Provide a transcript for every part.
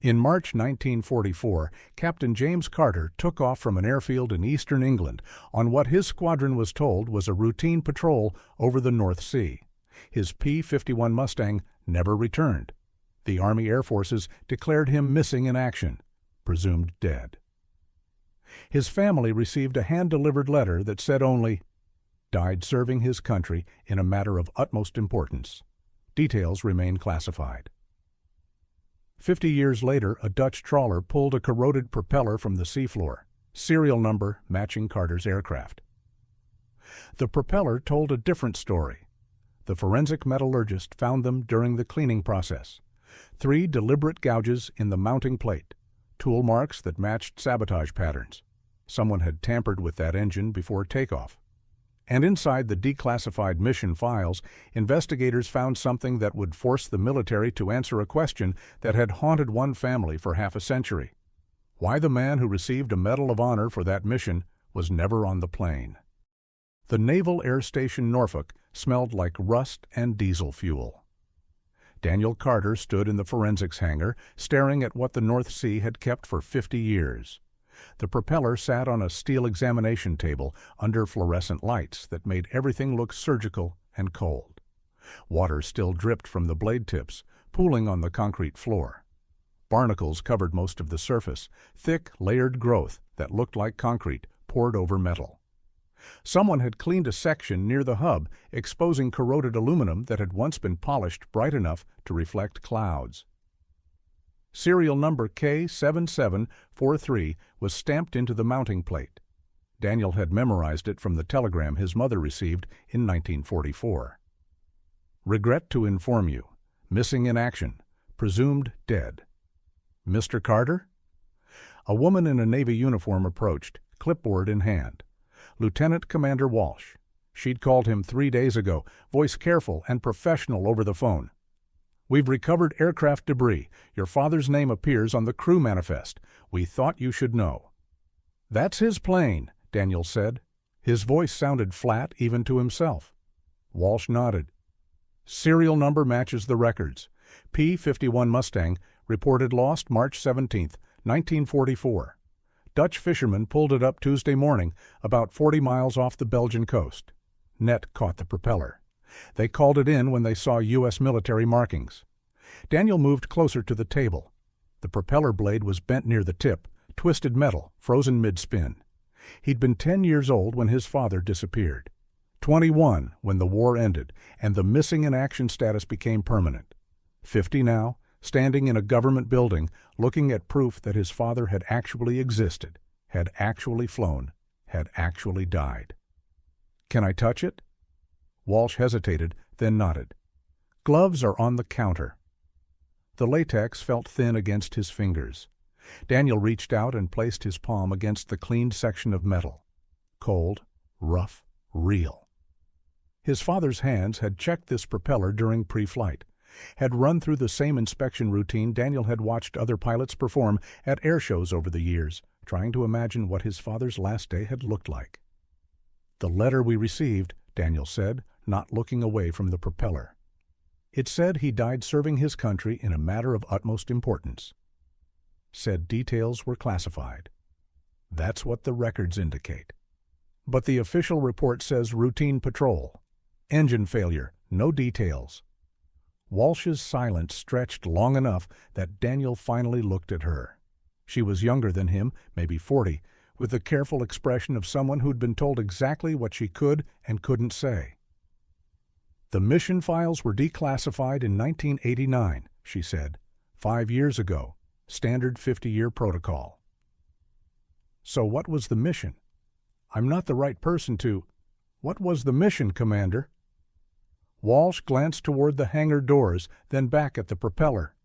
In March 1944, Captain James Carter took off from an airfield in eastern England on what his squadron was told was a routine patrol over the North Sea. His P-51 Mustang never returned. The Army Air Forces declared him missing in action, presumed dead. His family received a hand-delivered letter that said only, "Died serving his country in a matter of utmost importance." Details remain classified. 50 years later, a Dutch trawler pulled a corroded propeller from the seafloor, serial number matching Carter's aircraft. The propeller told a different story. The forensic metallurgist found them during the cleaning process. 3 deliberate gouges in the mounting plate, tool marks that matched sabotage patterns. Someone had tampered with that engine before takeoff. And inside the declassified mission files, investigators found something that would force the military to answer a question that had haunted one family for half a century: why the man who received a Medal of Honor for that mission was never on the plane. The Naval Air Station Norfolk smelled like rust and diesel fuel. Daniel Carter stood in the forensics hangar, staring at what the North Sea had kept for 50 years. The propeller sat on a steel examination table under fluorescent lights that made everything look surgical and cold. Water still dripped from the blade tips, pooling on the concrete floor. Barnacles covered most of the surface, thick, layered growth that looked like concrete poured over metal. Someone had cleaned a section near the hub, exposing corroded aluminum that had once been polished bright enough to reflect clouds. Serial number K7743 was stamped into the mounting plate. Daniel had memorized it from the telegram his mother received in 1944. Regret to inform you, missing in action, presumed dead. Mr. Carter? A woman in a Navy uniform approached, clipboard in hand. Lieutenant Commander Walsh. She'd called him 3 days ago, voice careful and professional over the phone. "We've recovered aircraft debris. Your father's name appears on the crew manifest. We thought you should know." "That's his plane," Daniel said. His voice sounded flat even to himself. Walsh nodded. "Serial number matches the records. P-51 Mustang, reported lost March 17, 1944. Dutch fishermen pulled it up Tuesday morning, about 40 miles off the Belgian coast. Net caught the propeller. They called it in when they saw U.S. military markings." Daniel moved closer to the table. The propeller blade was bent near the tip, twisted metal, frozen mid-spin. He'd been 10 years old when his father disappeared, 21 when the war ended and the missing in action status became permanent. 50 now, standing in a government building, looking at proof that his father had actually existed, had actually flown, had actually died. "Can I touch it?" Walsh hesitated, then nodded. "Gloves are on the counter." The latex felt thin against his fingers. Daniel reached out and placed his palm against the cleaned section of metal. Cold, rough, real. His father's hands had checked this propeller during pre-flight, had run through the same inspection routine Daniel had watched other pilots perform at air shows over the years, trying to imagine what his father's last day had looked like. "The letter we received," Daniel said, not looking away from the propeller. "It said he died serving his country in a matter of utmost importance. Said details were classified. That's what the records indicate. But the official report says routine patrol. Engine failure, no details." Walsh's silence stretched long enough that Daniel finally looked at her. She was younger than him, maybe 40, with the careful expression of someone who'd been told exactly what she could and couldn't say. "The mission files were declassified in 1989, she said. 5 years ago. Standard 50-year protocol." "So what was the mission?" "I'm not the right person to—" "What was the mission, Commander?" Walsh glanced toward the hangar doors, then back at the propeller.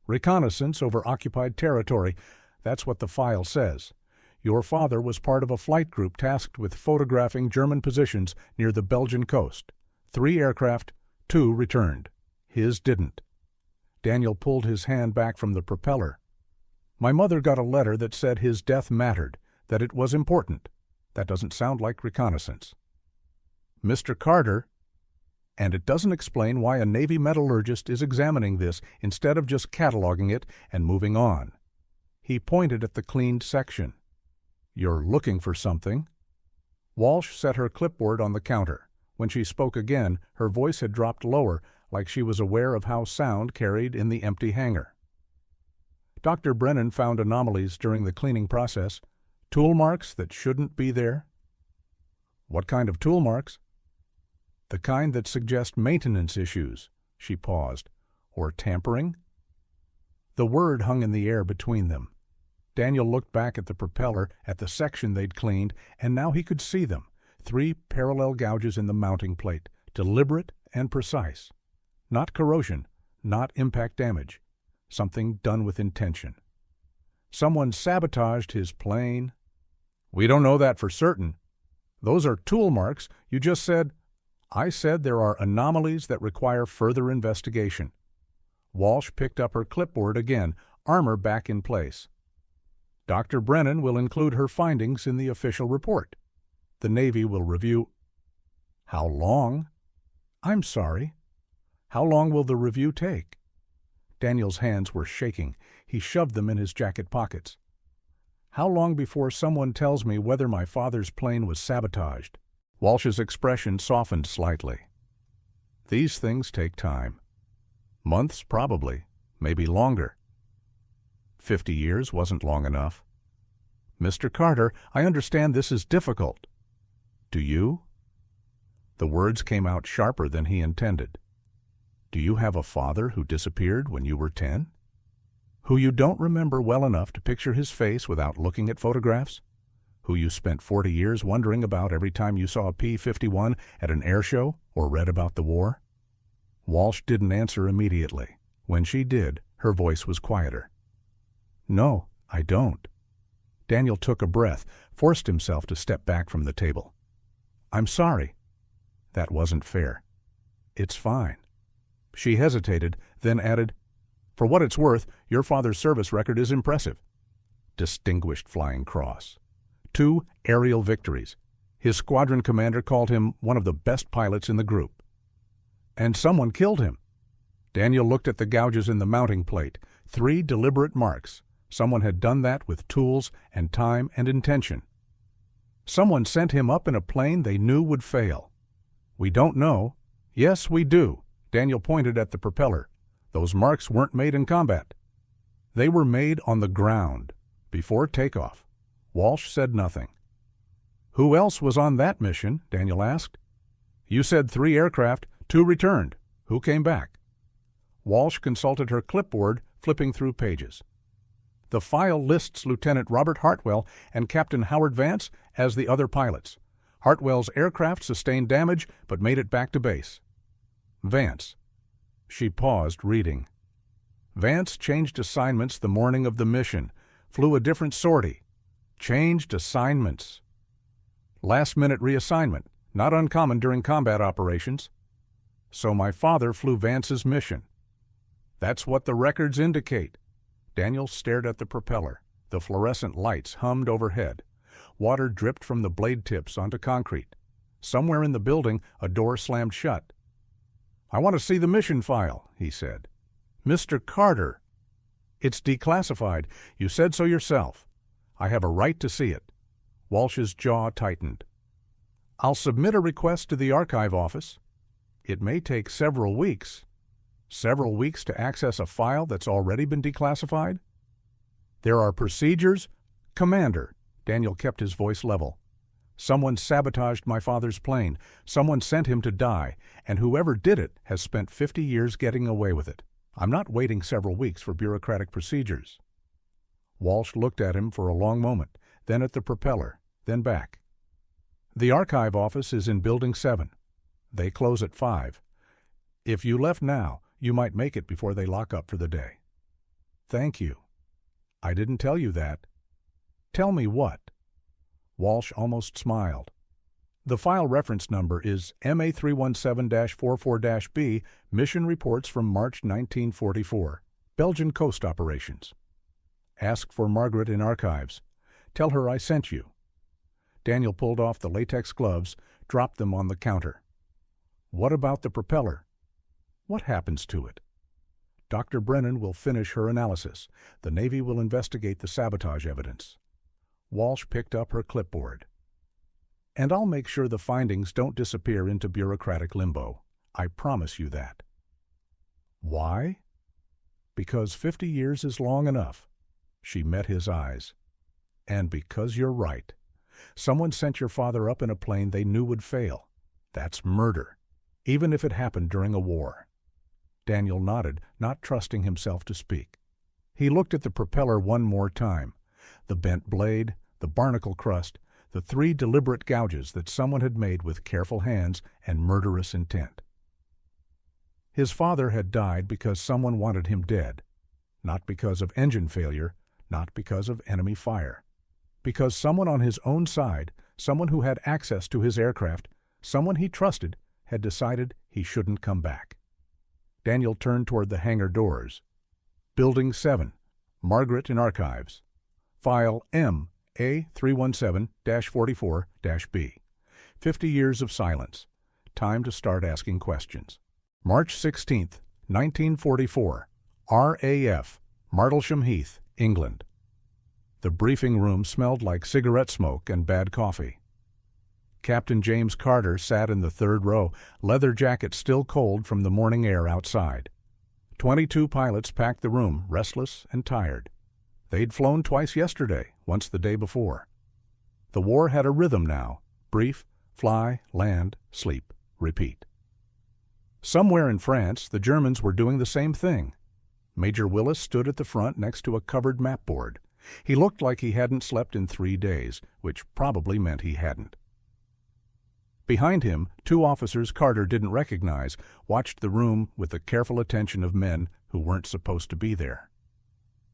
"Reconnaissance over occupied territory. That's what the file says. Your father was part of a flight group tasked with photographing German positions near the Belgian coast. 3 aircraft, 2 returned. His didn't." Daniel pulled his hand back from the propeller. "My mother got a letter that said his death mattered, that it was important. That doesn't sound like reconnaissance." "Mr. Carter." And it doesn't explain why a Navy metallurgist is examining this instead of just cataloging it and moving on. He pointed at the cleaned section. "You're looking for something?" Walsh set her clipboard on the counter. When she spoke again, her voice had dropped lower, like she was aware of how sound carried in the empty hangar. Dr. Brennan found anomalies during the cleaning process, tool marks that shouldn't be there. "What kind of tool marks?" "The kind that suggest maintenance issues." She paused. "Or tampering?" The word hung in the air between them. Daniel looked back at the propeller, at the section they'd cleaned, and now he could see them. 3 parallel gouges in the mounting plate, deliberate and precise. Not corrosion, not impact damage. Something done with intention. Someone sabotaged his plane. "We don't know that for certain." "Those are tool marks. You just said—" "I said there are anomalies that require further investigation." Walsh picked up her clipboard again, armor back in place. "Dr. Brennan will include her findings in the official report. The Navy will review—" "How long?" "I'm sorry. How long will the review take?" Daniel's hands were shaking. He shoved them in his jacket pockets. "How long before someone tells me whether my father's plane was sabotaged?" Walsh's expression softened slightly. "These things take time. Months, probably. Maybe longer." 50 years wasn't long enough. "Mr. Carter, I understand this is difficult." "Do you?" The words came out sharper than he intended. "Do you have a father who disappeared when you were 10? Who you don't remember well enough to picture his face without looking at photographs? Who you spent 40 years wondering about every time you saw a P-51 at an air show or read about the war?" Walsh didn't answer immediately. When she did, her voice was quieter. "No, I don't." Daniel took a breath, forced himself to step back from the table. "I'm sorry." That wasn't fair. "It's fine." She hesitated, then added, "For what it's worth, your father's service record is impressive. Distinguished Flying Cross. 2 aerial victories. His squadron commander called him one of the best pilots in the group. And someone killed him." Daniel looked at the gouges in the mounting plate. 3 deliberate marks. Someone had done that with tools and time and intention. Someone sent him up in a plane they knew would fail. "We don't know." "Yes, we do." Daniel pointed at the propeller. "Those marks weren't made in combat. They were made on the ground, before takeoff." Walsh said nothing. "Who else was on that mission?" Daniel asked. "You said 3 aircraft, 2 returned. Who came back?" Walsh consulted her clipboard, flipping through pages. "The file lists Lieutenant Robert Hartwell and Captain Howard Vance as the other pilots. Hartwell's aircraft sustained damage but made it back to base. Vance." She paused, reading. "Vance changed assignments the morning of the mission, flew a different sortie. Changed assignments. Last-minute reassignment, not uncommon during combat operations. So my father flew Vance's mission. That's what the records indicate." Daniel stared at the propeller. The fluorescent lights hummed overhead. Water dripped from the blade tips onto concrete. Somewhere in the building, a door slammed shut. "I want to see the mission file," he said. "Mr. Carter." "It's declassified. You said so yourself. I have a right to see it." Walsh's jaw tightened. "I'll submit a request to the archive office. It may take several weeks." "Several weeks to access a file that's already been declassified?" "There are procedures—" "Commander," Daniel kept his voice level. "Someone sabotaged my father's plane. Someone sent him to die, and whoever did it has spent 50 years getting away with it. I'm not waiting several weeks for bureaucratic procedures." Walsh looked at him for a long moment, then at the propeller, then back. "The archive office is in Building 7. They close at 5. If you left now, you might make it before they lock up for the day." "Thank you." "I didn't tell you that." "Tell me what?" Walsh almost smiled. "The file reference number is MA317-44-B, Mission Reports from March 1944, Belgian Coast Operations. Ask for Margaret in Archives. Tell her I sent you." Daniel pulled off the latex gloves, dropped them on the counter. What about the propeller? What happens to it? Dr. Brennan will finish her analysis. The Navy will investigate the sabotage evidence. Walsh picked up her clipboard. And I'll make sure the findings don't disappear into bureaucratic limbo. I promise you that. Why? Because 50 years is long enough. She met his eyes. And because you're right. Someone sent your father up in a plane they knew would fail. That's murder, even if it happened during a war. Daniel nodded, not trusting himself to speak. He looked at the propeller one more time. The bent blade, the barnacle crust, the 3 deliberate gouges that someone had made with careful hands and murderous intent. His father had died because someone wanted him dead, not because of engine failure, not because of enemy fire. Because someone on his own side, someone who had access to his aircraft, someone he trusted, had decided he shouldn't come back. Daniel turned toward the hangar doors. Building 7, Margaret in Archives. File MA317-44-B. 50 years of silence. Time to start asking questions. March 16, 1944. RAF, Martlesham Heath, England. The briefing room smelled like cigarette smoke and bad coffee. Captain James Carter sat in the 3rd row, leather jacket still cold from the morning air outside. 22 pilots packed the room, restless and tired. They'd flown twice yesterday, once the day before. The war had a rhythm now: brief, fly, land, sleep, repeat. Somewhere in France, the Germans were doing the same thing. Major Willis stood at the front next to a covered map board. He looked like he hadn't slept in 3 days, which probably meant he hadn't. Behind him, 2 officers Carter didn't recognize watched the room with the careful attention of men who weren't supposed to be there.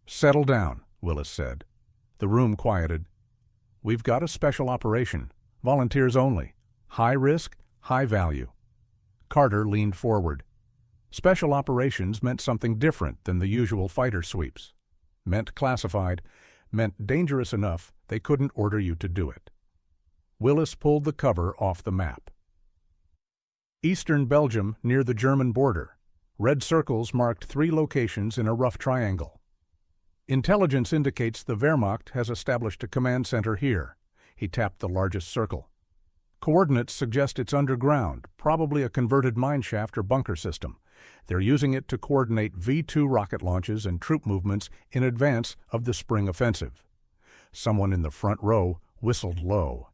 "Settle down," Willis said. The room quieted. "We've got a special operation. Volunteers only. High risk, high value." Carter leaned forward. Special operations meant something different than the usual fighter sweeps. Meant classified, meant dangerous enough they couldn't order you to do it. Willis pulled the cover off the map. Eastern Belgium near the German border. Red circles marked 3 locations in a rough triangle. Intelligence indicates the Wehrmacht has established a command center here. He tapped the largest circle. Coordinates suggest it's underground, probably a converted mine shaft or bunker system. They're using it to coordinate V-2 rocket launches and troop movements in advance of the spring offensive. Someone in the front row whistled low.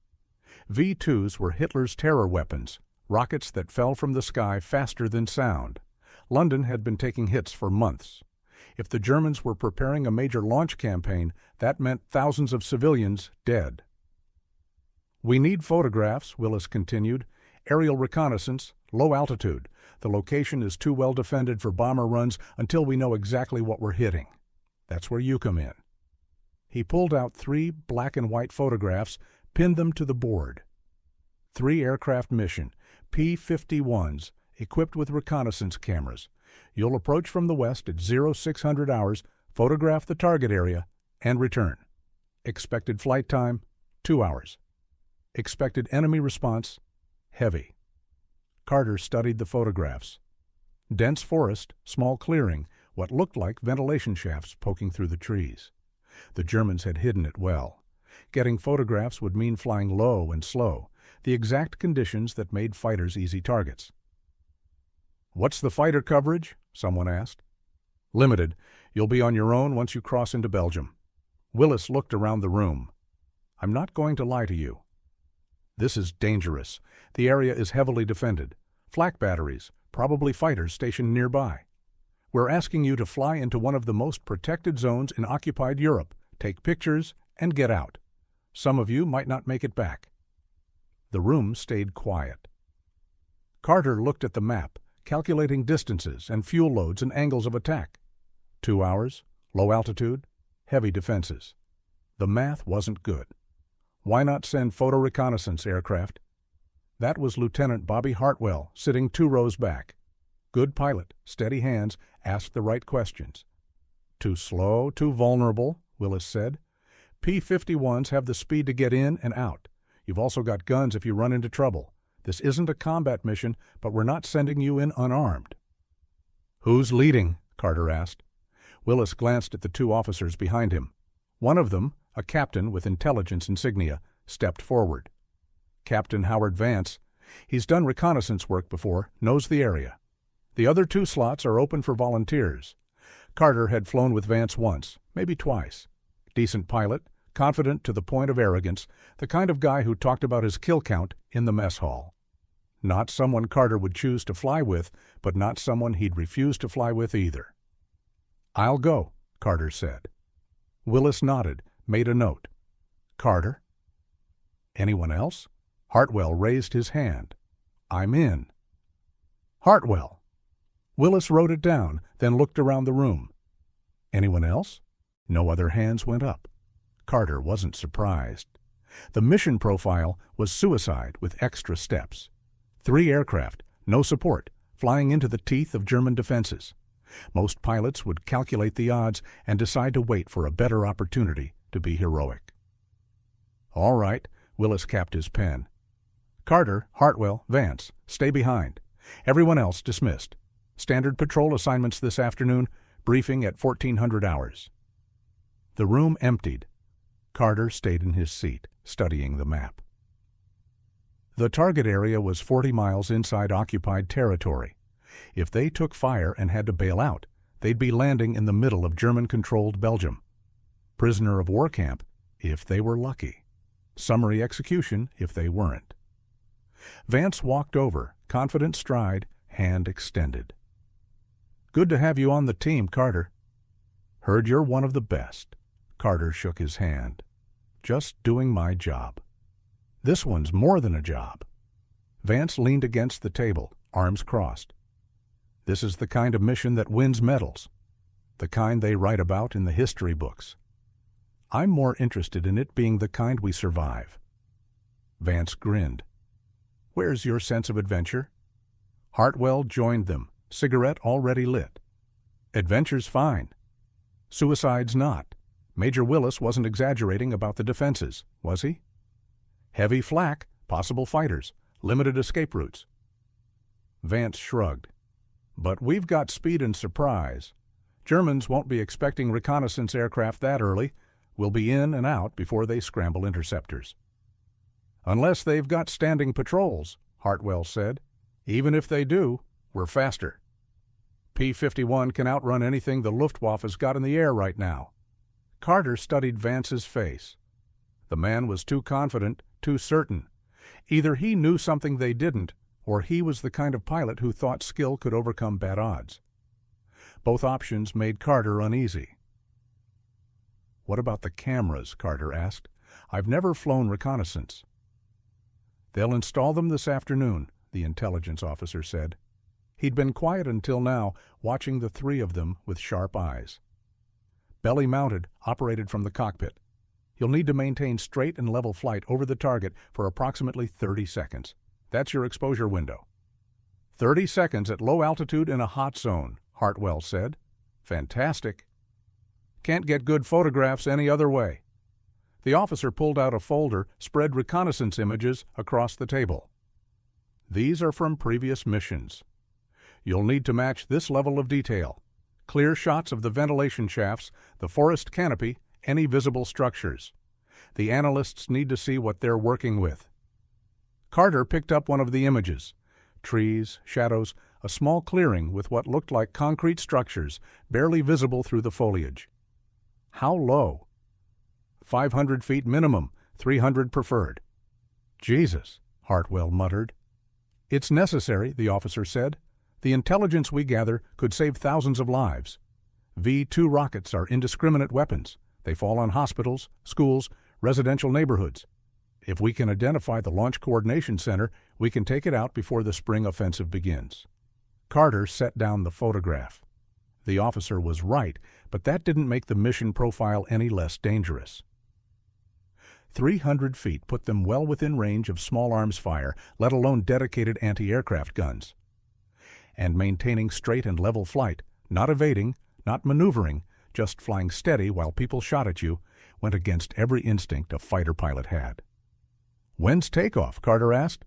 V-2s were Hitler's terror weapons, rockets that fell from the sky faster than sound. London had been taking hits for months. If the Germans were preparing a major launch campaign, that meant thousands of civilians dead. "We need photographs," Willis continued. "Aerial reconnaissance, low altitude. The location is too well defended for bomber runs until we know exactly what we're hitting. That's where you come in." He pulled out 3 black and white photographs, pinned them to the board. 3 aircraft mission, P-51s, equipped with reconnaissance cameras. You'll approach from the west at 0600 hours, photograph the target area, and return. Expected flight time, 2 hours. Expected enemy response, heavy. Carter studied the photographs. Dense forest, small clearing, what looked like ventilation shafts poking through the trees. The Germans had hidden it well. Getting photographs would mean flying low and slow, the exact conditions that made fighters easy targets. "What's the fighter coverage?" someone asked. "Limited. You'll be on your own once you cross into Belgium." Willis looked around the room. "I'm not going to lie to you. This is dangerous. The area is heavily defended. Flak batteries, probably fighters stationed nearby. We're asking you to fly into one of the most protected zones in occupied Europe, take pictures, and get out. Some of you might not make it back." The room stayed quiet. Carter looked at the map, calculating distances and fuel loads and angles of attack. 2 hours, low altitude, heavy defenses. The math wasn't good. Why not send photo reconnaissance aircraft? That was Lieutenant Bobby Hartwell, sitting 2 rows back. Good pilot, steady hands, asked the right questions. "Too slow, too vulnerable," Willis said. "P-51s have the speed to get in and out. You've also got guns if you run into trouble. This isn't a combat mission, but we're not sending you in unarmed." "Who's leading?" Carter asked. Willis glanced at the two officers behind him. One of them, a captain with intelligence insignia, stepped forward. "Captain Howard Vance. He's done reconnaissance work before, knows the area. The other two slots are open for volunteers." Carter had flown with Vance once, maybe twice. Decent pilot, confident to the point of arrogance, the kind of guy who talked about his kill count in the mess hall. Not someone Carter would choose to fly with, but not someone he'd refuse to fly with either. "I'll go," Carter said. Willis nodded, made a note. "Carter?" "Anyone else?" Hartwell raised his hand. "I'm in." "Hartwell." Willis wrote it down, then looked around the room. "Anyone else?" No other hands went up. Carter wasn't surprised. The mission profile was suicide with extra steps. 3 aircraft, no support, flying into the teeth of German defenses. Most pilots would calculate the odds and decide to wait for a better opportunity to be heroic. "All right," Willis capped his pen. "Carter, Hartwell, Vance, stay behind. Everyone else dismissed. Standard patrol assignments this afternoon, briefing at 1400 hours." The room emptied. Carter stayed in his seat, studying the map. The target area was 40 miles inside occupied territory. If they took fire and had to bail out, they'd be landing in the middle of German-controlled Belgium. Prisoner of war camp, if they were lucky. Summary execution, if they weren't. Vance walked over, confident stride, hand extended. "Good to have you on the team, Carter." "Heard you're one of the best." Carter shook his hand. "Just doing my job." "This one's more than a job." Vance leaned against the table, arms crossed. "This is the kind of mission that wins medals, the kind they write about in the history books. I'm more interested in it being the kind we survive." Vance grinned. "Where's your sense of adventure?" Hartwell joined them, cigarette already lit. "Adventure's fine. Suicide's not. Major Willis wasn't exaggerating about the defenses, was he? Heavy flak, possible fighters, limited escape routes." Vance shrugged. "But we've got speed and surprise. Germans won't be expecting reconnaissance aircraft that early. We'll be in and out before they scramble interceptors." "Unless they've got standing patrols," Hartwell said. "Even if they do, we're faster. P-51 can outrun anything the Luftwaffe's got in the air right now." Carter studied Vance's face. The man was too confident, too certain. Either he knew something they didn't, or he was the kind of pilot who thought skill could overcome bad odds. Both options made Carter uneasy. "What about the cameras?" Carter asked. "I've never flown reconnaissance." "They'll install them this afternoon," the intelligence officer said. He'd been quiet until now, watching the 3 of them with sharp eyes. "Belly mounted, operated from the cockpit. You'll need to maintain straight and level flight over the target for approximately 30 seconds. That's your exposure window." 30 seconds at low altitude in a hot zone, Hartwell said. "Fantastic. Can't get good photographs any other way." The officer pulled out a folder, spread reconnaissance images across the table. "These are from previous missions. You'll need to match this level of detail. Clear shots of the ventilation shafts, the forest canopy, any visible structures. The analysts need to see what they're working with." Carter picked up one of the images. Trees, shadows, a small clearing with what looked like concrete structures, barely visible through the foliage. "How low?" 500 feet minimum, 300 preferred." "Jesus," Hartwell muttered. "It's necessary," the officer said. "The intelligence we gather could save thousands of lives. V-2 rockets are indiscriminate weapons. They fall on hospitals, schools, residential neighborhoods. If we can identify the Launch Coordination Center, we can take it out before the spring offensive begins." Carter set down the photograph. The officer was right, but that didn't make the mission profile any less dangerous. 300 feet put them well within range of small arms fire, let alone dedicated anti-aircraft guns. And maintaining straight and level flight, not evading, not maneuvering, just flying steady while people shot at you, went against every instinct a fighter pilot had. "When's takeoff?" Carter asked.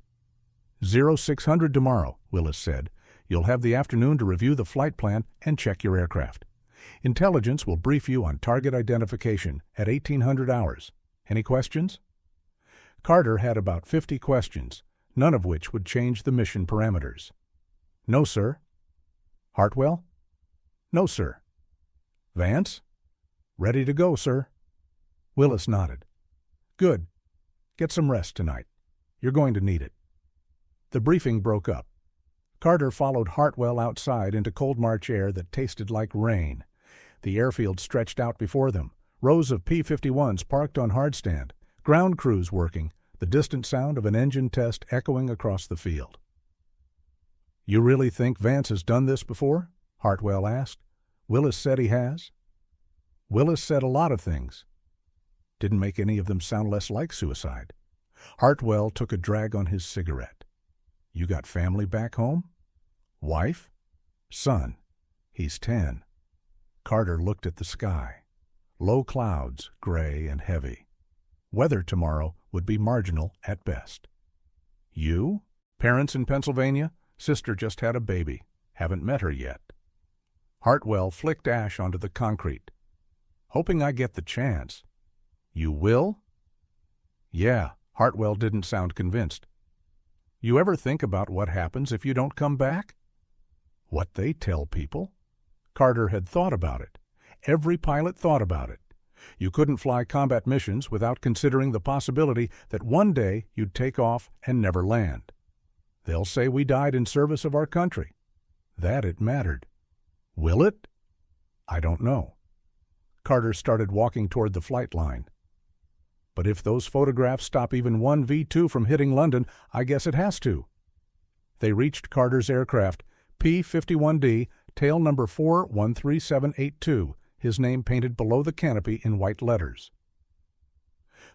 0600 tomorrow, Willis said. You'll have the afternoon to review the flight plan and check your aircraft. Intelligence will brief you on target identification at 1800 hours. Any questions? Carter had about 50 questions, none of which would change the mission parameters. No, sir. Hartwell? No, sir. Vance? Ready to go, sir. Willis nodded. Good. Get some rest tonight. You're going to need it. The briefing broke up. Carter followed Hartwell outside into cold March air that tasted like rain. The airfield stretched out before them, rows of P-51s parked on hardstand, ground crews working, the distant sound of an engine test echoing across the field. You really think Vance has done this before? Hartwell asked. Willis said he has. Willis said a lot of things. Didn't make any of them sound less like suicide. Hartwell took a drag on his cigarette. You got family back home? Wife? Son. He's 10. Carter looked at the sky. Low clouds, gray and heavy. Weather tomorrow would be marginal at best. You? Parents in Pennsylvania? Sister just had a baby. Haven't met her yet. Hartwell flicked ash onto the concrete. Hoping I get the chance. You will? Yeah, Hartwell didn't sound convinced. You ever think about what happens if you don't come back? What they tell people? Carter had thought about it. Every pilot thought about it. You couldn't fly combat missions without considering the possibility that one day you'd take off and never land. They'll say we died in service of our country. That it mattered. Will it? I don't know. Carter started walking toward the flight line. But if those photographs stop even one V-2 from hitting London, I guess it has to. They reached Carter's aircraft, P-51D, tail number 413782, his name painted below the canopy in white letters.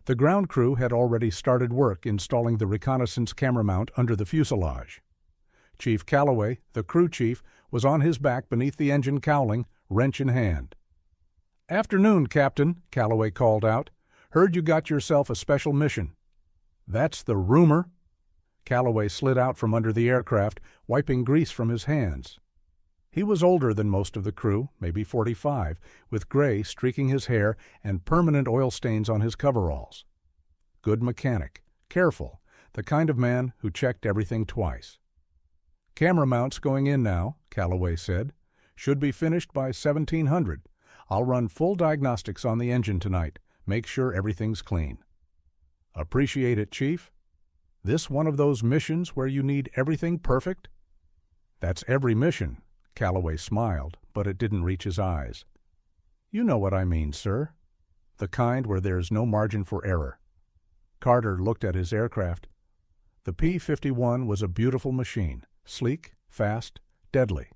The ground crew had already started work installing the reconnaissance camera mount under the fuselage. Chief Calloway, the crew chief, was on his back beneath the engine cowling, wrench in hand. "Afternoon, Captain," Calloway called out. "Heard you got yourself a special mission." "That's the rumor." Calloway slid out from under the aircraft, wiping grease from his hands. He was older than most of the crew, maybe 45, with gray streaking his hair and permanent oil stains on his coveralls. Good mechanic, careful, the kind of man who checked everything twice. "Camera mounts going in now," Calloway said. "Should be finished by 1700. I'll run full diagnostics on the engine tonight. Make sure everything's clean." "Appreciate it, Chief. This one of those missions where you need everything perfect?" "That's every mission." Calloway smiled, but it didn't reach his eyes. "You know what I mean, sir. The kind where there's no margin for error." Carter looked at his aircraft. The P-51 was a beautiful machine, sleek, fast, deadly.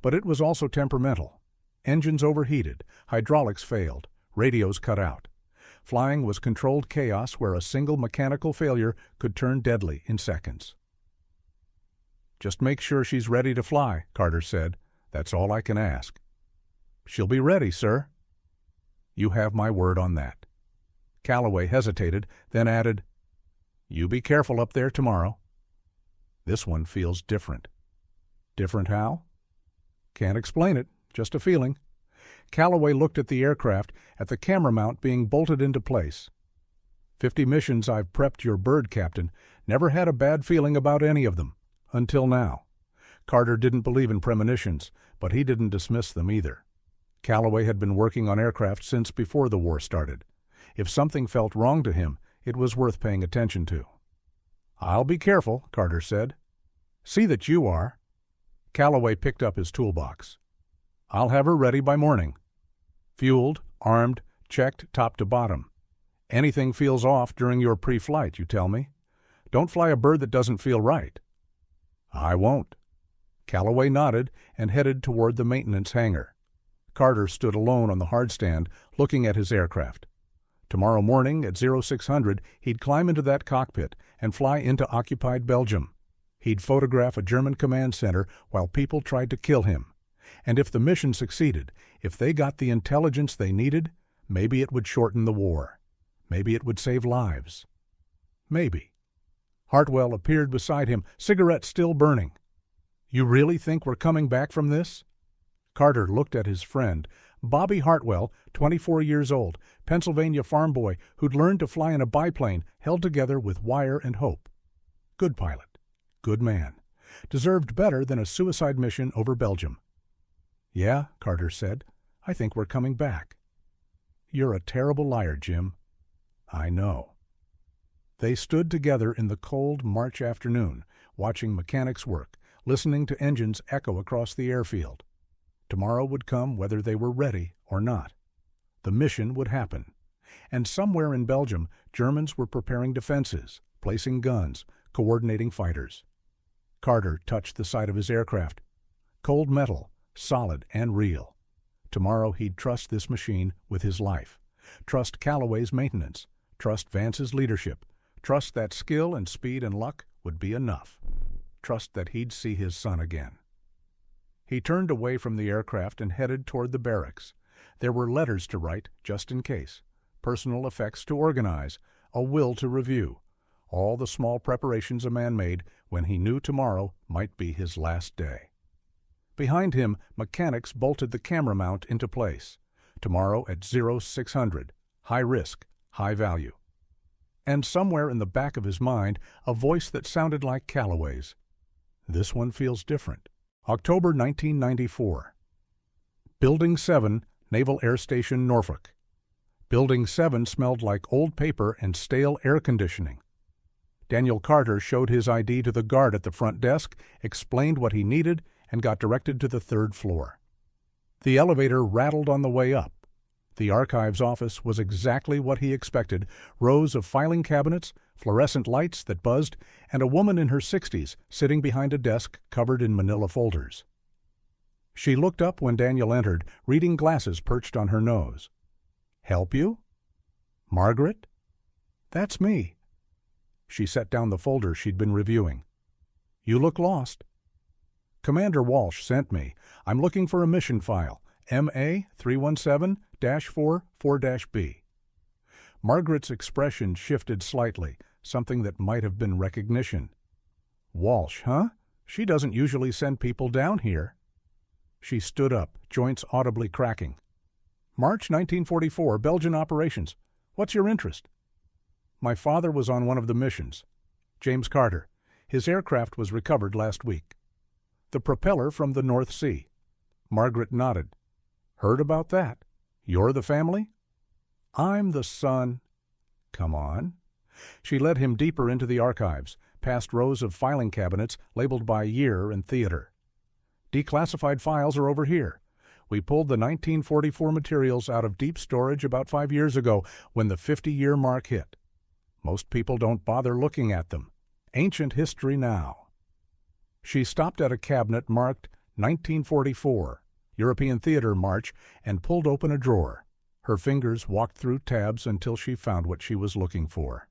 But it was also temperamental. Engines overheated, hydraulics failed, radios cut out. Flying was controlled chaos where a single mechanical failure could turn deadly in seconds. "Just make sure she's ready to fly," Carter said. "That's all I can ask." "She'll be ready, sir." "You have my word on that." Calloway hesitated, then added, "You be careful up there tomorrow." "This one feels different." "Different how?" "Can't explain it, just a feeling." Calloway looked at the aircraft, at the camera mount being bolted into place. 50 missions I've prepped your bird, Captain. Never had a bad feeling about any of them. Until now. Carter didn't believe in premonitions, but he didn't dismiss them either. Calloway had been working on aircraft since before the war started. If something felt wrong to him, it was worth paying attention to. "I'll be careful," Carter said. "See that you are." Calloway picked up his toolbox. "I'll have her ready by morning. Fueled, armed, checked top to bottom. Anything feels off during your pre-flight, you tell me. Don't fly a bird that doesn't feel right." "I won't." Calloway nodded and headed toward the maintenance hangar. Carter stood alone on the hardstand, looking at his aircraft. Tomorrow morning at 0600, he'd climb into that cockpit and fly into occupied Belgium. He'd photograph a German command center while people tried to kill him. And if the mission succeeded, if they got the intelligence they needed, maybe it would shorten the war. Maybe it would save lives. Maybe. Hartwell appeared beside him, cigarette still burning. "You really think we're coming back from this?" Carter looked at his friend, Bobby Hartwell, 24 years old, Pennsylvania farm boy who'd learned to fly in a biplane held together with wire and hope. Good pilot. Good man. Deserved better than a suicide mission over Belgium. "Yeah," Carter said, "I think we're coming back." "You're a terrible liar, Jim." "I know." They stood together in the cold March afternoon, watching mechanics work, listening to engines echo across the airfield. Tomorrow would come whether they were ready or not. The mission would happen. And somewhere in Belgium, Germans were preparing defenses, placing guns, coordinating fighters. Carter touched the side of his aircraft. Cold metal, solid and real. Tomorrow he'd trust this machine with his life. Trust Calloway's maintenance. Trust Vance's leadership. Trust that skill and speed and luck would be enough. Trust that he'd see his son again. He turned away from the aircraft and headed toward the barracks. There were letters to write, just in case, personal effects to organize, a will to review, all the small preparations a man made when he knew tomorrow might be his last day. Behind him, mechanics bolted the camera mount into place. Tomorrow at 0600, high risk, high value. And somewhere in the back of his mind, a voice that sounded like Calloway's. This one feels different. October 1994. Building 7, Naval Air Station, Norfolk. Building 7 smelled like old paper and stale air conditioning. Daniel Carter showed his ID to the guard at the front desk, explained what he needed, and got directed to the 3rd floor. The elevator rattled on the way up. The archives office was exactly what he expected, rows of filing cabinets, fluorescent lights that buzzed, and a woman in her 60s sitting behind a desk covered in manila folders. She looked up when Daniel entered, reading glasses perched on her nose. "Help you?" "Margaret?" "That's me." She set down the folder she'd been reviewing. "You look lost." "Commander Walsh sent me. I'm looking for a mission file, MA 317-4-4-B. Margaret's expression shifted slightly, something that might have been recognition. "Walsh, huh? She doesn't usually send people down here." She stood up, joints audibly cracking. "March 1944, Belgian operations. What's your interest?" "My father was on one of the missions. James Carter. His aircraft was recovered last week. The propeller from the North Sea." Margaret nodded. "Heard about that. You're the family?" "I'm the son." "Come on." She led him deeper into the archives, past rows of filing cabinets labeled by year and theater. "Declassified files are over here. We pulled the 1944 materials out of deep storage about 5 years ago when the 50-year mark hit. Most people don't bother looking at them. Ancient history now." She stopped at a cabinet marked 1944, European Theater March, and pulled open a drawer. Her fingers walked through tabs until she found what she was looking for.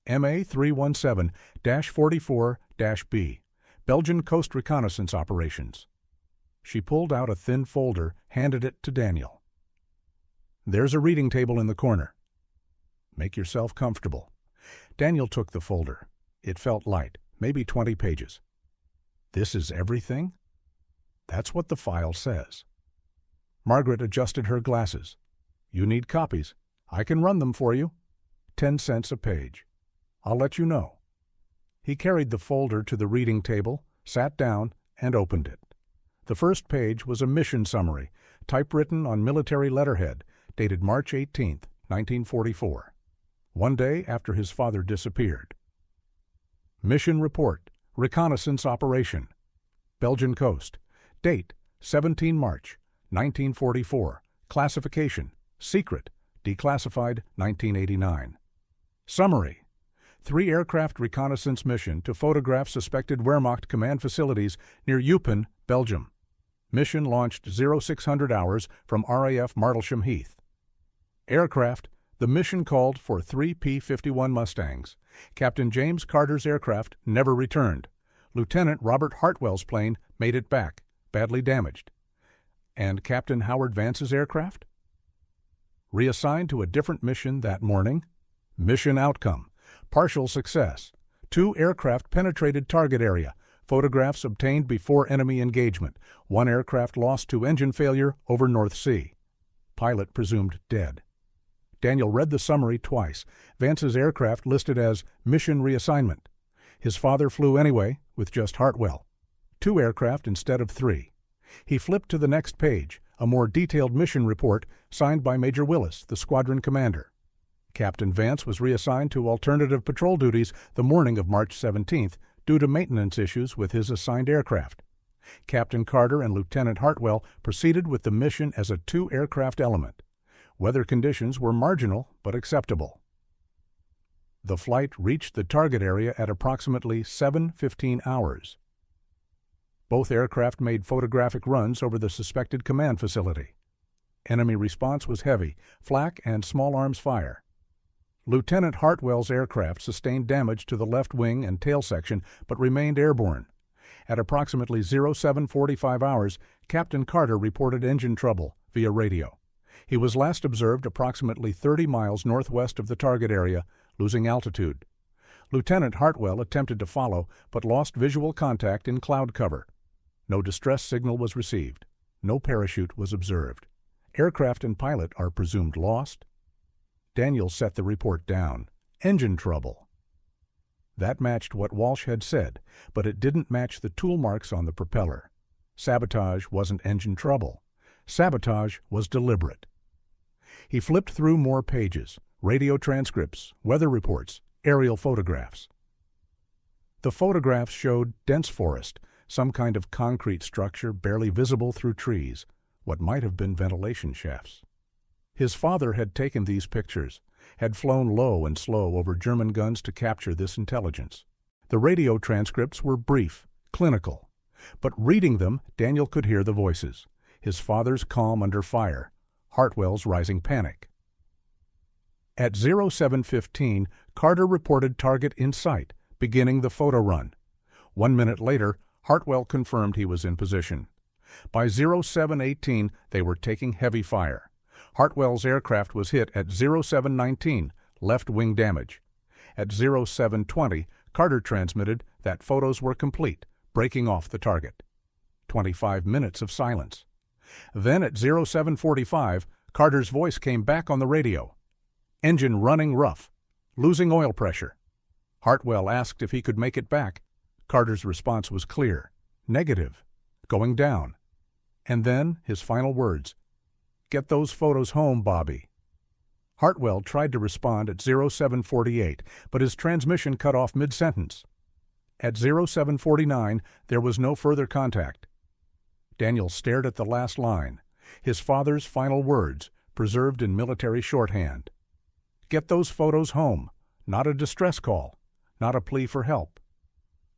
MA 317-44-B, Belgian Coast Reconnaissance Operations. She pulled out a thin folder, handed it to Daniel. "There's a reading table in the corner. Make yourself comfortable." Daniel took the folder. It felt light, maybe 20 pages. "This is everything?" "That's what the file says." Margaret adjusted her glasses. "You need copies. I can run them for you. 10 cents a page. I'll let you know." He carried the folder to the reading table, sat down, and opened it. The first page was a mission summary, typewritten on military letterhead, dated March 18, 1944, one day after his father disappeared. Mission report, reconnaissance operation, Belgian coast, date 17 March, 1944, classification, secret, declassified 1989. Summary: 3 aircraft reconnaissance mission to photograph suspected Wehrmacht command facilities near Eupen, Belgium. Mission launched 0600 hours from RAF Martlesham Heath. Aircraft: the mission called for 3 P-51 Mustangs. Captain James Carter's aircraft never returned. Lieutenant Robert Hartwell's plane made it back, badly damaged. And Captain Howard Vance's aircraft? Reassigned to a different mission that morning. Mission outcome: partial success. 2 aircraft penetrated target area. Photographs obtained before enemy engagement. 1 aircraft lost to engine failure over North Sea. Pilot presumed dead. Daniel read the summary twice. Vance's aircraft listed as mission reassignment. His father flew anyway, with just Hartwell. 2 aircraft instead of 3. He flipped to the next page, a more detailed mission report signed by Major Willis, the squadron commander. Captain Vance was reassigned to alternative patrol duties the morning of March 17th due to maintenance issues with his assigned aircraft. Captain Carter and Lieutenant Hartwell proceeded with the mission as a 2-aircraft element. Weather conditions were marginal but acceptable. The flight reached the target area at approximately 7:15 hours. Both aircraft made photographic runs over the suspected command facility. Enemy response was heavy, flak and small arms fire. Lieutenant Hartwell's aircraft sustained damage to the left wing and tail section but remained airborne. At approximately 07:45 hours, Captain Carter reported engine trouble via radio. He was last observed approximately 30 miles northwest of the target area, losing altitude. Lieutenant Hartwell attempted to follow but lost visual contact in cloud cover. No distress signal was received. No parachute was observed. Aircraft and pilot are presumed lost. Daniel set the report down. Engine trouble. That matched what Walsh had said, but it didn't match the tool marks on the propeller. Sabotage wasn't engine trouble. Sabotage was deliberate. He flipped through more pages, radio transcripts, weather reports, aerial photographs. The photographs showed dense forest, some kind of concrete structure barely visible through trees, what might have been ventilation shafts. His father had taken these pictures, had flown low and slow over German guns to capture this intelligence. The radio transcripts were brief, clinical, but reading them, Daniel could hear the voices, his father's calm under fire, Hartwell's rising panic. At 07:15, Carter reported target in sight, beginning the photo run. 1 minute later, Hartwell confirmed he was in position. By 07:18, they were taking heavy fire. Hartwell's aircraft was hit at 07:19, left wing damage. At 07:20, Carter transmitted that photos were complete, breaking off the target. 25 minutes of silence. Then at 07:45, Carter's voice came back on the radio. Engine running rough, losing oil pressure. Hartwell asked if he could make it back. Carter's response was clear, negative, going down. And then his final words, "Get those photos home, Bobby." Hartwell tried to respond at 07:48, but his transmission cut off mid-sentence. At 07:49, there was no further contact. Daniel stared at the last line, his father's final words, preserved in military shorthand. Get those photos home, not a distress call, not a plea for help.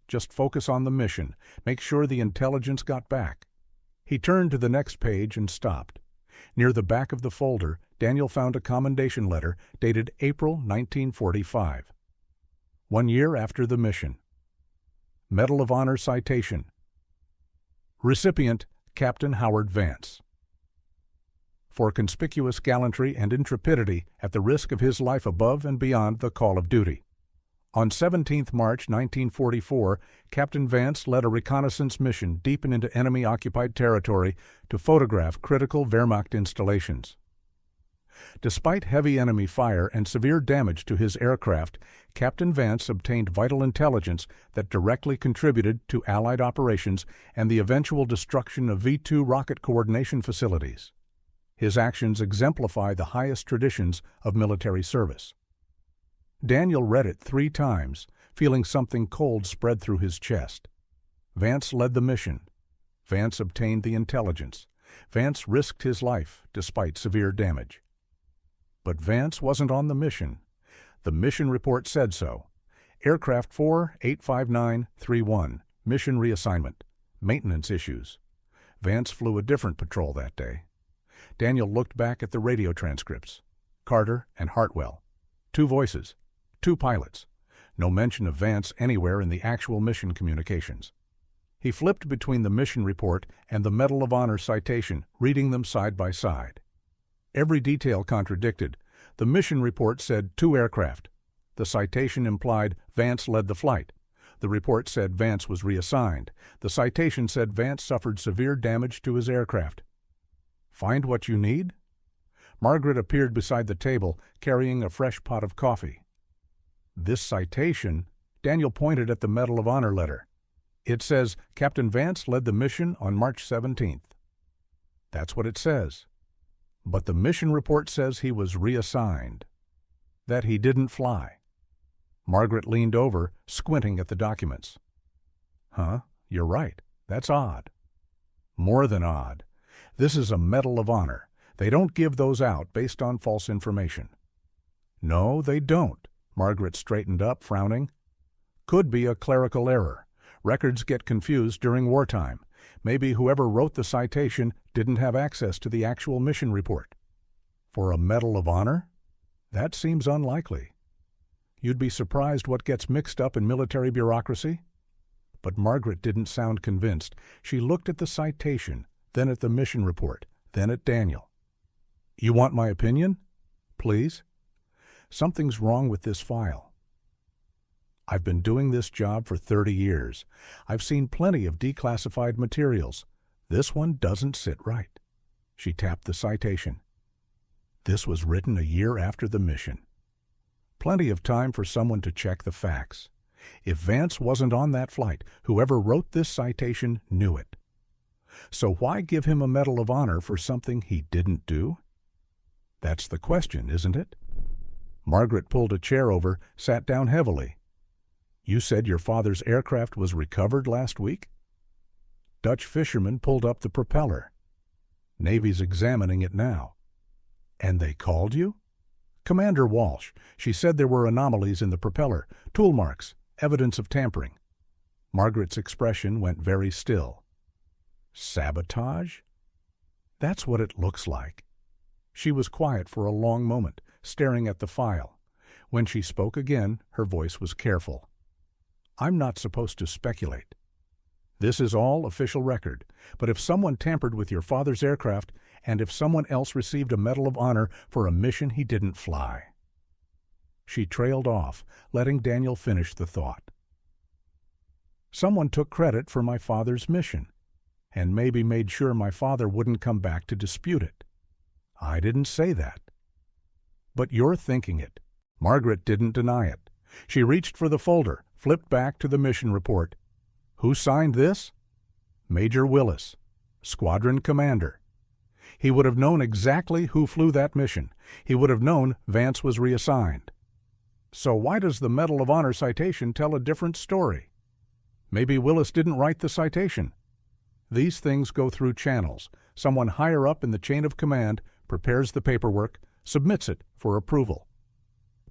Just focus on the mission, make sure the intelligence got back. He turned to the next page and stopped. Near the back of the folder, Daniel found a commendation letter dated April 1945. 1 year after the mission. Medal of Honor citation. Recipient, Captain Howard Vance. For conspicuous gallantry and intrepidity at the risk of his life above and beyond the call of duty. On 17 March 1944, Captain Vance led a reconnaissance mission deep into enemy-occupied territory to photograph critical Wehrmacht installations. Despite heavy enemy fire and severe damage to his aircraft, Captain Vance obtained vital intelligence that directly contributed to Allied operations and the eventual destruction of V-2 rocket coordination facilities. His actions exemplify the highest traditions of military service. Daniel read it 3 times, feeling something cold spread through his chest. Vance led the mission. Vance obtained the intelligence. Vance risked his life despite severe damage. But Vance wasn't on the mission. The mission report said so. Aircraft 4-859-31, mission reassignment, maintenance issues. Vance flew a different patrol that day. Daniel looked back at the radio transcripts. Carter and Hartwell. 2 voices. 2 pilots. No mention of Vance anywhere in the actual mission communications. He flipped between the mission report and the Medal of Honor citation, reading them side by side. Every detail contradicted. The mission report said 2 aircraft. The citation implied Vance led the flight. The report said Vance was reassigned. The citation said Vance suffered severe damage to his aircraft. Find what you need? Margaret appeared beside the table, carrying a fresh pot of coffee. This citation, Daniel pointed at the Medal of Honor letter. It says, Captain Vance led the mission on March 17th. That's what it says. But the mission report says he was reassigned, that he didn't fly. Margaret leaned over, squinting at the documents. Huh, you're right. That's odd. More than odd. This is a Medal of Honor. They don't give those out based on false information. No, they don't. Margaret straightened up, frowning. Could be a clerical error. Records get confused during wartime. Maybe whoever wrote the citation didn't have access to the actual mission report. For a Medal of Honor? That seems unlikely. You'd be surprised what gets mixed up in military bureaucracy? But Margaret didn't sound convinced. She looked at the citation, then at the mission report, then at Daniel. You want my opinion? Please? Something's wrong with this file. I've been doing this job for 30 years. I've seen plenty of declassified materials. This one doesn't sit right. She tapped the citation. This was written a year after the mission. Plenty of time for someone to check the facts. If Vance wasn't on that flight, whoever wrote this citation knew it. So why give him a Medal of Honor for something he didn't do? That's the question, isn't it? Margaret pulled a chair over, sat down heavily. You said your father's aircraft was recovered last week? Dutch fishermen pulled up the propeller. Navy's examining it now. And they called you? Commander Walsh. She said there were anomalies in the propeller, tool marks, evidence of tampering. Margaret's expression went very still. Sabotage? That's what it looks like. She was quiet for a long moment, staring at the file. When she spoke again, her voice was careful. I'm not supposed to speculate. This is all official record, but if someone tampered with your father's aircraft, and if someone else received a Medal of Honor for a mission he didn't fly. She trailed off, letting Daniel finish the thought. Someone took credit for my father's mission, and maybe made sure my father wouldn't come back to dispute it. I didn't say that. But you're thinking it. Margaret didn't deny it. She reached for the folder, flipped back to the mission report. Who signed this? Major Willis, squadron commander. He would have known exactly who flew that mission. He would have known Vance was reassigned. So why does the Medal of Honor citation tell a different story? Maybe Willis didn't write the citation. These things go through channels. Someone higher up in the chain of command prepares the paperwork, submits it for approval.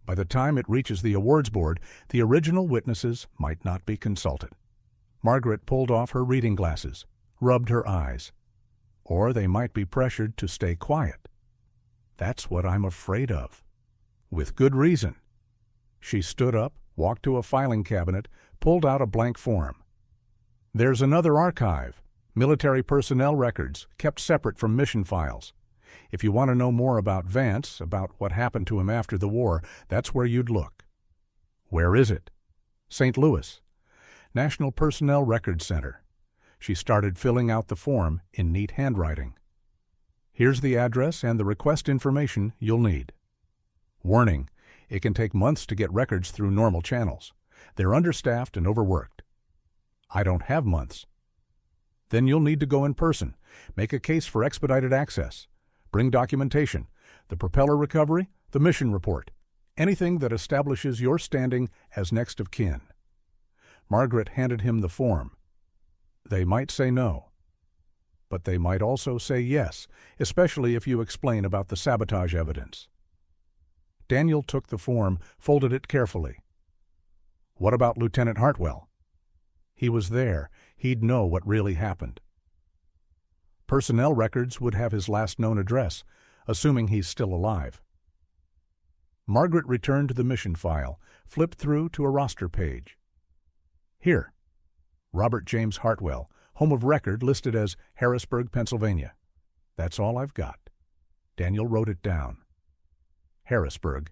By the time it reaches the awards board, the original witnesses might not be consulted. Margaret pulled off her reading glasses, rubbed her eyes. Or they might be pressured to stay quiet. That's what I'm afraid of. With good reason. She stood up, walked to a filing cabinet, pulled out a blank form. There's another archive, military personnel records kept separate from mission files. If you want to know more about Vance, about what happened to him after the war, that's where you'd look. Where is it? St. Louis. National Personnel Records Center. She started filling out the form in neat handwriting. Here's the address and the request information you'll need. Warning, it can take months to get records through normal channels. They're understaffed and overworked. I don't have months. Then you'll need to go in person, make a case for expedited access. Bring documentation, the propeller recovery, the mission report, anything that establishes your standing as next of kin. Margaret handed him the form. They might say no, but they might also say yes, especially if you explain about the sabotage evidence. Daniel took the form, folded it carefully. What about Lieutenant Hartwell? He was there. He'd know what really happened. Personnel records would have his last known address, assuming he's still alive. Margaret returned to the mission file, flipped through to a roster page. Here. Robert James Hartwell, home of record listed as Harrisburg, Pennsylvania. That's all I've got. Daniel wrote it down. Harrisburg.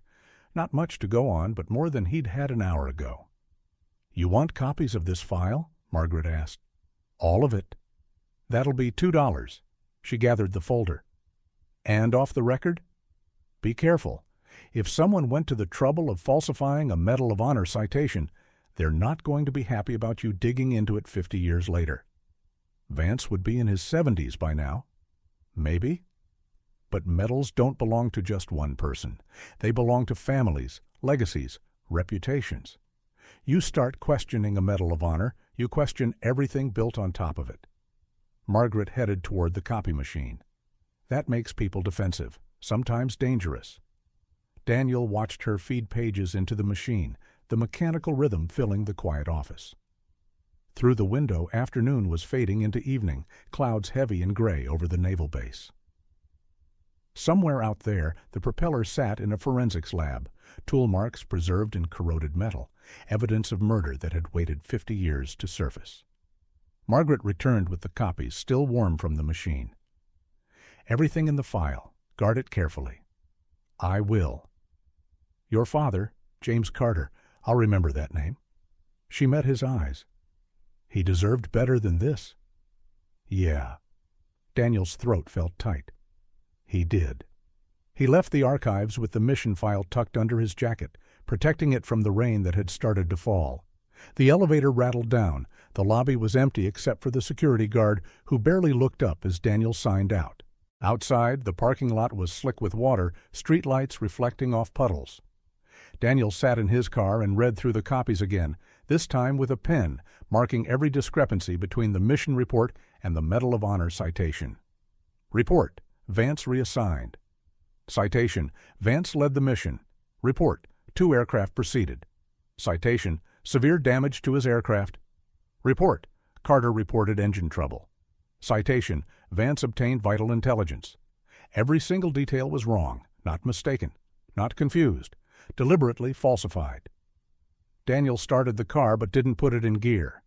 Not much to go on, but more than he'd had an hour ago. "You want copies of this file?" Margaret asked. "All of it." "That'll be $2. She gathered the folder. "And off the record?" "Be careful. If someone went to the trouble of falsifying a Medal of Honor citation, they're not going to be happy about you digging into it 50 years later. Vance would be in his 70s by now. Maybe. But medals don't belong to just one person. They belong to families, legacies, reputations. You start questioning a Medal of Honor, you question everything built on top of it." Margaret headed toward the copy machine. That makes people defensive, sometimes dangerous. Daniel watched her feed pages into the machine, the mechanical rhythm filling the quiet office. Through the window, afternoon was fading into evening, clouds heavy and gray over the naval base. Somewhere out there, the propeller sat in a forensics lab, tool marks preserved in corroded metal, evidence of murder that had waited 50 years to surface. Margaret returned with the copies, still warm from the machine. "Everything in the file. Guard it carefully." "I will." "Your father, James Carter. I'll remember that name." She met his eyes. "He deserved better than this." "Yeah." Daniel's throat felt tight. "He did." He left the archives with the mission file tucked under his jacket, protecting it from the rain that had started to fall. The elevator rattled down. The lobby was empty except for the security guard, who barely looked up as Daniel signed out. Outside, the parking lot was slick with water, streetlights reflecting off puddles. Daniel sat in his car and read through the copies again, this time with a pen, marking every discrepancy between the mission report and the Medal of Honor citation. Report: Vance reassigned. Citation: Vance led the mission. Report: 2 aircraft proceeded. Citation: Severe damage to his aircraft. Report: Carter reported engine trouble. Citation: Vance obtained vital intelligence. Every single detail was wrong, not mistaken, not confused, deliberately falsified. Daniel started the car but didn't put it in gear.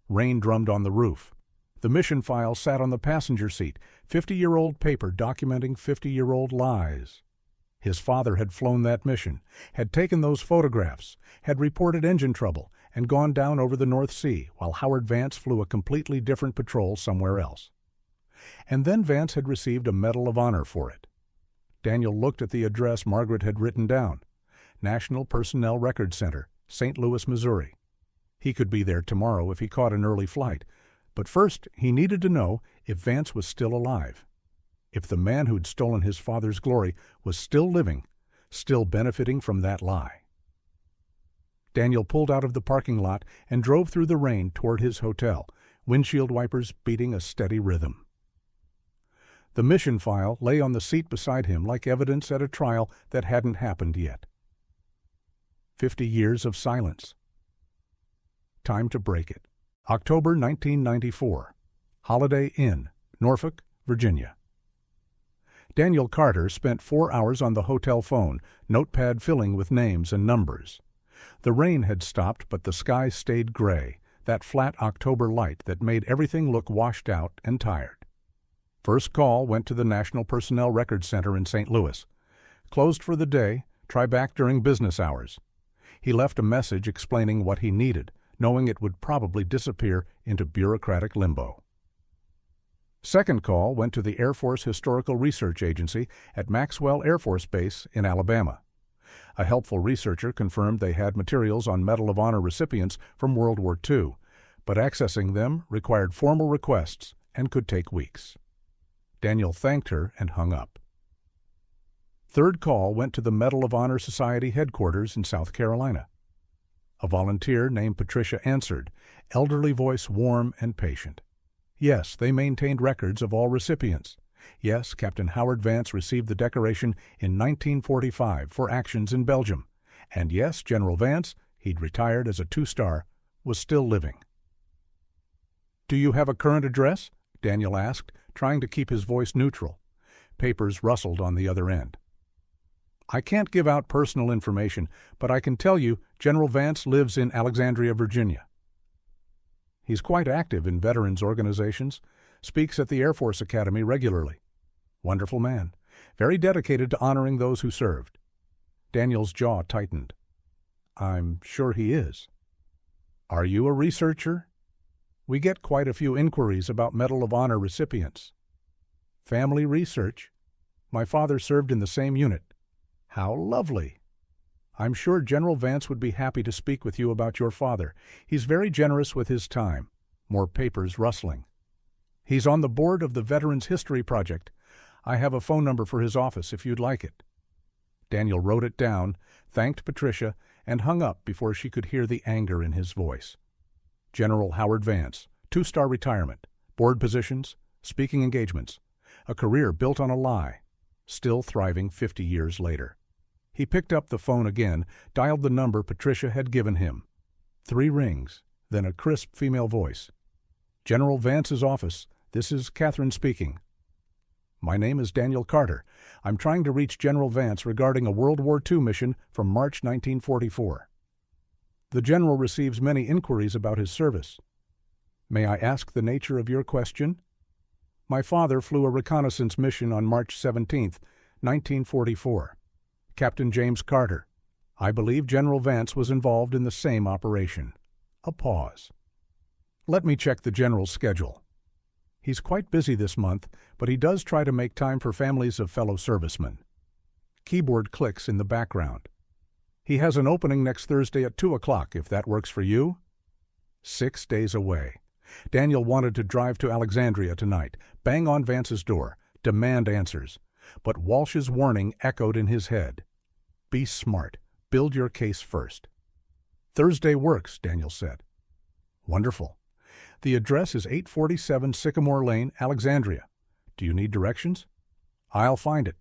Rain drummed on the roof. The mission file sat on the passenger seat, 50-year-old paper documenting 50-year-old lies. His father had flown that mission, had taken those photographs, had reported engine trouble, and gone down over the North Sea, while Howard Vance flew a completely different patrol somewhere else. And then Vance had received a Medal of Honor for it. Daniel looked at the address Margaret had written down: National Personnel Record Center, St. Louis, Missouri. He could be there tomorrow if he caught an early flight, but first he needed to know if Vance was still alive. If the man who'd stolen his father's glory was still living, still benefiting from that lie. Daniel pulled out of the parking lot and drove through the rain toward his hotel, windshield wipers beating a steady rhythm. The mission file lay on the seat beside him like evidence at a trial that hadn't happened yet. 50 years of silence. Time to break it. October 1994. Holiday Inn, Norfolk, Virginia. Daniel Carter spent 4 hours on the hotel phone, notepad filling with names and numbers. The rain had stopped, but the sky stayed gray, that flat October light that made everything look washed out and tired. First call went to the National Personnel Record Center in St. Louis. Closed for the day, try back during business hours. He left a message explaining what he needed, knowing it would probably disappear into bureaucratic limbo. Second call went to the Air Force Historical Research Agency at Maxwell Air Force Base in Alabama. A helpful researcher confirmed they had materials on Medal of Honor recipients from World War II, but accessing them required formal requests and could take weeks. Daniel thanked her and hung up. Third call went to the Medal of Honor Society headquarters in South Carolina. A volunteer named Patricia answered, elderly voice warm and patient. Yes, they maintained records of all recipients. Yes, Captain Howard Vance received the decoration in 1945 for actions in Belgium. And yes, General Vance, he'd retired as a 2-star, was still living. "Do you have a current address?" Daniel asked, trying to keep his voice neutral. Papers rustled on the other end. "I can't give out personal information, but I can tell you General Vance lives in Alexandria, Virginia. He's quite active in veterans organizations, speaks at the Air Force Academy regularly. Wonderful man, very dedicated to honoring those who served. Daniel's jaw tightened. I'm sure he is. Are you a researcher? We get quite a few inquiries about Medal of Honor recipients. Family research? My father served in the same unit. How lovely. I'm sure General Vance would be happy to speak with you about your father. He's very generous with his time. More papers rustling. He's on the board of the Veterans History Project. I have a phone number for his office if you'd like it. Daniel wrote it down, thanked Patricia, and hung up before she could hear the anger in his voice. General Howard Vance, 2-star retirement, board positions, speaking engagements, a career built on a lie, still thriving 50 years later. He picked up the phone again, dialed the number Patricia had given him. 3 rings, then a crisp female voice. General Vance's office. This is Catherine speaking. My name is Daniel Carter. I'm trying to reach General Vance regarding a World War II mission from March 1944. The General receives many inquiries about his service. May I ask the nature of your question? My father flew a reconnaissance mission on March 17, 1944. Captain James Carter. I believe General Vance was involved in the same operation. A pause. Let me check the General's schedule. He's quite busy this month, but he does try to make time for families of fellow servicemen. Keyboard clicks in the background. He has an opening next Thursday at 2 o'clock, if that works for you. 6 days away. Daniel wanted to drive to Alexandria tonight, bang on Vance's door, demand answers. But Walsh's warning echoed in his head. Be smart. Build your case first. Thursday works, Daniel said. Wonderful. The address is 847 Sycamore Lane, Alexandria. Do you need directions? I'll find it.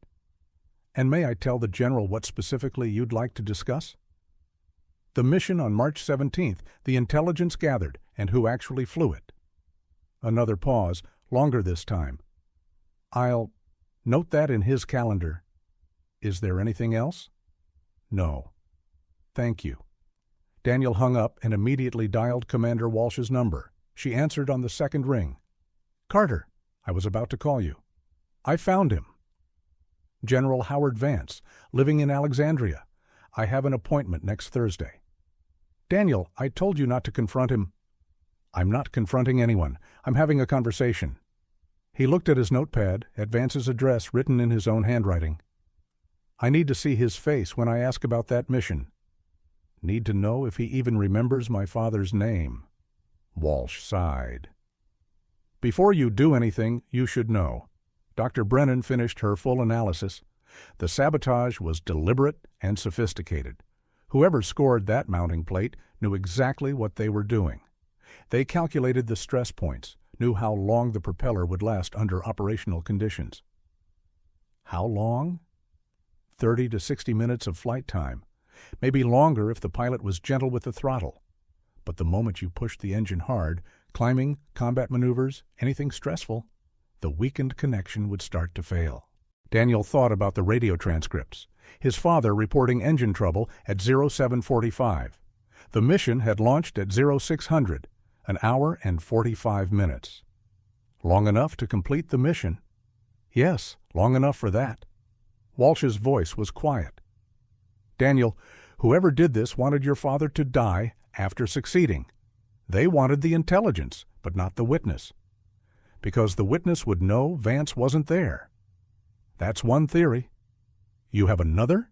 And may I tell the General what specifically you'd like to discuss? The mission on March 17th, the intelligence gathered, and who actually flew it. Another pause, longer this time. I'll note that in his calendar. Is there anything else? No. Thank you. Daniel hung up and immediately dialed Commander Walsh's number. She answered on the second ring. Carter, I was about to call you. I found him. General Howard Vance, living in Alexandria. I have an appointment next Thursday. Daniel, I told you not to confront him. I'm not confronting anyone. I'm having a conversation. He looked at his notepad, at Vance's address written in his own handwriting. I need to see his face when I ask about that mission. Need to know if he even remembers my father's name. Walsh sighed. Before you do anything, you should know. Dr. Brennan finished her full analysis. The sabotage was deliberate and sophisticated. Whoever scored that mounting plate knew exactly what they were doing. They calculated the stress points, knew how long the propeller would last under operational conditions. How long? 30 to 60 minutes of flight time. Maybe longer if the pilot was gentle with the throttle. But the moment you pushed the engine hard, climbing, combat maneuvers, anything stressful, the weakened connection would start to fail. Daniel thought about the radio transcripts. His father reporting engine trouble at 0745. The mission had launched at 0600, an hour and 45 minutes. Long enough to complete the mission? Yes, long enough for that. Walsh's voice was quiet. Daniel, whoever did this wanted your father to die after succeeding. They wanted the intelligence, but not the witness. Because the witness would know Vance wasn't there. That's one theory. You have another?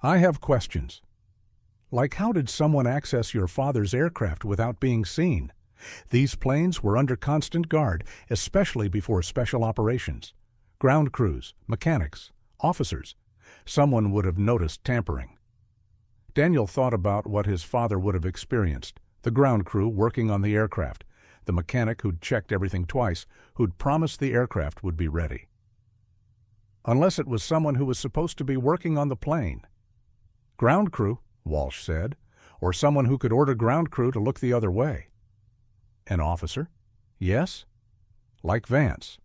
I have questions. Like, how did someone access your father's aircraft without being seen? These planes were under constant guard, especially before special operations. Ground crews, mechanics, officers. Someone would have noticed tampering. Daniel thought about what his father would have experienced. The ground crew working on the aircraft, the mechanic who'd checked everything twice, who'd promised the aircraft would be ready. Unless it was someone who was supposed to be working on the plane. Ground crew, Walsh said, or someone who could order ground crew to look the other way. An officer? Yes? Like Vance.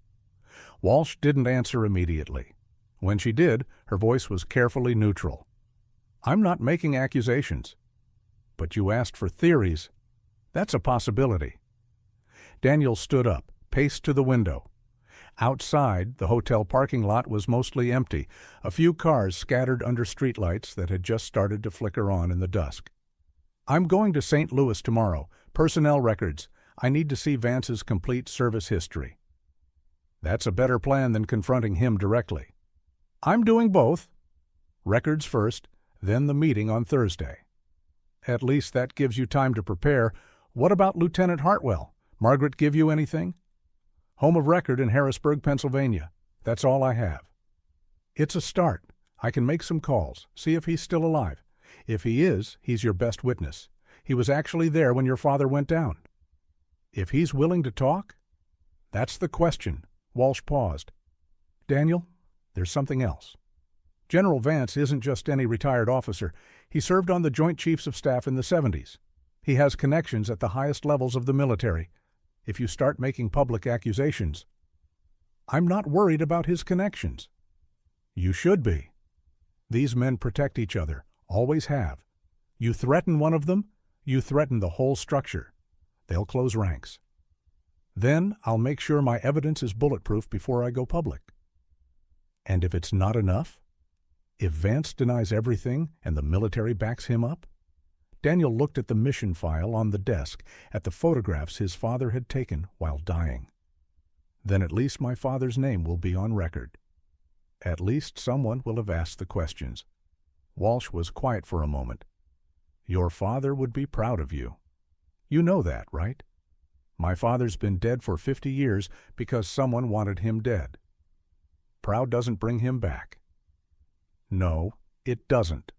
Walsh didn't answer immediately. When she did, her voice was carefully neutral. I'm not making accusations. But you asked for theories. That's a possibility. Daniel stood up, paced to the window. Outside, the hotel parking lot was mostly empty, a few cars scattered under streetlights that had just started to flicker on in the dusk. "I'm going to St. Louis tomorrow. Personnel records. I need to see Vance's complete service history." That's a better plan than confronting him directly. "I'm doing both. Records first, then the meeting on Thursday." "At least that gives you time to prepare. What about Lieutenant Hartwell? Margaret give you anything?" "Home of record in Harrisburg, Pennsylvania. That's all I have." "It's a start. I can make some calls, see if he's still alive. If he is, he's your best witness. He was actually there when your father went down." "If he's willing to talk?" "That's the question." Walsh paused. "Daniel, there's something else. General Vance isn't just any retired officer. He served on the Joint Chiefs of Staff in the 70s. He has connections at the highest levels of the military. If you start making public accusations—" "I'm not worried about his connections." "You should be. These men protect each other, always have. You threaten one of them, you threaten the whole structure. They'll close ranks. Then I'll make sure my evidence is bulletproof before I go public." "And if it's not enough? If Vance denies everything and the military backs him up?" Daniel looked at the mission file on the desk, at the photographs his father had taken while dying. "Then at least my father's name will be on record. At least someone will have asked the questions." Walsh was quiet for a moment. "Your father would be proud of you. You know that, right? My father's been dead for 50 years because someone wanted him dead. Proud doesn't bring him back." "No, it doesn't."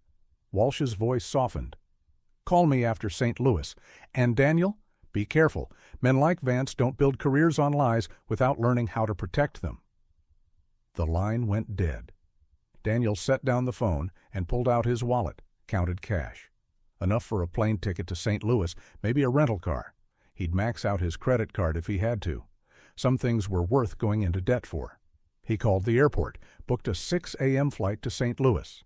Walsh's voice softened. "Call me after St. Louis. And Daniel, be careful. Men like Vance don't build careers on lies without learning how to protect them." The line went dead. Daniel set down the phone and pulled out his wallet, counted cash. Enough for a plane ticket to St. Louis, maybe a rental car. He'd max out his credit card if he had to. Some things were worth going into debt for. He called the airport, booked a 6 a.m. flight to St. Louis.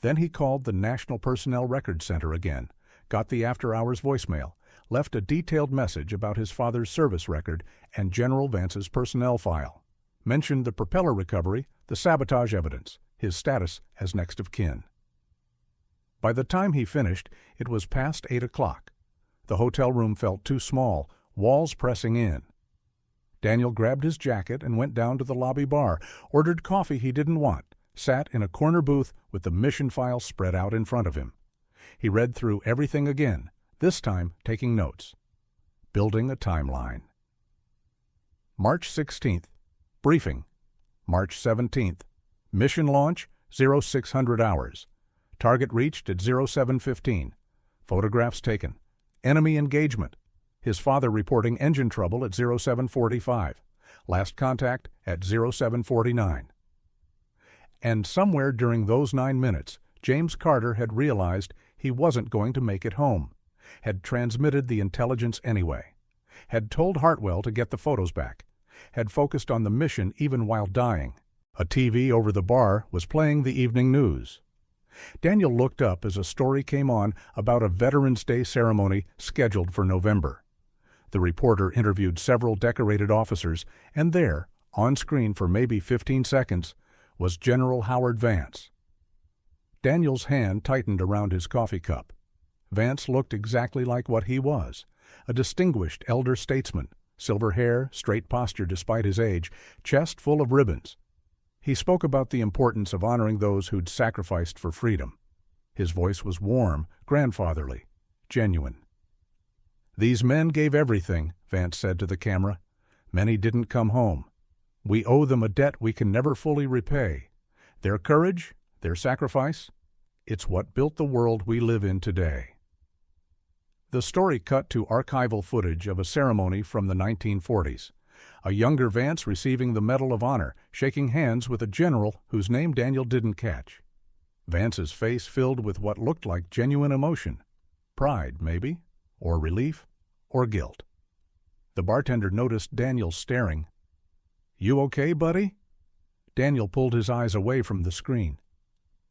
Then he called the National Personnel Records Center again, got the after-hours voicemail, left a detailed message about his father's service record and General Vance's personnel file, mentioned the propeller recovery, the sabotage evidence, his status as next of kin. By the time he finished, it was past 8 o'clock. The hotel room felt too small, walls pressing in. Daniel grabbed his jacket and went down to the lobby bar, ordered coffee he didn't want, sat in a corner booth with the mission file spread out in front of him. He read through everything again, this time taking notes. Building a timeline. March 16th. Briefing. March 17th. Mission launch, 0600 hours. Target reached at 0715. Photographs taken. Enemy engagement. His father reporting engine trouble at 0745. Last contact at 0749. And somewhere during those 9 minutes, James Carter had realized he wasn't going to make it home, had transmitted the intelligence anyway, had told Hartwell to get the photos back, had focused on the mission even while dying. A TV over the bar was playing the evening news. Daniel looked up as a story came on about a Veterans Day ceremony scheduled for November. The reporter interviewed several decorated officers, and there, on screen for maybe 15 seconds, was General Howard Vance. Daniel's hand tightened around his coffee cup. Vance looked exactly like what he was, a distinguished elder statesman, silver hair, straight posture despite his age, chest full of ribbons. He spoke about the importance of honoring those who'd sacrificed for freedom. His voice was warm, grandfatherly, genuine. "These men gave everything," Vance said to the camera. "Many didn't come home. We owe them a debt we can never fully repay. Their courage, their sacrifice, it's what built the world we live in today." The story cut to archival footage of a ceremony from the 1940s. A younger Vance receiving the Medal of Honor, shaking hands with a general whose name Daniel didn't catch. Vance's face filled with what looked like genuine emotion. Pride, maybe, or relief, or guilt. The bartender noticed Daniel staring. "You okay, buddy?" Daniel pulled his eyes away from the screen.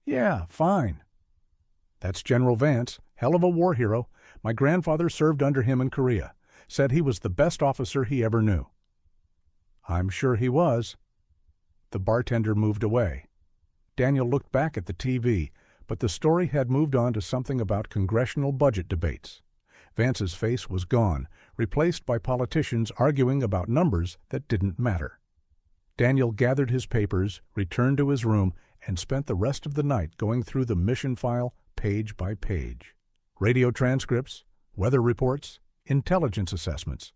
"Yeah, fine." "That's General Vance, hell of a war hero. My grandfather served under him in Korea. Said he was the best officer he ever knew." I'm sure he was. The bartender moved away. Daniel looked back at the TV, but the story had moved on to something about congressional budget debates. Vance's face was gone, replaced by politicians arguing about numbers that didn't matter. Daniel gathered his papers, returned to his room, and spent the rest of the night going through the mission file page by page. Radio transcripts, weather reports, intelligence assessments.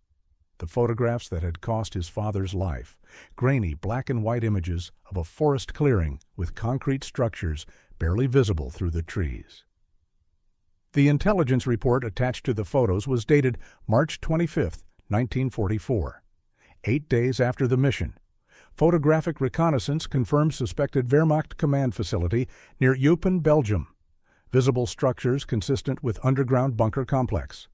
The photographs that had cost his father's life, grainy black and white images of a forest clearing with concrete structures barely visible through the trees. The intelligence report attached to the photos was dated March 25, 1944, 8 days after the mission. Photographic reconnaissance confirmed suspected Wehrmacht command facility near Eupen, Belgium. Visible structures consistent with underground bunker complex.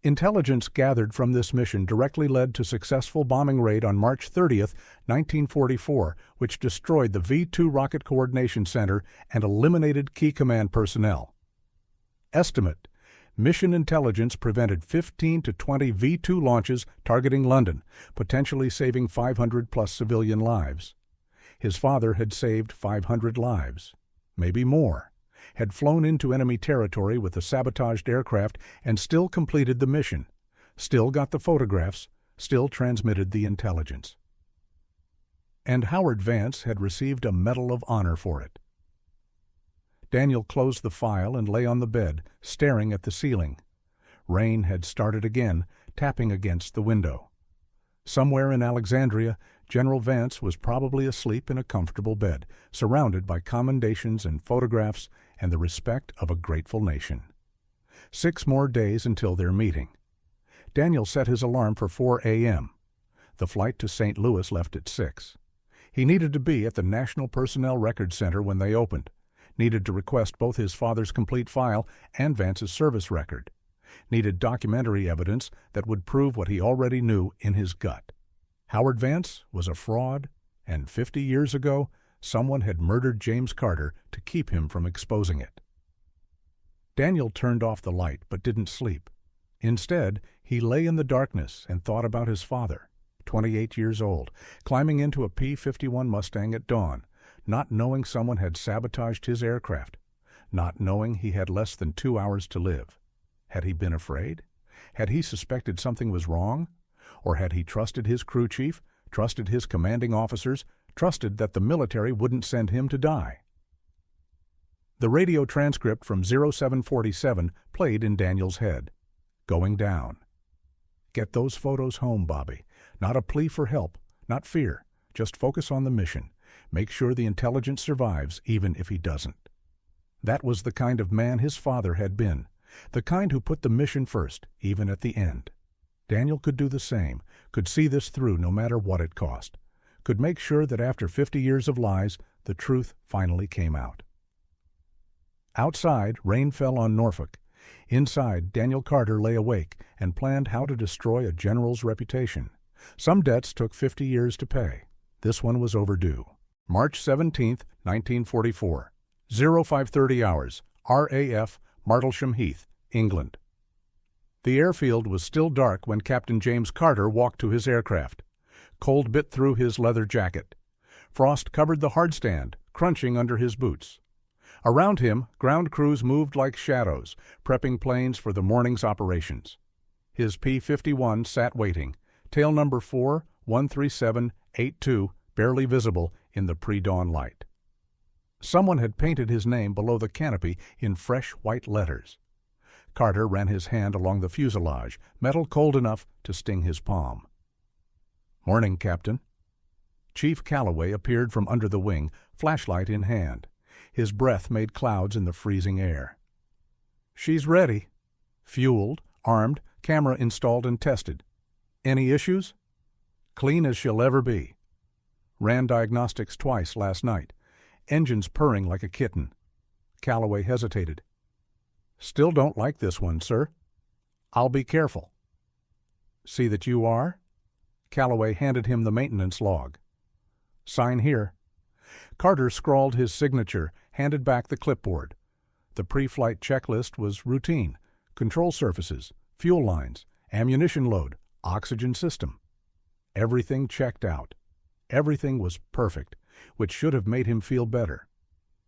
Intelligence gathered from this mission directly led to successful bombing raid on March 30, 1944, which destroyed the V-2 Rocket Coordination Center and eliminated key command personnel. Estimate: mission intelligence prevented 15 to 20 V-2 launches targeting London, potentially saving 500-plus civilian lives. His father had saved 500 lives, maybe more, had flown into enemy territory with the sabotaged aircraft and still completed the mission, still got the photographs, still transmitted the intelligence. And Howard Vance had received a Medal of Honor for it. Daniel closed the file and lay on the bed, staring at the ceiling. Rain had started again, tapping against the window. Somewhere in Alexandria, General Vance was probably asleep in a comfortable bed, surrounded by commendations and photographs and the respect of a grateful nation. 6 more days until their meeting. Daniel set his alarm for 4 a.m. The flight to St. Louis left at 6. He needed to be at the National Personnel Records Center when they opened, needed to request both his father's complete file and Vance's service record, needed documentary evidence that would prove what he already knew in his gut. Howard Vance was a fraud, and 50 years ago, someone had murdered James Carter to keep him from exposing it. Daniel turned off the light but didn't sleep. Instead, he lay in the darkness and thought about his father, 28 years old, climbing into a P-51 Mustang at dawn, not knowing someone had sabotaged his aircraft, not knowing he had less than 2 hours to live. Had he been afraid? Had he suspected something was wrong? Or had he trusted his crew chief, trusted his commanding officers, trusted that the military wouldn't send him to die? The radio transcript from 0747 played in Daniel's head. Going down. Get those photos home, Bobby. Not a plea for help, not fear. Just focus on the mission. Make sure the intelligence survives, even if he doesn't. That was the kind of man his father had been, the kind who put the mission first, even at the end. Daniel could do the same, could see this through no matter what it cost, could make sure that after 50 years of lies, the truth finally came out. Outside, rain fell on Norfolk. Inside, Daniel Carter lay awake and planned how to destroy a general's reputation. Some debts took 50 years to pay. This one was overdue. March 17, 1944, 0530 hours, RAF, Martlesham Heath, England. The airfield was still dark when Captain James Carter walked to his aircraft. Cold bit through his leather jacket. Frost covered the hardstand, crunching under his boots. Around him, ground crews moved like shadows, prepping planes for the morning's operations. His P-51 sat waiting, tail number 413782 barely visible in the pre-dawn light. Someone had painted his name below the canopy in fresh white letters. Carter ran his hand along the fuselage, metal cold enough to sting his palm. "Morning, Captain." Chief Calloway appeared from under the wing, flashlight in hand. His breath made clouds in the freezing air. "She's ready. Fueled, armed, camera installed and tested. Any issues?" "Clean as she'll ever be. Ran diagnostics twice last night. Engines purring like a kitten." Calloway hesitated. "Still don't like this one, sir." "I'll be careful." "See that you are?" Calloway handed him the maintenance log. "Sign here." Carter scrawled his signature, handed back the clipboard. The pre-flight checklist was routine: control surfaces, fuel lines, ammunition load, oxygen system. Everything checked out. Everything was perfect, which should have made him feel better.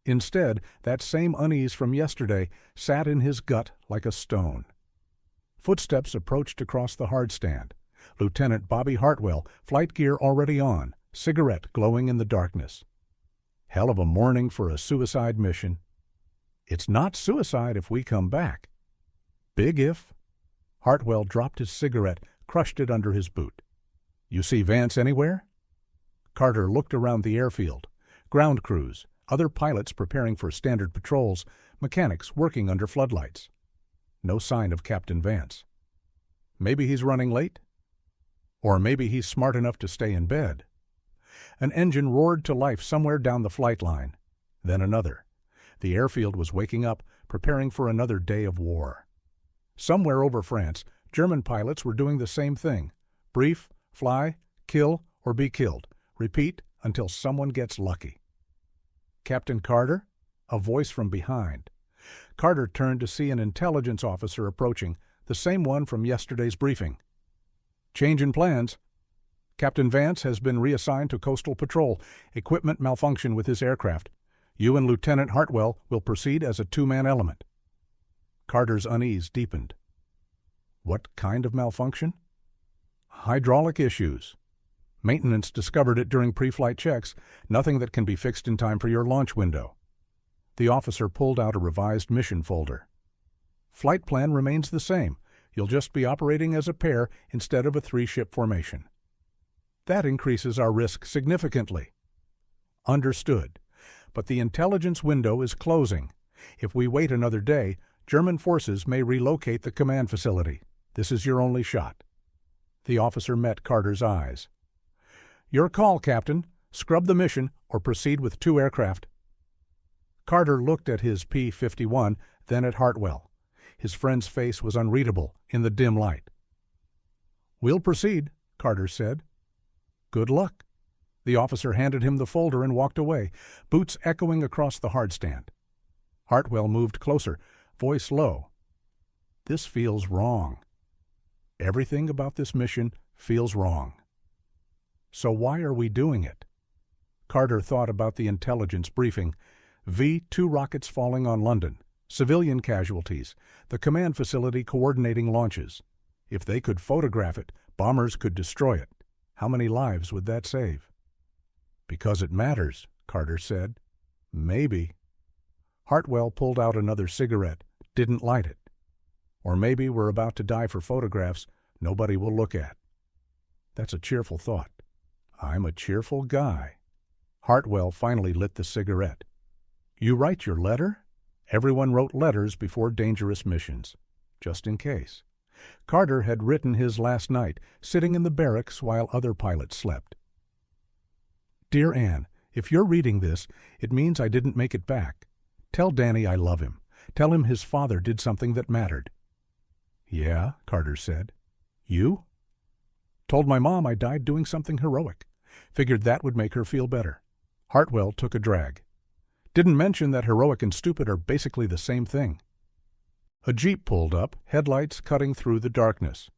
Instead, that same unease from yesterday sat in his gut like a stone. Footsteps approached across the hardstand. Lieutenant Bobby Hartwell, flight gear already on, cigarette glowing in the darkness. Hell of a morning for a suicide mission. It's not suicide if we come back. Big if. Hartwell dropped his cigarette, crushed it under his boot. You see Vance anywhere? Carter looked around the airfield. Ground crews, other pilots preparing for standard patrols, mechanics working under floodlights. No sign of Captain Vance. Maybe he's running late? Or maybe he's smart enough to stay in bed. An engine roared to life somewhere down the flight line. Then another. The airfield was waking up, preparing for another day of war. Somewhere over France, German pilots were doing the same thing. Brief, fly, kill, or be killed. Repeat until someone gets lucky. Captain Carter? A voice from behind. Carter turned to see an intelligence officer approaching, the same one from yesterday's briefing. Change in plans. Captain Vance has been reassigned to Coastal Patrol. Equipment malfunction with his aircraft. You and Lieutenant Hartwell will proceed as a two-man element. Carter's unease deepened. What kind of malfunction? Hydraulic issues. Maintenance discovered it during pre-flight checks. Nothing that can be fixed in time for your launch window. The officer pulled out a revised mission folder. Flight plan remains the same. You'll just be operating as a pair instead of a three-ship formation. That increases our risk significantly. Understood. But the intelligence window is closing. If we wait another day, German forces may relocate the command facility. This is your only shot. The officer met Carter's eyes. Your call, Captain. Scrub the mission or proceed with 2 aircraft. Carter looked at his P-51, then at Hartwell. His friend's face was unreadable in the dim light. We'll proceed, Carter said. Good luck. The officer handed him the folder and walked away, boots echoing across the hardstand. Hartwell moved closer, voice low. This feels wrong. Everything about this mission feels wrong. So why are we doing it? Carter thought about the intelligence briefing. V-2 rockets falling on London. Civilian casualties. The command facility coordinating launches. If they could photograph it, bombers could destroy it. How many lives would that save? Because it matters, Carter said. Maybe. Hartwell pulled out another cigarette, didn't light it. Or maybe we're about to die for photographs nobody will look at. That's a cheerful thought. I'm a cheerful guy. Hartwell finally lit the cigarette. You write your letter? Everyone wrote letters before dangerous missions, just in case. Carter had written his last night, sitting in the barracks while other pilots slept. Dear Anne, if you're reading this, it means I didn't make it back. Tell Danny I love him. Tell him his father did something that mattered. Yeah, Carter said. You? Told my mom I died doing something heroic. Figured that would make her feel better. Hartwell took a drag. Didn't mention that heroic and stupid are basically the same thing. A jeep pulled up, headlights cutting through the darkness.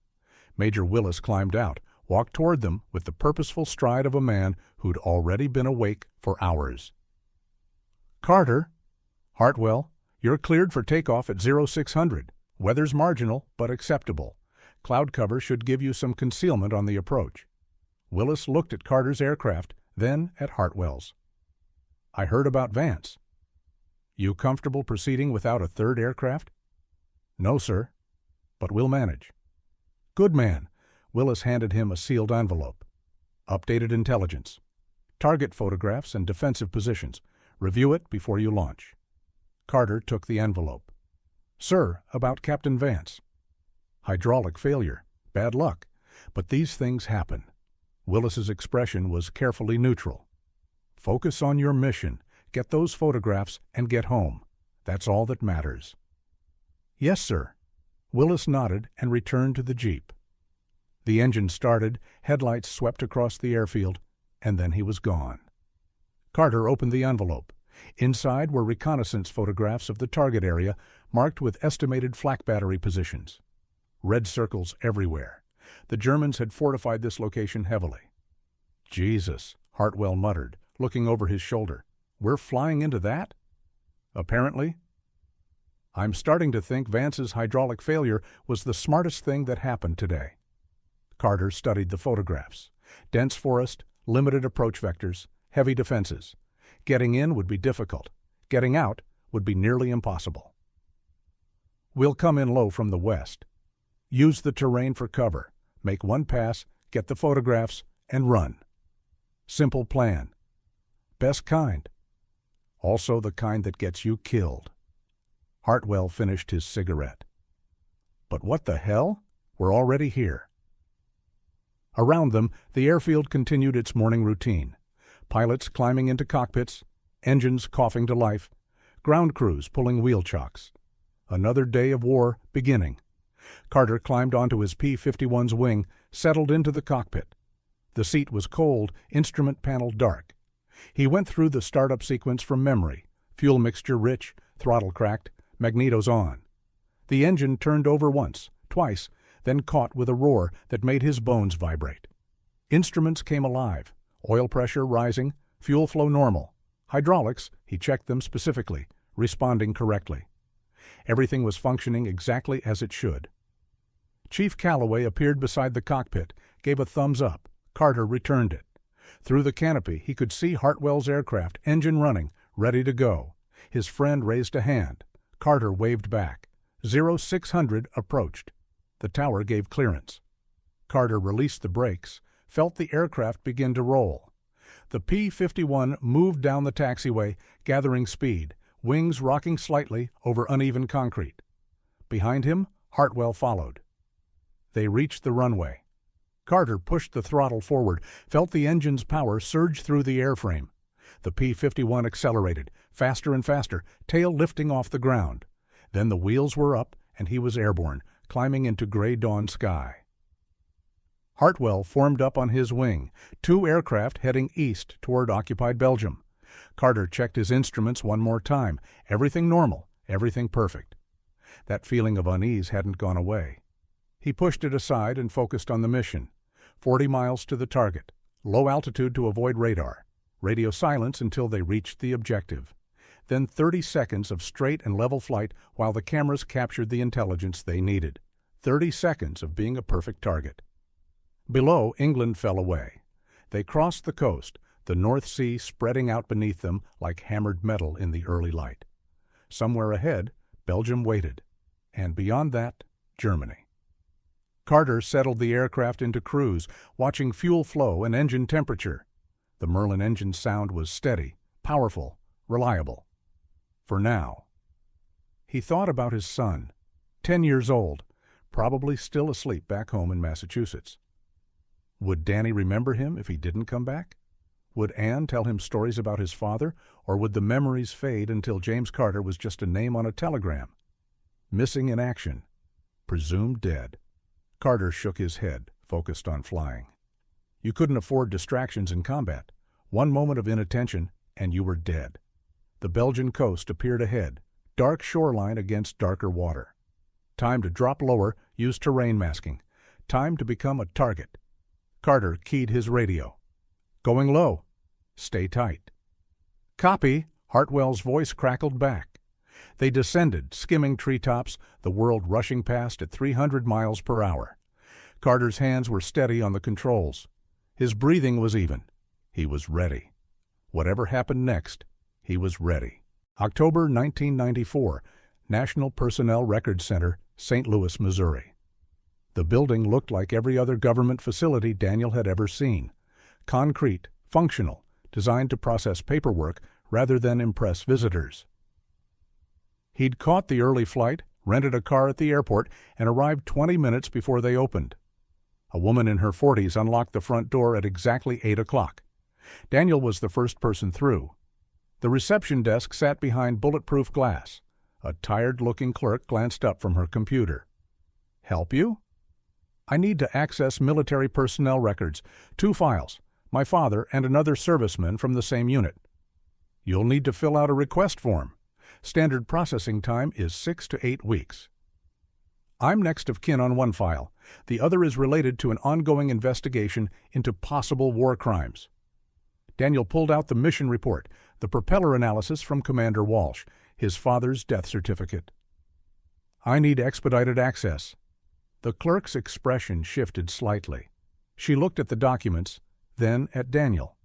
Major Willis climbed out, walked toward them with the purposeful stride of a man who'd already been awake for hours. Carter. Hartwell, you're cleared for takeoff at 0600. Weather's marginal, but acceptable. Cloud cover should give you some concealment on the approach. Willis looked at Carter's aircraft, then at Hartwell's. I heard about Vance. You comfortable proceeding without a third aircraft? No, sir, but we'll manage. Good man. Willis handed him a sealed envelope. Updated intelligence. Target photographs and defensive positions. Review it before you launch. Carter took the envelope. Sir, about Captain Vance. Hydraulic failure. Bad luck. But these things happen. Willis's expression was carefully neutral. Focus on your mission, get those photographs, and get home. That's all that matters. Yes, sir. Willis nodded and returned to the jeep. The engine started, headlights swept across the airfield, and then he was gone. Carter opened the envelope. Inside were reconnaissance photographs of the target area, marked with estimated flak battery positions. Red circles everywhere. The Germans had fortified this location heavily. "Jesus," Hartwell muttered, looking over his shoulder. "We're flying into that?" "Apparently." "I'm starting to think Vance's hydraulic failure was the smartest thing that happened today." Carter studied the photographs. Dense forest, limited approach vectors, heavy defenses. Getting in would be difficult. Getting out would be nearly impossible. "We'll come in low from the west. Use the terrain for cover. Make one pass, get the photographs, and run. Simple plan. Best kind. Also the kind that gets you killed." Hartwell finished his cigarette. "But what the hell? We're already here." Around them, the airfield continued its morning routine. Pilots climbing into cockpits, engines coughing to life, ground crews pulling wheel chocks. Another day of war beginning. Carter climbed onto his P-51's wing, settled into the cockpit. The seat was cold, instrument panel dark. He went through the startup sequence from memory, fuel mixture rich, throttle cracked, magnetos on. The engine turned over once, twice, then caught with a roar that made his bones vibrate. Instruments came alive, oil pressure rising, fuel flow normal. Hydraulics, he checked them specifically, responding correctly. Everything was functioning exactly as it should. Chief Calloway appeared beside the cockpit, gave a thumbs up. Carter returned it. Through the canopy, he could see Hartwell's aircraft, engine running, ready to go. His friend raised a hand. Carter waved back. 0600 approached. The tower gave clearance. Carter released the brakes, felt the aircraft begin to roll. The P-51 moved down the taxiway, gathering speed, wings rocking slightly over uneven concrete. Behind him, Hartwell followed. They reached the runway. Carter pushed the throttle forward, felt the engine's power surge through the airframe. The P-51 accelerated, faster and faster, tail lifting off the ground. Then the wheels were up, and he was airborne, climbing into gray dawn sky. Hartwell formed up on his wing, 2 aircraft heading east toward occupied Belgium. Carter checked his instruments one more time. Everything normal, everything perfect. That feeling of unease hadn't gone away. He pushed it aside and focused on the mission. 40 miles to the target, low altitude to avoid radar, radio silence until they reached the objective. Then 30 seconds of straight and level flight while the cameras captured the intelligence they needed. 30 seconds of being a perfect target. Below, England fell away. They crossed the coast, the North Sea spreading out beneath them like hammered metal in the early light. Somewhere ahead, Belgium waited, and beyond that, Germany. Carter settled the aircraft into cruise, watching fuel flow and engine temperature. The Merlin engine sound was steady, powerful, reliable. For now. He thought about his son, 10 years old, probably still asleep back home in Massachusetts. Would Danny remember him if he didn't come back? Would Anne tell him stories about his father, or would the memories fade until James Carter was just a name on a telegram? Missing in action. Presumed dead. Carter shook his head, focused on flying. You couldn't afford distractions in combat. One moment of inattention, and you were dead. The Belgian coast appeared ahead, dark shoreline against darker water. Time to drop lower, use terrain masking. Time to become a target. Carter keyed his radio. Going low. Stay tight. Copy, Hartwell's voice crackled back. They descended, skimming treetops, the world rushing past at 300 miles per hour. Carter's hands were steady on the controls. His breathing was even. He was ready. Whatever happened next, he was ready. October 1994, National Personnel Records Center, St. Louis, Missouri. The building looked like every other government facility Daniel had ever seen. Concrete, functional, designed to process paperwork rather than impress visitors. He'd caught the early flight, rented a car at the airport, and arrived 20 minutes before they opened. A woman in her 40s unlocked the front door at exactly 8 o'clock. Daniel was the first person through. The reception desk sat behind bulletproof glass. A tired-looking clerk glanced up from her computer. "Help you?" "I need to access military personnel records. 2 files. My father and another serviceman from the same unit." "You'll need to fill out a request form. Standard processing time is 6 to 8 weeks." I'm next of kin on one file. The other is related to an ongoing investigation into possible war crimes. Daniel pulled out the mission report, the propeller analysis from Commander Walsh, his father's death certificate. I need expedited access. The clerk's expression shifted slightly. She looked at the documents, then at Daniel.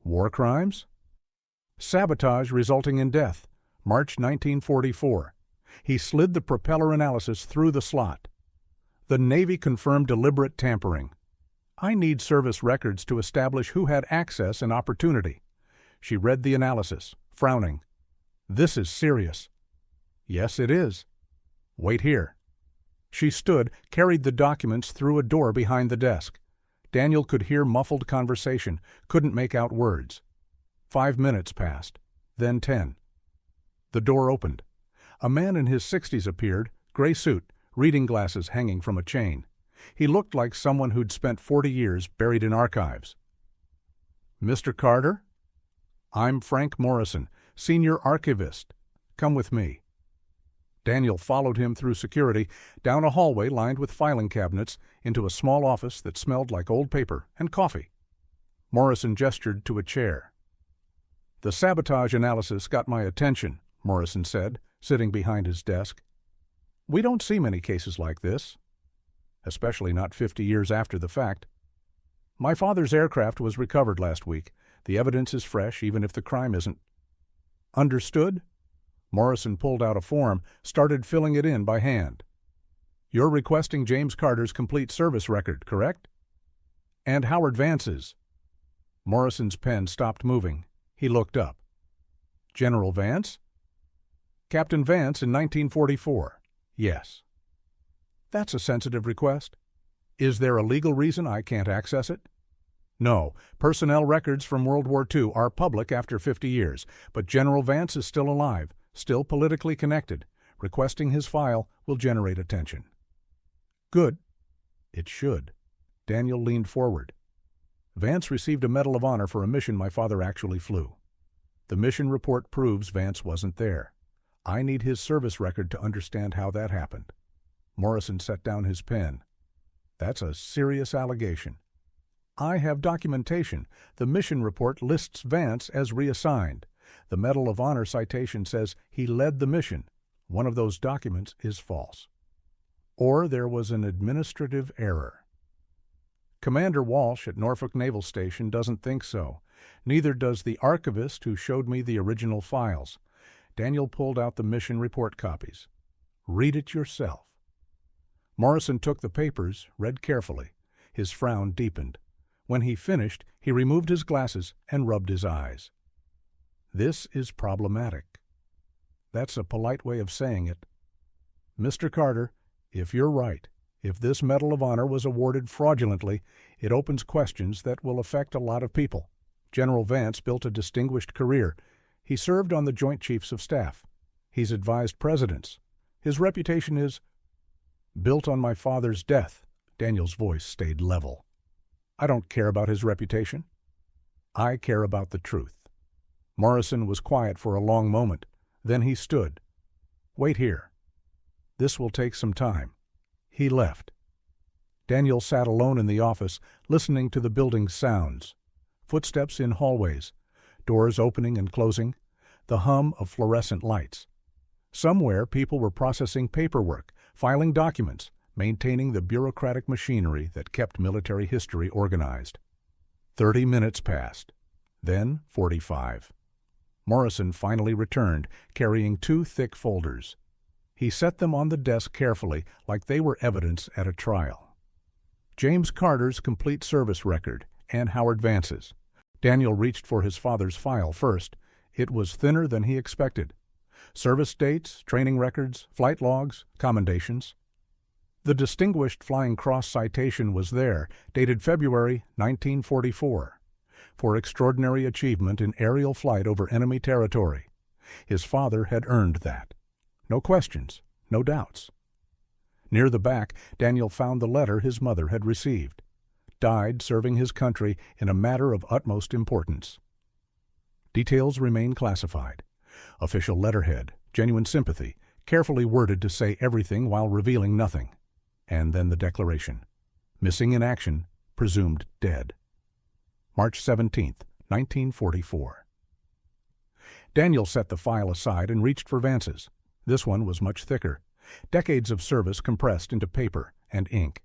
War crimes? Sabotage resulting in death, March 1944. He slid the propeller analysis through the slot. The Navy confirmed deliberate tampering. I need service records to establish who had access and opportunity. She read the analysis, frowning. This is serious. Yes, it is. Wait here. She stood, carried the documents through a door behind the desk. Daniel could hear muffled conversation, couldn't make out words. 5 minutes passed, then 10. The door opened. A man in his 60s appeared, gray suit, reading glasses hanging from a chain. He looked like someone who'd spent 40 years buried in archives. Mr. Carter? I'm Frank Morrison, senior archivist. Come with me. Daniel followed him through security, down a hallway lined with filing cabinets, into a small office that smelled like old paper and coffee. Morrison gestured to a chair. The sabotage analysis got my attention, Morrison said, sitting behind his desk. We don't see many cases like this, especially not 50 years after the fact. My father's aircraft was recovered last week. The evidence is fresh, even if the crime isn't. Understood? Morrison pulled out a form, started filling it in by hand. You're requesting James Carter's complete service record, correct? And Howard Vance's. Morrison's pen stopped moving. He looked up. General Vance? Captain Vance in 1944. Yes. That's a sensitive request. Is there a legal reason I can't access it? No. Personnel records from World War II are public after 50 years, but General Vance is still alive, still politically connected. Requesting his file will generate attention. Good. It should. Daniel leaned forward. Vance received a Medal of Honor for a mission my father actually flew. The mission report proves Vance wasn't there. I need his service record to understand how that happened. Morrison set down his pen. That's a serious allegation. I have documentation. The mission report lists Vance as reassigned. The Medal of Honor citation says he led the mission. One of those documents is false. Or there was an administrative error. Commander Walsh at Norfolk Naval Station doesn't think so. Neither does the archivist who showed me the original files. Daniel pulled out the mission report copies. Read it yourself. Morrison took the papers, read carefully. His frown deepened. When he finished, he removed his glasses and rubbed his eyes. This is problematic. That's a polite way of saying it. Mr. Carter, if you're right, if this Medal of Honor was awarded fraudulently, it opens questions that will affect a lot of people. General Vance built a distinguished career. He served on the Joint Chiefs of Staff. He's advised presidents. His reputation is built on my father's death. Daniel's voice stayed level. I don't care about his reputation. I care about the truth. Morrison was quiet for a long moment. Then he stood. Wait here. This will take some time. He left. Daniel sat alone in the office, listening to the building's sounds. Footsteps in hallways, doors opening and closing, the hum of fluorescent lights. Somewhere people were processing paperwork, filing documents, maintaining the bureaucratic machinery that kept military history organized. 30 minutes passed, then 45. Morrison finally returned, carrying 2 thick folders. He set them on the desk carefully, like they were evidence at a trial. James Carter's complete service record and Howard Vance's. Daniel reached for his father's file first. It was thinner than he expected. Service dates, training records, flight logs, commendations. The Distinguished Flying Cross citation was there, dated February 1944, for extraordinary achievement in aerial flight over enemy territory. His father had earned that. No questions, no doubts. Near the back, Daniel found the letter his mother had received. Died serving his country in a matter of utmost importance. Details remain classified. Official letterhead, genuine sympathy, carefully worded to say everything while revealing nothing. And then the declaration. Missing in action, presumed dead. March 17, 1944. Daniel set the file aside and reached for Vance's. This one was much thicker. Decades of service compressed into paper and ink.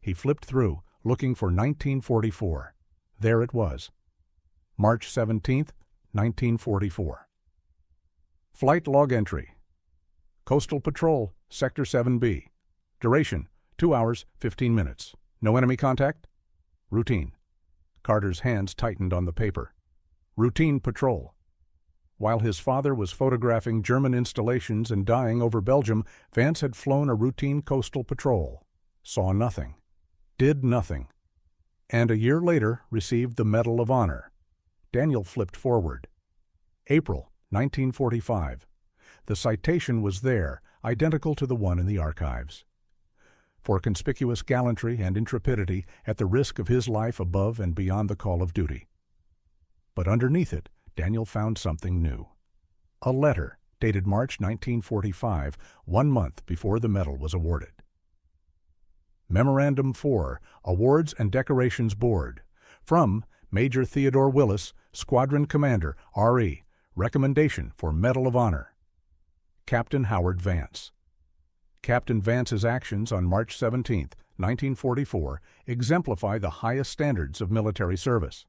He flipped through, looking for 1944. There it was. March 17, 1944. Flight log entry. Coastal Patrol, Sector 7B. Duration, 2 hours, 15 minutes. No enemy contact? Routine. Carter's hands tightened on the paper. Routine patrol. While his father was photographing German installations and dying over Belgium, Vance had flown a routine coastal patrol. Saw nothing. Did nothing. And a year later received the Medal of Honor. Daniel flipped forward. April 1945. The citation was there, identical to the one in the archives. For conspicuous gallantry and intrepidity at the risk of his life above and beyond the call of duty. But underneath it, Daniel found something new. A letter dated March 1945, 1 month before the medal was awarded. Memorandum 4, Awards and Decorations Board. From Major Theodore Willis, Squadron Commander, R.E., Recommendation for Medal of Honor. Captain Howard Vance. Captain Vance's actions on March 17, 1944, exemplify the highest standards of military service.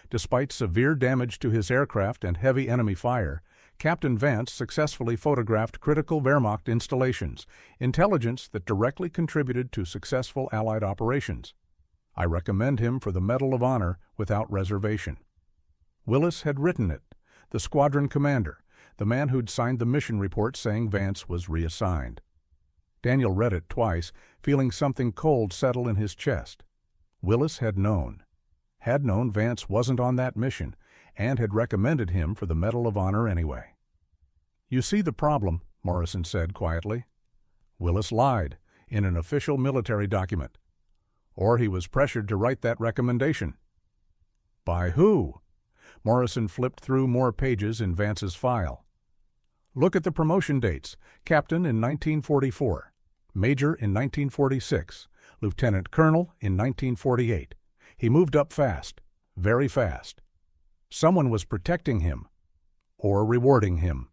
Despite severe damage to his aircraft and heavy enemy fire, Captain Vance successfully photographed critical Wehrmacht installations, intelligence that directly contributed to successful Allied operations. I recommend him for the Medal of Honor without reservation. Willis had written it, the squadron commander, the man who'd signed the mission report saying Vance was reassigned. Daniel read it twice, feeling something cold settle in his chest. Willis had known Vance wasn't on that mission, and had recommended him for the Medal of Honor anyway. You see the problem, Morrison said quietly. Willis lied, in an official military document. Or he was pressured to write that recommendation. By who? Morrison flipped through more pages in Vance's file. Look at the promotion dates. Captain in 1944, Major in 1946, Lieutenant Colonel in 1948. He moved up fast, very fast. Someone was protecting him, or rewarding him.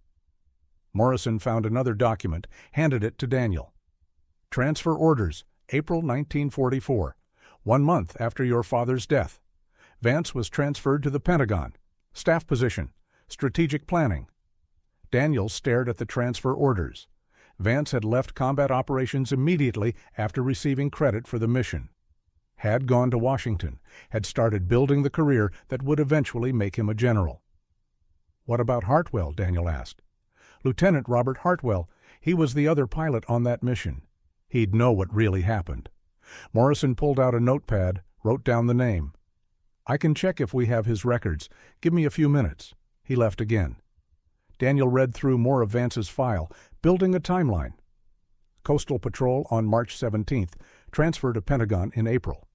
Morrison found another document, handed it to Daniel. Transfer orders, April 1944, 1 month after your father's death. Vance was transferred to the Pentagon. Staff position, strategic planning. Daniel stared at the transfer orders. Vance had left combat operations immediately after receiving credit for the mission. Had gone to Washington, had started building the career that would eventually make him a general. What about Hartwell? Daniel asked. Lieutenant Robert Hartwell. He was the other pilot on that mission. He'd know what really happened. Morrison pulled out a notepad, wrote down the name. I can check if we have his records. Give me a few minutes. He left again. Daniel read through more of Vance's file, building a timeline. Coastal Patrol on March 17th, transfer to Pentagon in April.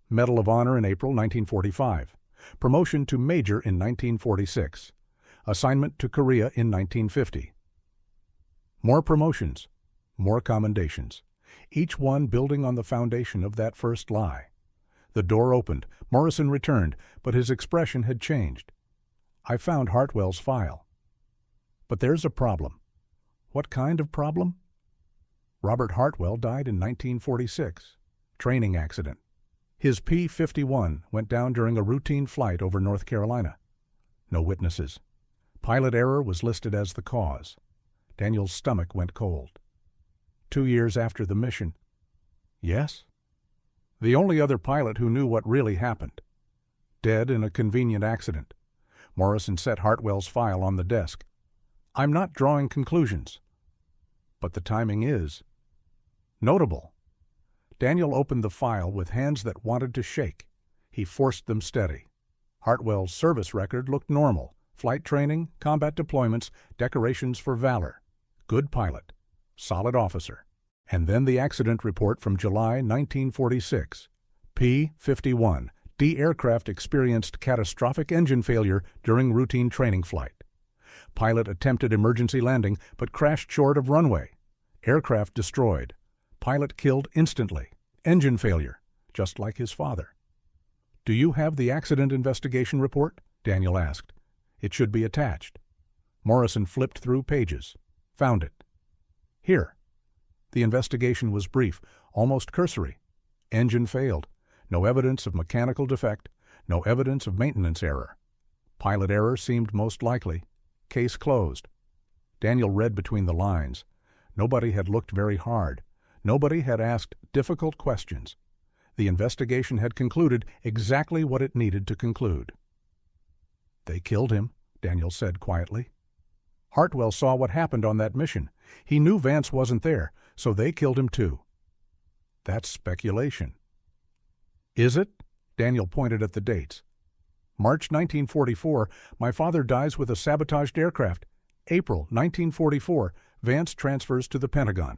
Medal of Honor in April 1945. Promotion to Major in 1946. Assignment to Korea in 1950. More promotions, more commendations, each one building on the foundation of that first lie. The door opened. Morrison returned, but his expression had changed. I found Hartwell's file. But there's a problem. What kind of problem? Robert Hartwell died in 1946. Training accident. His P-51 went down during a routine flight over North Carolina. No witnesses. Pilot error was listed as the cause. Daniel's stomach went cold. 2 years after the mission. Yes? The only other pilot who knew what really happened. Dead in a convenient accident. Morrison set Hartwell's file on the desk. I'm not drawing conclusions. But the timing is notable. Daniel opened the file with hands that wanted to shake. He forced them steady. Hartwell's service record looked normal. Flight training, combat deployments, decorations for valor. Good pilot. Solid officer. And then the accident report from July 1946. P-51. D aircraft experienced catastrophic engine failure during routine training flight. Pilot attempted emergency landing but crashed short of runway. Aircraft destroyed. Pilot killed instantly. Engine failure, just like his father. "Do you have the accident investigation report?" Daniel asked. "It should be attached." Morrison flipped through pages. Found it. "Here." The investigation was brief, almost cursory. Engine failed. No evidence of mechanical defect. No evidence of maintenance error. Pilot error seemed most likely. Case closed. Daniel read between the lines. Nobody had looked very hard. Nobody had asked difficult questions. The investigation had concluded exactly what it needed to conclude. "They killed him," Daniel said quietly. "Hartwell saw what happened on that mission. He knew Vance wasn't there, so they killed him too." "That's speculation." "Is it?" Daniel pointed at the dates. "March 1944, my father dies with a sabotaged aircraft. April 1944, Vance transfers to the Pentagon.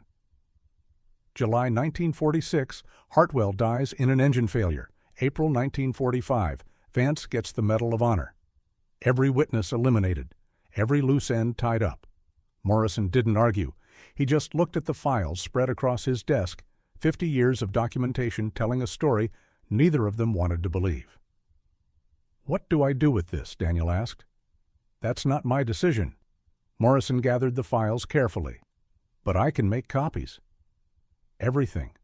July 1946, Hartwell dies in an engine failure. April 1945, Vance gets the Medal of Honor. Every witness eliminated. Every loose end tied up." Morrison didn't argue. He just looked at the files spread across his desk, 50 years of documentation telling a story neither of them wanted to believe. "What do I do with this?" Daniel asked. "That's not my decision." Morrison gathered the files carefully. "But I can make copies." "Everything.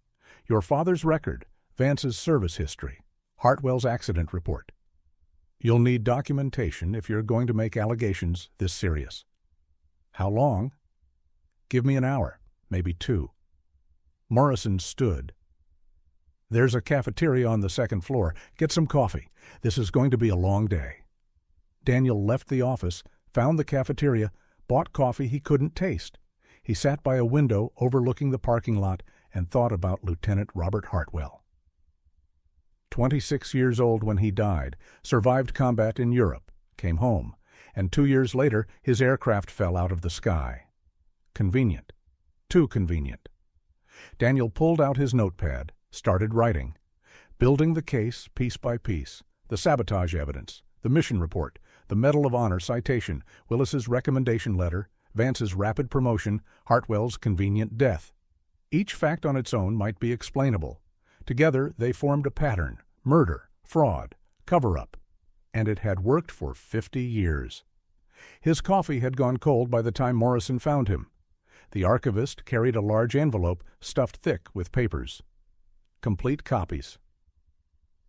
Your father's record, Vance's service history, Hartwell's accident report. You'll need documentation if you're going to make allegations this serious." "How long?" "Give me an hour, maybe 2. Morrison stood. "There's a cafeteria on the second floor. Get some coffee. This is going to be a long day." Daniel left the office, found the cafeteria, bought coffee he couldn't taste. He sat by a window overlooking the parking lot and thought about Lieutenant Robert Hartwell. 26 years old when he died, survived combat in Europe, came home, and 2 years later his aircraft fell out of the sky. Convenient. Too convenient. Daniel pulled out his notepad, started writing, building the case piece by piece, the sabotage evidence, the mission report, the Medal of Honor citation, Willis's recommendation letter, Vance's rapid promotion, Hartwell's convenient death. Each fact on its own might be explainable. Together they formed a pattern: murder, fraud, cover-up. And it had worked for 50 years. His coffee had gone cold by the time Morrison found him. The archivist carried a large envelope stuffed thick with papers. Complete copies.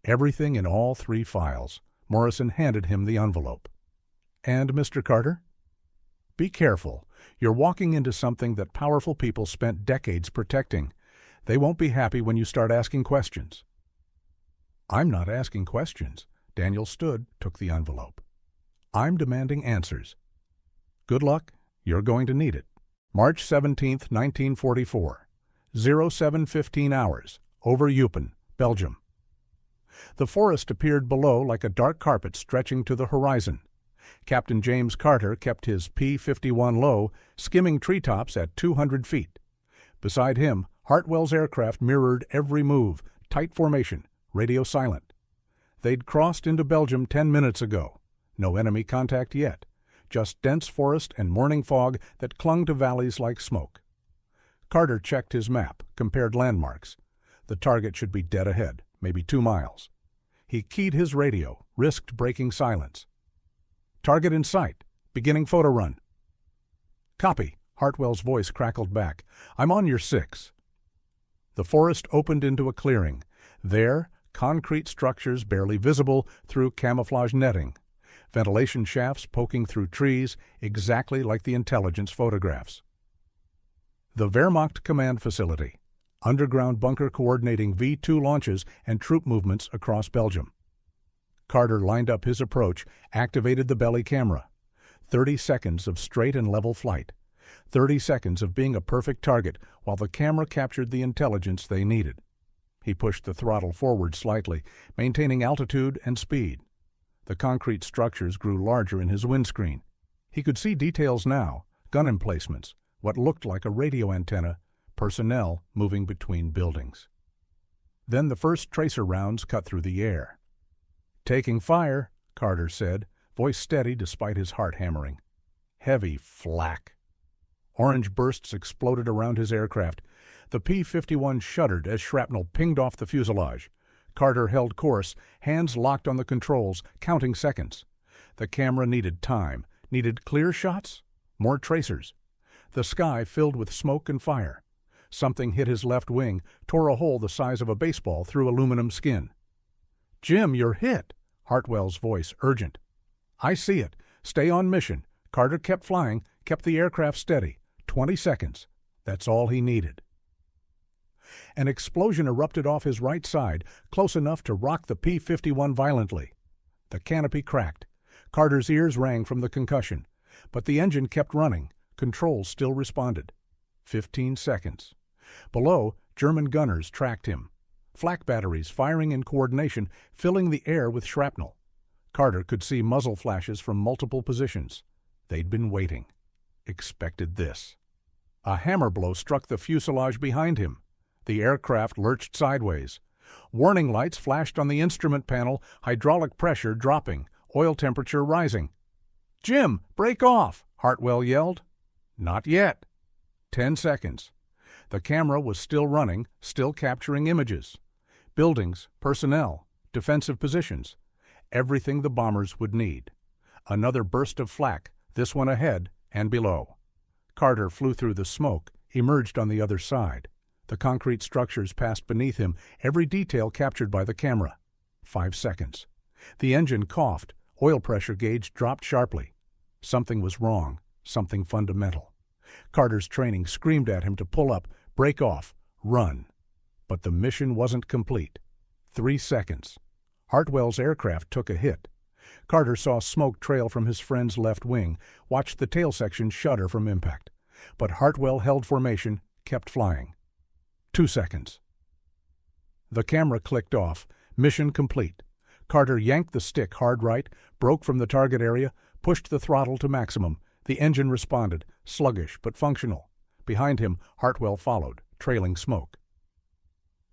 Everything in all 3 files. Morrison handed him the envelope. "And, Mr. Carter?" "Be careful. You're walking into something that powerful people spent decades protecting. They won't be happy when you start asking questions." "I'm not asking questions." Daniel stood, took the envelope. "I'm demanding answers." "Good luck. You're going to need it." March 17, 1944. 07:15 hours. Over Eupen, Belgium. The forest appeared below like a dark carpet stretching to the horizon. Captain James Carter kept his P-51 low, skimming treetops at 200 feet. Beside him, Hartwell's aircraft mirrored every move, tight formation, radio silent. They'd crossed into Belgium 10 minutes ago. No enemy contact yet. Just dense forest and morning fog that clung to valleys like smoke. Carter checked his map, compared landmarks. The target should be dead ahead, maybe 2 miles. He keyed his radio, risked breaking silence. "Target in sight. Beginning photo run." "Copy." Hartwell's voice crackled back. "I'm on your 6. The forest opened into a clearing. There, concrete structures barely visible through camouflage netting. Ventilation shafts poking through trees, exactly like the intelligence photographs. The Wehrmacht Command Facility. Underground bunker coordinating V-2 launches and troop movements across Belgium. Carter lined up his approach, activated the belly camera. 30 seconds of straight and level flight. 30 seconds of being a perfect target while the camera captured the intelligence they needed. He pushed the throttle forward slightly, maintaining altitude and speed. The concrete structures grew larger in his windscreen. He could see details now, gun emplacements, what looked like a radio antenna, personnel moving between buildings. Then the first tracer rounds cut through the air. "Taking fire," Carter said, voice steady despite his heart hammering. Heavy flak. Orange bursts exploded around his aircraft. The P-51 shuddered as shrapnel pinged off the fuselage. Carter held course, hands locked on the controls, counting seconds. The camera needed time, needed clear shots, more tracers. The sky filled with smoke and fire. Something hit his left wing, tore a hole the size of a baseball through aluminum skin. "Jim, you're hit!" Hartwell's voice urgent. "I see it. Stay on mission." Carter kept flying, kept the aircraft steady. 20 seconds. That's all he needed. An explosion erupted off his right side, close enough to rock the P-51 violently. The canopy cracked. Carter's ears rang from the concussion. But the engine kept running. Controls still responded. 15 seconds. Below, German gunners tracked him. Flak batteries firing in coordination, filling the air with shrapnel. Carter could see muzzle flashes from multiple positions. They'd been waiting. Expected this. A hammer blow struck the fuselage behind him. The aircraft lurched sideways. Warning lights flashed on the instrument panel, hydraulic pressure dropping, oil temperature rising. "Jim, break off!" Hartwell yelled. Not yet. 10 seconds. The camera was still running, still capturing images. Buildings, personnel, defensive positions. Everything the bombers would need. Another burst of flak, this one ahead and below. Carter flew through the smoke, emerged on the other side. The concrete structures passed beneath him, every detail captured by the camera. 5 seconds. The engine coughed, oil pressure gauge dropped sharply. Something was wrong, something fundamental. Carter's training screamed at him to pull up, break off, run. But the mission wasn't complete. 3 seconds. Hartwell's aircraft took a hit. Carter saw smoke trail from his friend's left wing, watched the tail section shudder from impact. But Hartwell held formation, kept flying. 2 seconds. The camera clicked off. Mission complete. Carter yanked the stick hard right, broke from the target area, pushed the throttle to maximum. The engine responded, sluggish but functional. Behind him, Hartwell followed, trailing smoke.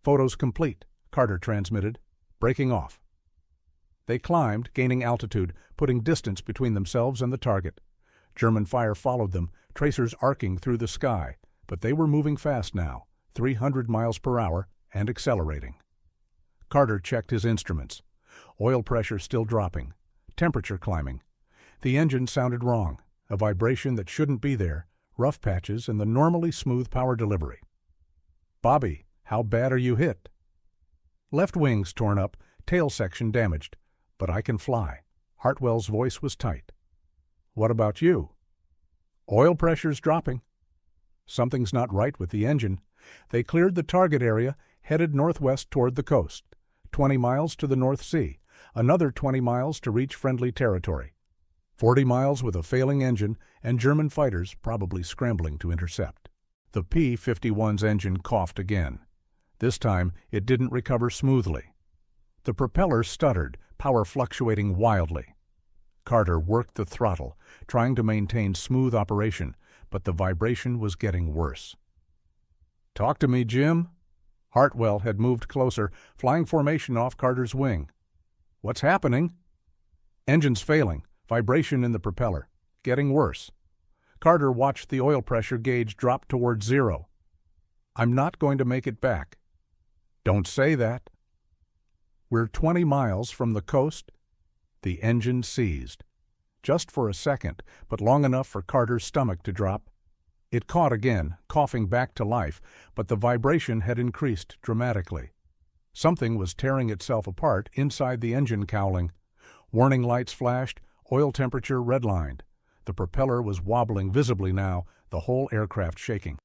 "Photos complete," Carter transmitted, breaking off. They climbed, gaining altitude, putting distance between themselves and the target. German fire followed them, tracers arcing through the sky, but they were moving fast now, 300 miles per hour, and accelerating. Carter checked his instruments. Oil pressure still dropping, temperature climbing. The engine sounded wrong, a vibration that shouldn't be there, rough patches in the normally smooth power delivery. "Bobby, how bad are you hit?" "Left wing's torn up, tail section damaged, but I can fly." Hartwell's voice was tight. "What about you?" "Oil pressure's dropping." Something's not right with the engine. They cleared the target area, headed northwest toward the coast. 20 miles to the North Sea, another 20 miles to reach friendly territory. 40 miles with a failing engine and German fighters probably scrambling to intercept. The P-51's engine coughed again. This time it didn't recover smoothly. The propeller stuttered, power fluctuating wildly. Carter worked the throttle, trying to maintain smooth operation, but the vibration was getting worse. "Talk to me, Jim." Hartwell had moved closer, flying formation off Carter's wing. "What's happening?" "Engine's failing. Vibration in the propeller. Getting worse." Carter watched the oil pressure gauge drop toward 0. "I'm not going to make it back." "Don't say that." "We're 20 miles from the coast." The engine seized. Just for a second, but long enough for Carter's stomach to drop. It caught again, coughing back to life, but the vibration had increased dramatically. Something was tearing itself apart inside the engine cowling. Warning lights flashed, oil temperature redlined. The propeller was wobbling visibly now, the whole aircraft shaking.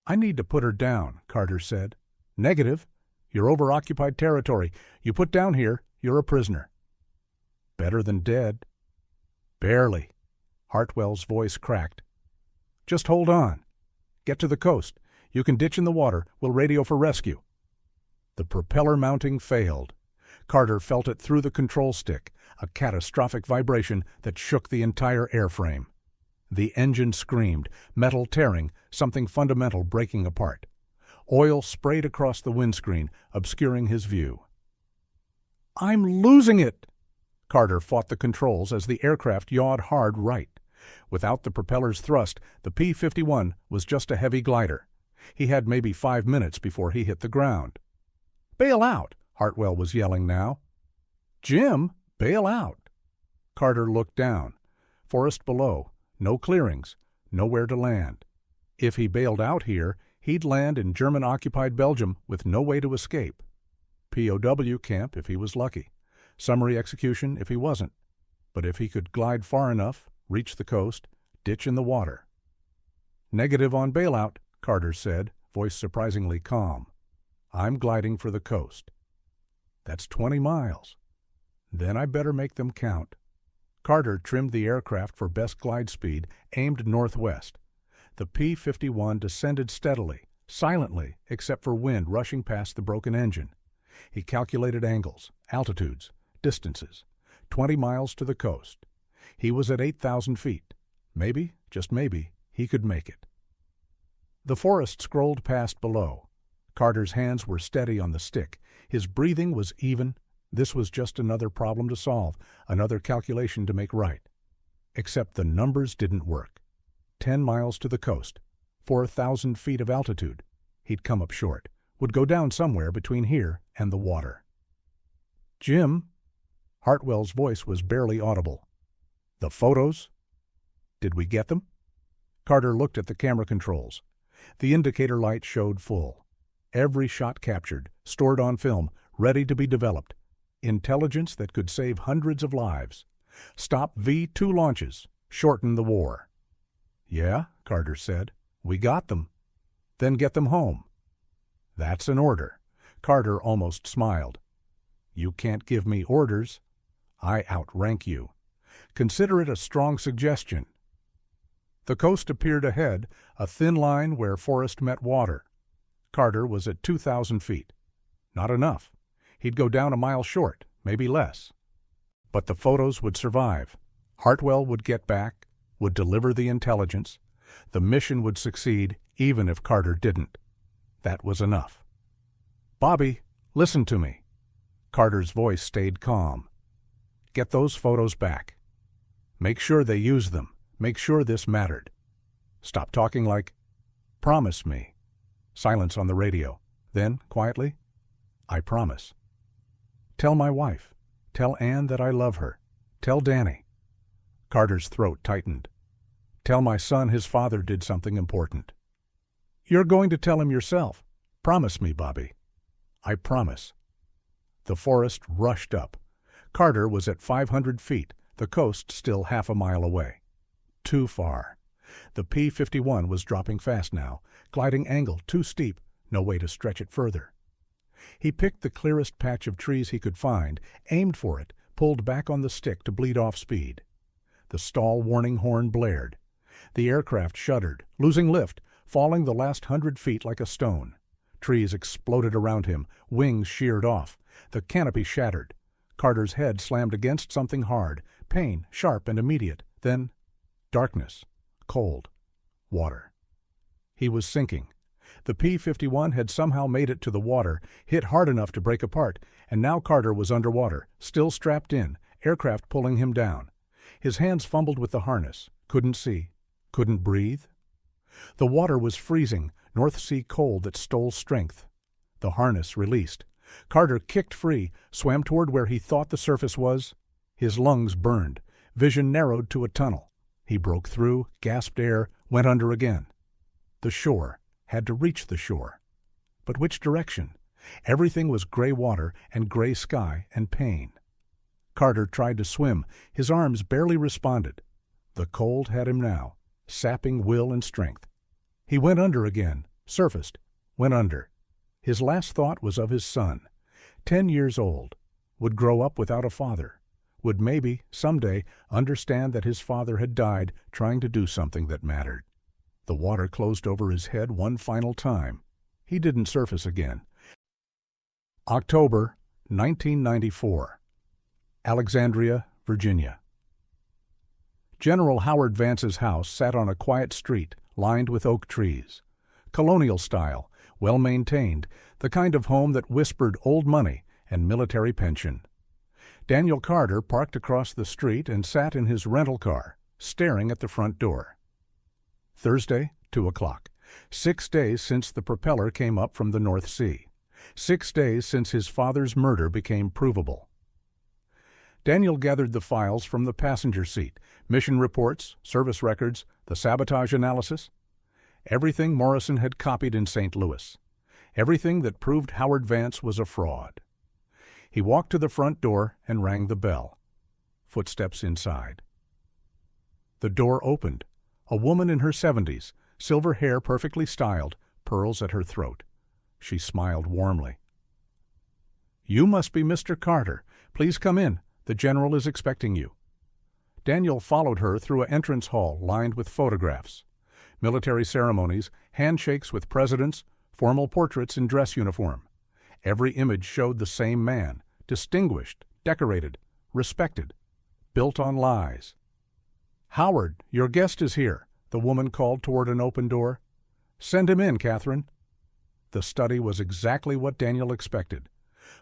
"I need to put her down," Carter said. "Negative. You're over occupied territory. You put down here, you're a prisoner." "Better than dead." "Barely." Hartwell's voice cracked. "Just hold on. Get to the coast. You can ditch in the water. We'll radio for rescue." The propeller mounting failed. Carter felt it through the control stick, a catastrophic vibration that shook the entire airframe. The engine screamed, metal tearing, something fundamental breaking apart. Oil sprayed across the windscreen, obscuring his view. "I'm losing it!" Carter fought the controls as the aircraft yawed hard right. Without the propeller's thrust, the P-51 was just a heavy glider. He had maybe 5 minutes before he hit the ground. "Bail out!" Hartwell was yelling now. "Jim, bail out!" Carter looked down. Forest below, no clearings, nowhere to land. If he bailed out here, he'd land in German-occupied Belgium with no way to escape. POW camp if he was lucky. Summary execution if he wasn't. But if he could glide far enough, reach the coast, ditch in the water. "Negative on bailout," Carter said, voice surprisingly calm. "I'm gliding for the coast." "That's 20 miles. Then I better make them count." Carter trimmed the aircraft for best glide speed, aimed northwest. The P-51 descended steadily, silently, except for wind rushing past the broken engine. He calculated angles, altitudes, distances. 20 miles to the coast. He was at 8,000 feet. Maybe, just maybe, he could make it. The forest scrolled past below. Carter's hands were steady on the stick. His breathing was even. This was just another problem to solve, another calculation to make right. Except the numbers didn't work. 10 miles to the coast, 4,000 feet of altitude. He'd come up short, would go down somewhere between here and the water. "Jim," Hartwell's voice was barely audible. "The photos? Did we get them?" Carter looked at the camera controls. The indicator light showed full. Every shot captured, stored on film, ready to be developed. Intelligence that could save hundreds of lives. Stop V2 launches. Shorten the war. "Yeah," Carter said. "We got them." "Then get them home." "That's an order." Carter almost smiled. "You can't give me orders. I outrank you. Consider it a strong suggestion." The coast appeared ahead, a thin line where forest met water. Carter was at 2,000 feet. Not enough. He'd go down a mile short, maybe less. But the photos would survive. Hartwell would get back, would deliver the intelligence. The mission would succeed even if Carter didn't. That was enough. "Bobby, listen to me." Carter's voice stayed calm. "Get those photos back. Make sure they use them. Make sure this mattered. Stop talking like, 'Promise me.'" Silence on the radio. Then, quietly, "I promise." "Tell my wife. Tell Ann that I love her. Tell Danny." Carter's throat tightened. "Tell my son his father did something important." "You're going to tell him yourself. Promise me, Bobby." "I promise." The forest rushed up. Carter was at 500 feet, the coast still half a mile away. Too far. The P-51 was dropping fast now, gliding angle too steep, no way to stretch it further. He picked the clearest patch of trees he could find, aimed for it, pulled back on the stick to bleed off speed. The stall warning horn blared. The aircraft shuddered, losing lift, falling the last 100 feet like a stone. Trees exploded around him, wings sheared off. The canopy shattered. Carter's head slammed against something hard, pain, sharp and immediate. Then darkness, cold, water. He was sinking. The P-51 had somehow made it to the water, hit hard enough to break apart, and now Carter was underwater, still strapped in, aircraft pulling him down. His hands fumbled with the harness, couldn't see, couldn't breathe. The water was freezing, North Sea cold that stole strength. The harness released. Carter kicked free, swam toward where he thought the surface was. His lungs burned, vision narrowed to a tunnel. He broke through, gasped air, went under again. The shore. Had to reach the shore. But which direction? Everything was gray water and gray sky and pain. Carter tried to swim. His arms barely responded. The cold had him now, sapping will and strength. He went under again, surfaced, went under. His last thought was of his son. 10 years old. Would grow up without a father. Would maybe, someday, understand that his father had died trying to do something that mattered. The water closed over his head one final time. He didn't surface again. October 1994. Alexandria, Virginia. General Howard Vance's house sat on a quiet street lined with oak trees. Colonial style, well-maintained, the kind of home that whispered old money and military pension. Daniel Carter parked across the street and sat in his rental car, staring at the front door. Thursday, 2 o'clock. 6 days since the propeller came up from the North Sea. 6 days since his father's murder became provable. Daniel gathered the files from the passenger seat, mission reports, service records, the sabotage analysis. Everything Morrison had copied in St. Louis. Everything that proved Howard Vance was a fraud. He walked to the front door and rang the bell. Footsteps inside. The door opened. A woman in her 70s, silver hair perfectly styled, pearls at her throat. She smiled warmly. "You must be Mr. Carter. Please come in. The general is expecting you." Daniel followed her through an entrance hall lined with photographs. Military ceremonies, handshakes with presidents, formal portraits in dress uniform. Every image showed the same man, distinguished, decorated, respected, built on lies. "Howard, your guest is here," the woman called toward an open door. "Send him in, Catherine." The study was exactly what Daniel expected.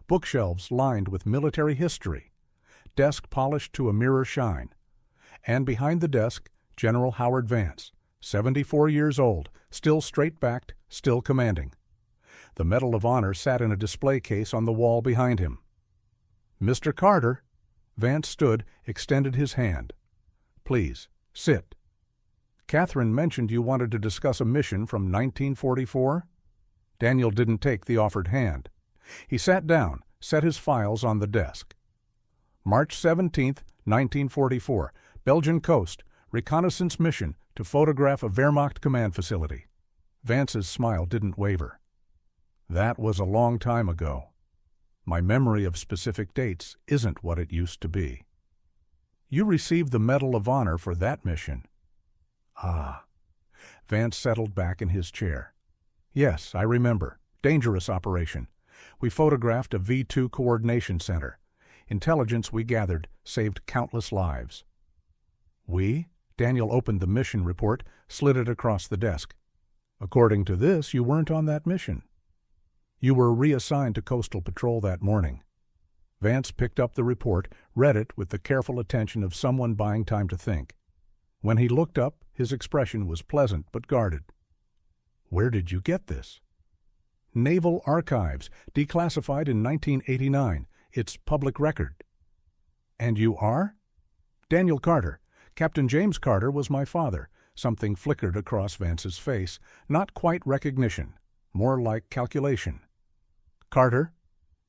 Bookshelves lined with military history. Desk polished to a mirror shine. And behind the desk, General Howard Vance, 74 years old, still straight-backed, still commanding. The Medal of Honor sat in a display case on the wall behind him. "Mr. Carter." Vance stood, extended his hand. "Please, sit." "Catherine mentioned you wanted to discuss a mission from 1944? Daniel didn't take the offered hand. He sat down, set his files on the desk. March 17, 1944, Belgian coast, reconnaissance mission to photograph a Wehrmacht command facility. Vance's smile didn't waver. "That was a long time ago. My memory of specific dates isn't what it used to be." "You received the Medal of Honor for that mission." "Ah." Vance settled back in his chair. "Yes, I remember. Dangerous operation. We photographed a V2 coordination center. Intelligence we gathered saved countless lives." "We?" Daniel opened the mission report, slid it across the desk. "According to this, you weren't on that mission. You were reassigned to Coastal Patrol that morning." Vance picked up the report, read it with the careful attention of someone buying time to think. When he looked up, his expression was pleasant but guarded. "Where did you get this?" "Naval Archives, declassified in 1989. It's public record." "And you are?" "Daniel Carter. Captain James Carter was my father." Something flickered across Vance's face. Not quite recognition, more like calculation. "Carter?"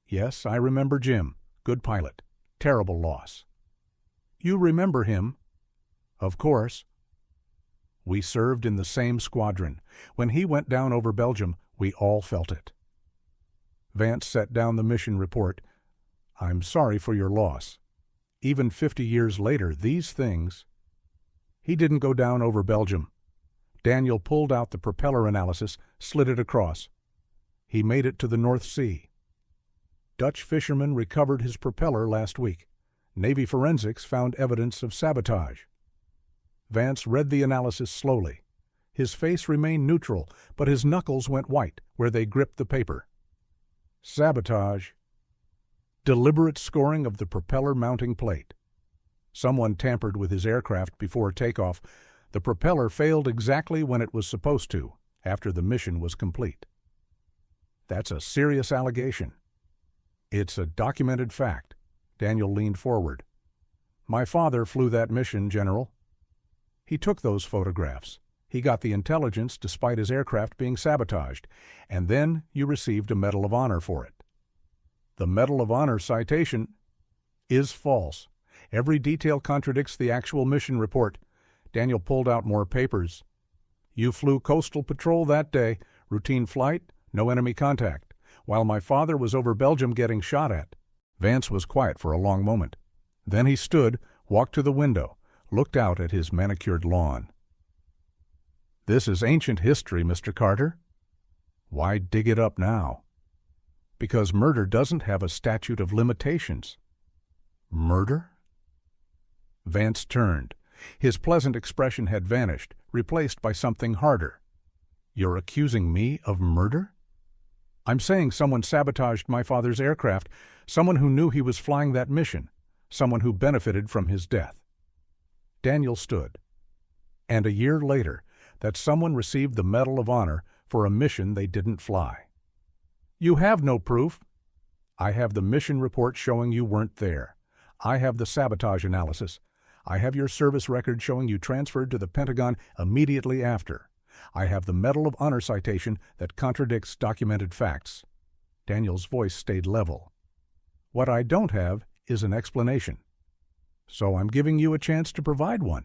"Yes, I remember Jim. Good pilot. Terrible loss." "You remember him?" "Of course." "We served in the same squadron. When he went down over Belgium, we all felt it." Vance set down the mission report. "I'm sorry for your loss. Even 50 years later, these things—" "He didn't go down over Belgium." Daniel pulled out the propeller analysis, slid it across. "He made it to the North Sea. Dutch fishermen recovered his propeller last week. Navy forensics found evidence of sabotage." Vance read the analysis slowly. His face remained neutral, but his knuckles went white where they gripped the paper. "Sabotage. Deliberate scoring of the propeller mounting plate. Someone tampered with his aircraft before takeoff. The propeller failed exactly when it was supposed to, after the mission was complete." "That's a serious allegation." "It's a documented fact." Daniel leaned forward. "My father flew that mission, General. He took those photographs. He got the intelligence despite his aircraft being sabotaged, and then you received a Medal of Honor for it." "The Medal of Honor citation is false. Every detail contradicts the actual mission report." Daniel pulled out more papers. "You flew Coastal Patrol that day, routine flight, no enemy contact, while my father was over Belgium getting shot at." Vance was quiet for a long moment. Then he stood, walked to the window, looked out at his manicured lawn. "This is ancient history, Mr. Carter." "Why dig it up now?" "Because murder doesn't have a statute of limitations." "Murder?" Vance turned. His pleasant expression had vanished, replaced by something harder. "You're accusing me of murder?" "I'm saying someone sabotaged my father's aircraft, someone who knew he was flying that mission, someone who benefited from his death." Daniel stood, And a year later, that someone received the Medal of Honor for a mission they didn't fly. You have no proof. I have the mission report showing you weren't there. I have the sabotage analysis. I have your service record showing you transferred to the Pentagon immediately after. I have the Medal of Honor citation that contradicts documented facts. Daniel's voice stayed level. What I don't have is an explanation. So I'm giving you a chance to provide one.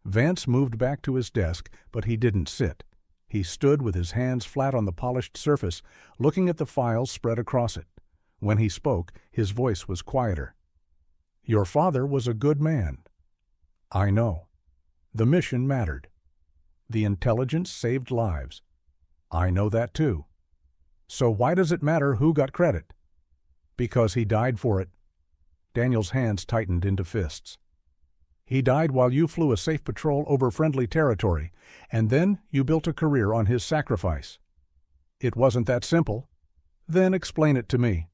Vance moved back to his desk, but he didn't sit. He stood with his hands flat on the polished surface, looking at the files spread across it. When he spoke, his voice was quieter. Your father was a good man. I know. The mission mattered. The intelligence saved lives. I know that too. So why does it matter who got credit? Because he died for it. Daniel's hands tightened into fists. He died while you flew a safe patrol over friendly territory, and then you built a career on his sacrifice. It wasn't that simple. Then explain it to me.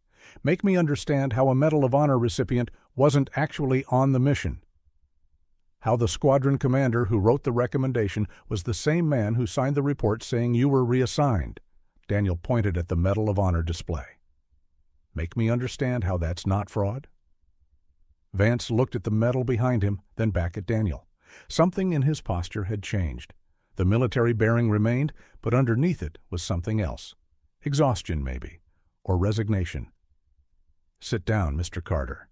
Make me understand how a Medal of Honor recipient wasn't actually on the mission. How the squadron commander who wrote the recommendation was the same man who signed the report saying you were reassigned. Daniel pointed at the Medal of Honor display. Make me understand how that's not fraud? Vance looked at the medal behind him, then back at Daniel. Something in his posture had changed. The military bearing remained, but underneath it was something else. Exhaustion, maybe, or resignation. Sit down, Mr. Carter.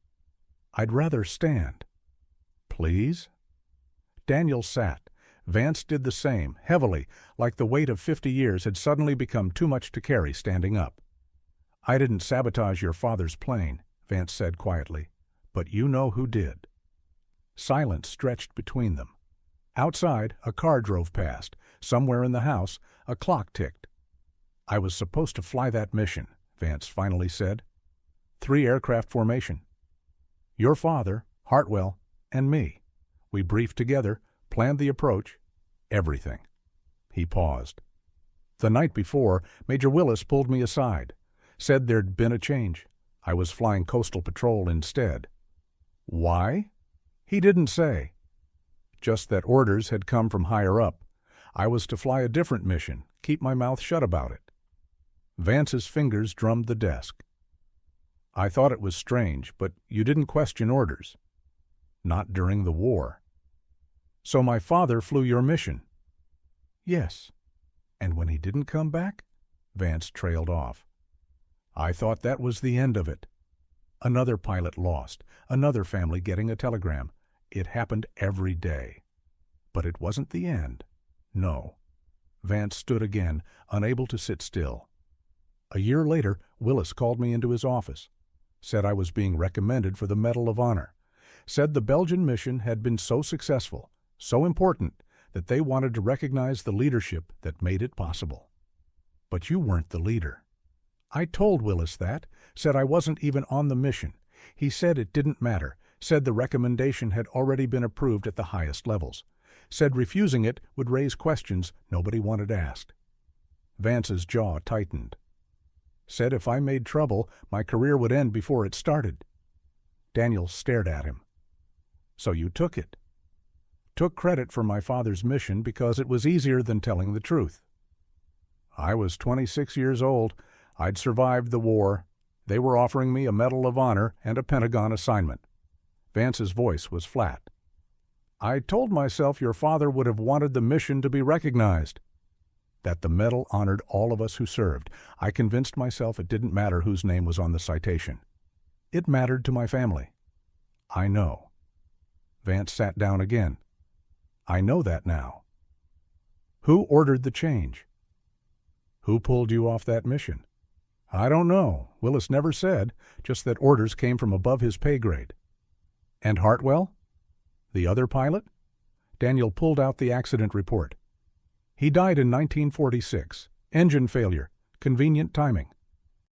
I'd rather stand. Please? Daniel sat. Vance did the same, heavily, like the weight of 50 years had suddenly become too much to carry standing up. I didn't sabotage your father's plane, Vance said quietly, but you know who did. Silence stretched between them. Outside, a car drove past. Somewhere in the house, a clock ticked. I was supposed to fly that mission, Vance finally said. 3 aircraft formation. Your father, Hartwell, and me. We briefed together, planned the approach, everything. He paused. The night before, Major Willis pulled me aside, said there'd been a change. I was flying coastal patrol instead. Why? He didn't say. Just that orders had come from higher up. I was to fly a different mission, keep my mouth shut about it. Vance's fingers drummed the desk. I thought it was strange, but you didn't question orders. Not during the war. So my father flew your mission? Yes. And when he didn't come back? Vance trailed off. I thought that was the end of it. Another pilot lost, another family getting a telegram. It happened every day. But it wasn't the end. No. Vance stood again, unable to sit still. A year later, Willis called me into his office. Said I was being recommended for the Medal of Honor. Said the Belgian mission had been so successful, so important, that they wanted to recognize the leadership that made it possible. But you weren't the leader. I told Willis that, said I wasn't even on the mission. He said it didn't matter, said the recommendation had already been approved at the highest levels, said refusing it would raise questions nobody wanted asked. Vance's jaw tightened. Said if I made trouble, my career would end before it started. Daniel stared at him. So you took it. Took credit for my father's mission because it was easier than telling the truth. I was 26 years old. I'd survived the war. They were offering me a Medal of Honor and a Pentagon assignment. Vance's voice was flat. I told myself your father would have wanted the mission to be recognized. That the medal honored all of us who served. I convinced myself it didn't matter whose name was on the citation. It mattered to my family. I know. Vance sat down again. I know that now. Who ordered the change? Who pulled you off that mission? I don't know. Willis never said, just that orders came from above his pay grade. And Hartwell? The other pilot? Daniel pulled out the accident report. He died in 1946. Engine failure. Convenient timing.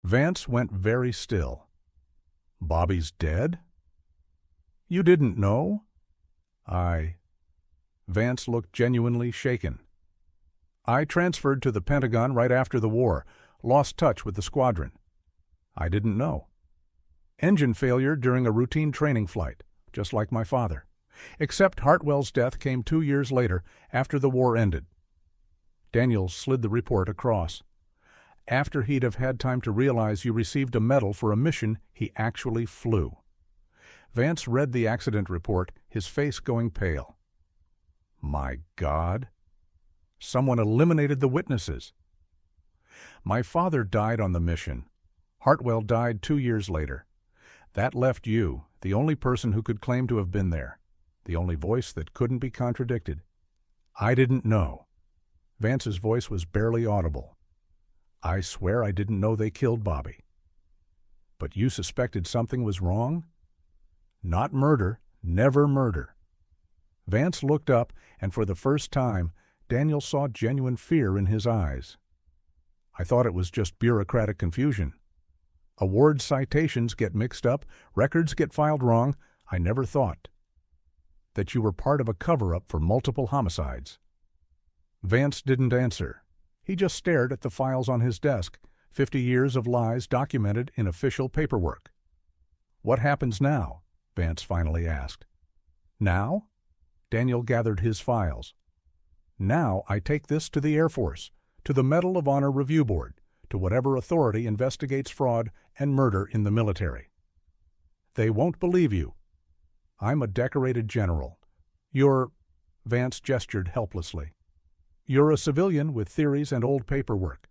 Vance went very still. Bobby's dead? You didn't know? Vance looked genuinely shaken. I transferred to the Pentagon right after the war, lost touch with the squadron. I didn't know. Engine failure during a routine training flight, just like my father. Except Hartwell's death came 2 years later, after the war ended. Daniel slid the report across. After he'd have had time to realize you received a medal for a mission he actually flew. Vance read the accident report, his face going pale. My God! Someone eliminated the witnesses. My father died on the mission. Hartwell died 2 years later. That left you, the only person who could claim to have been there, the only voice that couldn't be contradicted. I didn't know. Vance's voice was barely audible. I swear I didn't know they killed Bobby. But you suspected something was wrong? Not murder, never murder. Vance looked up, and for the first time, Daniel saw genuine fear in his eyes. I thought it was just bureaucratic confusion. Award citations get mixed up, records get filed wrong. I never thought that you were part of a cover-up for multiple homicides. Vance didn't answer. He just stared at the files on his desk, 50 years of lies documented in official paperwork. What happens now? Vance finally asked. Now? Daniel gathered his files. Now I take this to the Air Force, to the Medal of Honor Review Board, to whatever authority investigates fraud and murder in the military. They won't believe you. I'm a decorated general. Vance gestured helplessly. You're a civilian with theories and old paperwork.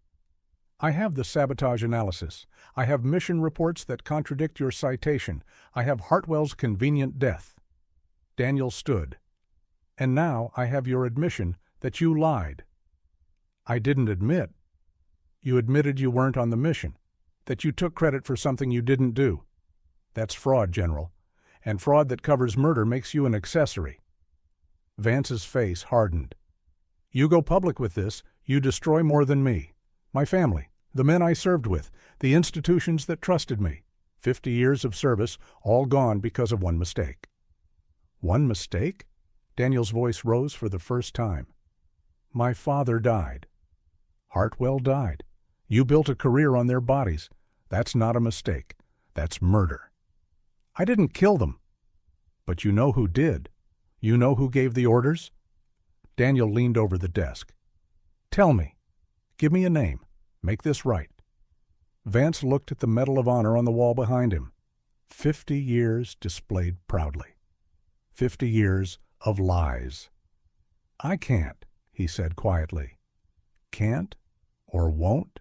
I have the sabotage analysis. I have mission reports that contradict your citation. I have Hartwell's convenient death. Daniel stood. And now I have your admission that you lied. I didn't admit. You admitted you weren't on the mission, that you took credit for something you didn't do. That's fraud, General, and fraud that covers murder makes you an accessory. Vance's face hardened. You go public with this, you destroy more than me. My family, the men I served with, the institutions that trusted me. 50 years of service, all gone because of one mistake. One mistake? Daniel's voice rose for the first time. My father died. Hartwell died. You built a career on their bodies. That's not a mistake. That's murder. I didn't kill them. But you know who did. You know who gave the orders? Daniel leaned over the desk. Tell me. Give me a name. Make this right. Vance looked at the Medal of Honor on the wall behind him. 50 years displayed proudly. 50 years of lies. I can't, he said quietly. Can't or won't?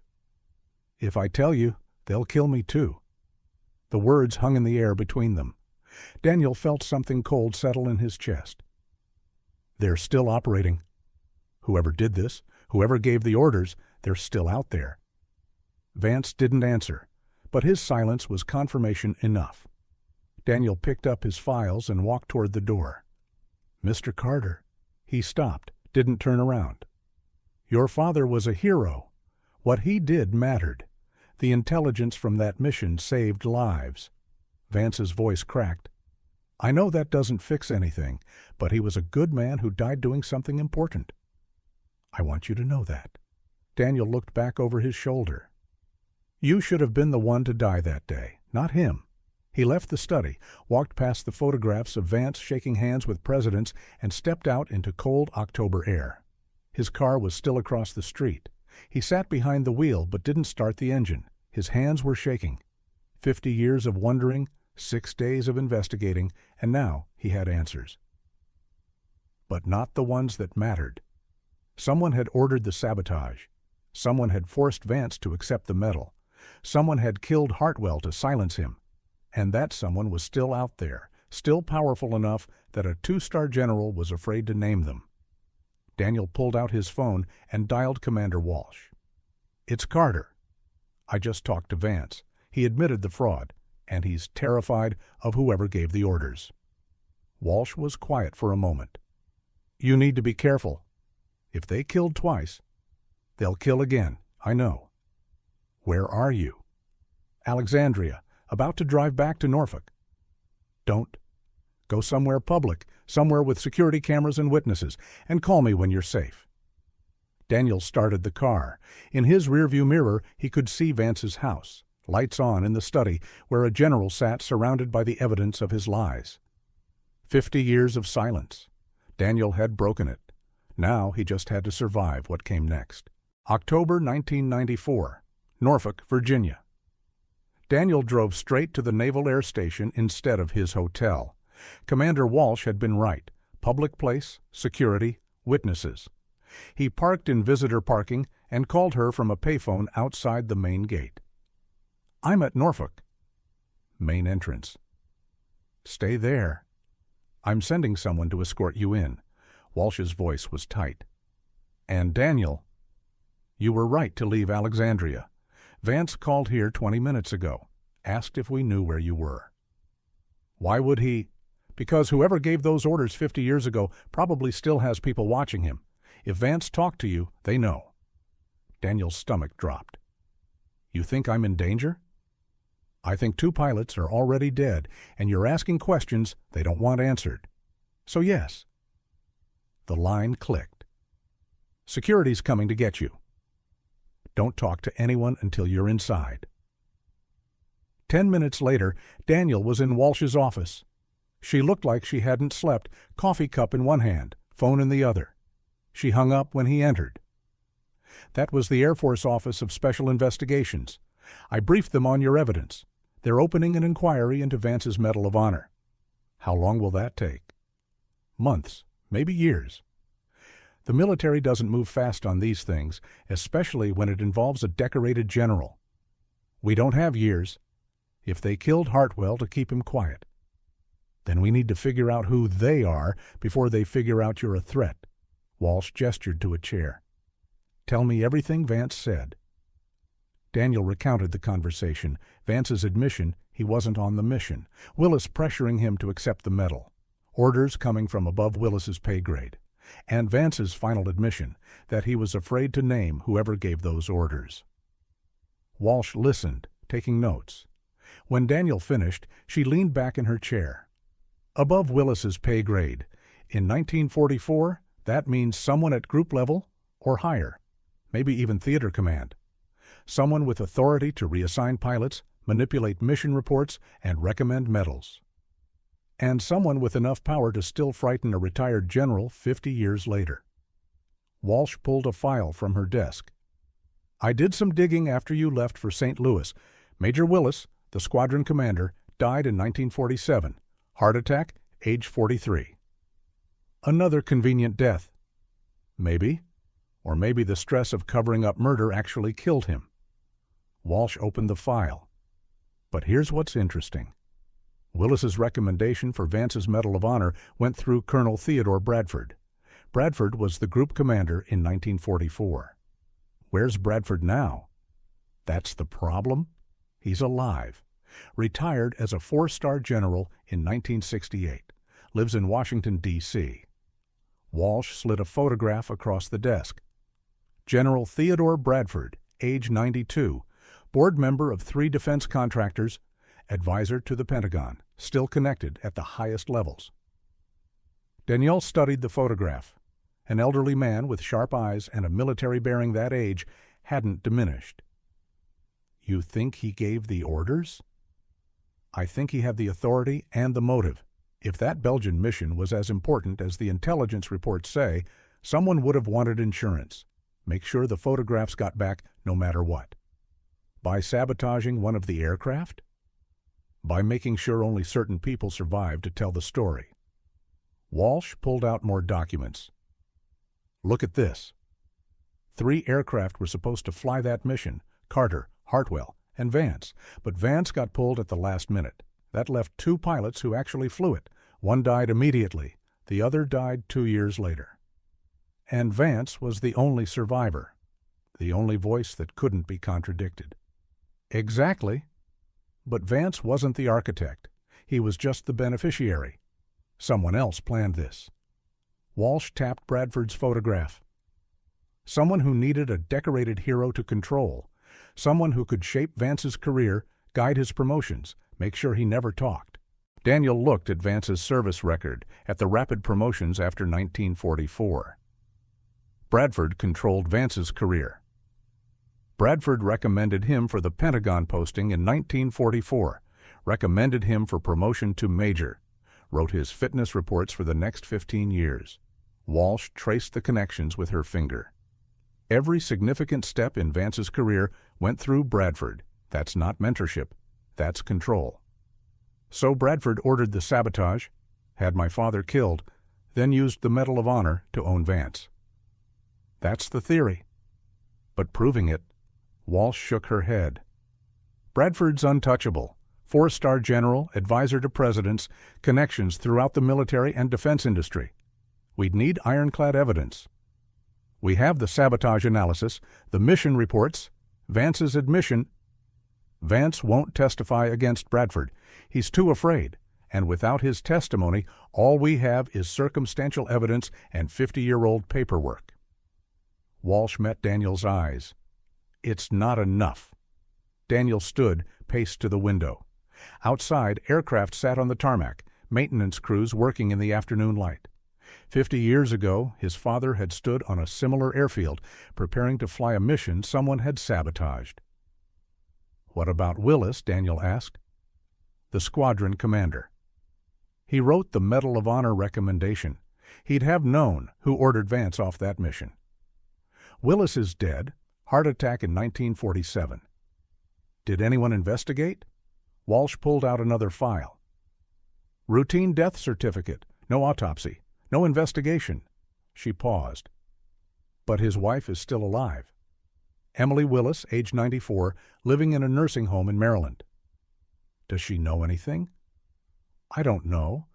If I tell you, they'll kill me too. The words hung in the air between them. Daniel felt something cold settle in his chest. They're still operating. Whoever did this, whoever gave the orders, they're still out there. Vance didn't answer, but his silence was confirmation enough. Daniel picked up his files and walked toward the door. Mr. Carter. He stopped, didn't turn around. Your father was a hero. What he did mattered. The intelligence from that mission saved lives. Vance's voice cracked. I know that doesn't fix anything, but he was a good man who died doing something important. I want you to know that. Daniel looked back over his shoulder. You should have been the one to die that day, not him. He left the study, walked past the photographs of Vance shaking hands with presidents, and stepped out into cold October air. His car was still across the street. He sat behind the wheel but didn't start the engine. His hands were shaking. 50 years of wondering, 6 days of investigating, and now he had answers. But not the ones that mattered. Someone had ordered the sabotage. Someone had forced Vance to accept the medal. Someone had killed Hartwell to silence him. And that someone was still out there, still powerful enough that a 2-star general was afraid to name them. Daniel pulled out his phone and dialed Commander Walsh. It's Carter. I just talked to Vance. He admitted the fraud, and he's terrified of whoever gave the orders. Walsh was quiet for a moment. You need to be careful. If they killed twice, they'll kill again, I know. Where are you? Alexandria, about to drive back to Norfolk. Don't. Go somewhere public, somewhere with security cameras and witnesses, and call me when you're safe. Daniel started the car. In his rearview mirror, he could see Vance's house, lights on in the study where a general sat surrounded by the evidence of his lies. 50 years of silence. Daniel had broken it. Now he just had to survive what came next. October 1994, Norfolk, Virginia. Daniel drove straight to the Naval Air Station instead of his hotel. Commander Walsh had been right. Public place, security, witnesses. He parked in visitor parking and called her from a payphone outside the main gate. "I'm at Norfolk." Main entrance. "Stay there. I'm sending someone to escort you in." Walsh's voice was tight. "And Daniel, you were right to leave Alexandria. Vance called here 20 minutes ago, asked if we knew where you were." "Why would he?" "Because whoever gave those orders 50 years ago probably still has people watching him. If Vance talked to you, they know." Daniel's stomach dropped. "You think I'm in danger?" "I think 2 pilots are already dead, and you're asking questions they don't want answered. So yes." The line clicked. "Security's coming to get you. Don't talk to anyone until you're inside." 10 minutes later, Daniel was in Walsh's office. She looked like she hadn't slept, coffee cup in one hand, phone in the other. She hung up when he entered. "That was the Air Force Office of Special Investigations. I briefed them on your evidence. They're opening an inquiry into Vance's Medal of Honor." "How long will that take?" "Months, maybe years. The military doesn't move fast on these things, especially when it involves a decorated general. We don't have years. If they killed Hartwell to keep him quiet, then we need to figure out who they are before they figure out you're a threat." Walsh gestured to a chair. "Tell me everything Vance said." Daniel recounted the conversation, Vance's admission he wasn't on the mission, Willis pressuring him to accept the medal, orders coming from above Willis's pay grade, and Vance's final admission that he was afraid to name whoever gave those orders. Walsh listened, taking notes. When Daniel finished, she leaned back in her chair. "Above Willis's pay grade. In 1944, that means someone at group level or higher, maybe even theater command. Someone with authority to reassign pilots, manipulate mission reports, and recommend medals. And someone with enough power to still frighten a retired general 50 years later." Walsh pulled a file from her desk. "I did some digging after you left for St. Louis. Major Willis, the squadron commander, died in 1947. Heart attack, age 43. Another convenient death. Maybe. Or maybe the stress of covering up murder actually killed him." Walsh opened the file. But here's what's interesting. Willis's recommendation for Vance's Medal of Honor went through Colonel Theodore Bradford. Bradford was the group commander in 1944. Where's Bradford now? That's the problem. He's alive. Retired as a 4-star general in 1968. Lives in Washington, D.C. Walsh slid a photograph across the desk. General Theodore Bradford, age 92, board member of 3 defense contractors, advisor to the Pentagon, still connected at the highest levels. Danielle studied the photograph. An elderly man with sharp eyes and a military bearing that age hadn't diminished. "You think he gave the orders?" "I think he had the authority and the motive. If that Belgian mission was as important as the intelligence reports say, someone would have wanted insurance. Make sure the photographs got back no matter what. By sabotaging one of the aircraft? By making sure only certain people survived to tell the story." Walsh pulled out more documents. "Look at this. 3 aircraft were supposed to fly that mission, Carter, Hartwell, and Vance, but Vance got pulled at the last minute. That left 2 pilots who actually flew it. One died immediately. The other died 2 years later. And Vance was the only survivor, the only voice that couldn't be contradicted." "Exactly. But Vance wasn't the architect. He was just the beneficiary. Someone else planned this." Walsh tapped Bradford's photograph. "Someone who needed a decorated hero to control. Someone who could shape Vance's career, guide his promotions, make sure he never talked." Daniel looked at Vance's service record, at the rapid promotions after 1944. Bradford controlled Vance's career. Bradford recommended him for the Pentagon posting in 1944, recommended him for promotion to major, wrote his fitness reports for the next 15 years. Walsh traced the connections with her finger. Every significant step in Vance's career went through Bradford. That's not mentorship, that's control. So Bradford ordered the sabotage, had my father killed, then used the Medal of Honor to own Vance. That's the theory. But proving it, Walsh shook her head. Bradford's untouchable. 4-star general, advisor to presidents, connections throughout the military and defense industry. We'd need ironclad evidence. We have the sabotage analysis, the mission reports, Vance's admission. Vance won't testify against Bradford. He's too afraid. And without his testimony, all we have is circumstantial evidence and 50-year-old paperwork. Walsh met Daniel's eyes. It's not enough. Daniel stood, paced to the window. Outside, aircraft sat on the tarmac, maintenance crews working in the afternoon light. 50 years ago, his father had stood on a similar airfield, preparing to fly a mission someone had sabotaged. What about Willis? Daniel asked. The squadron commander. He wrote the Medal of Honor recommendation. He'd have known who ordered Vance off that mission. Willis is dead, heart attack in 1947. Did anyone investigate? Walsh pulled out another file. Routine death certificate, no autopsy, no investigation. She paused. But his wife is still alive. Emily Willis, age 94, living in a nursing home in Maryland. Does she know anything? I don't know,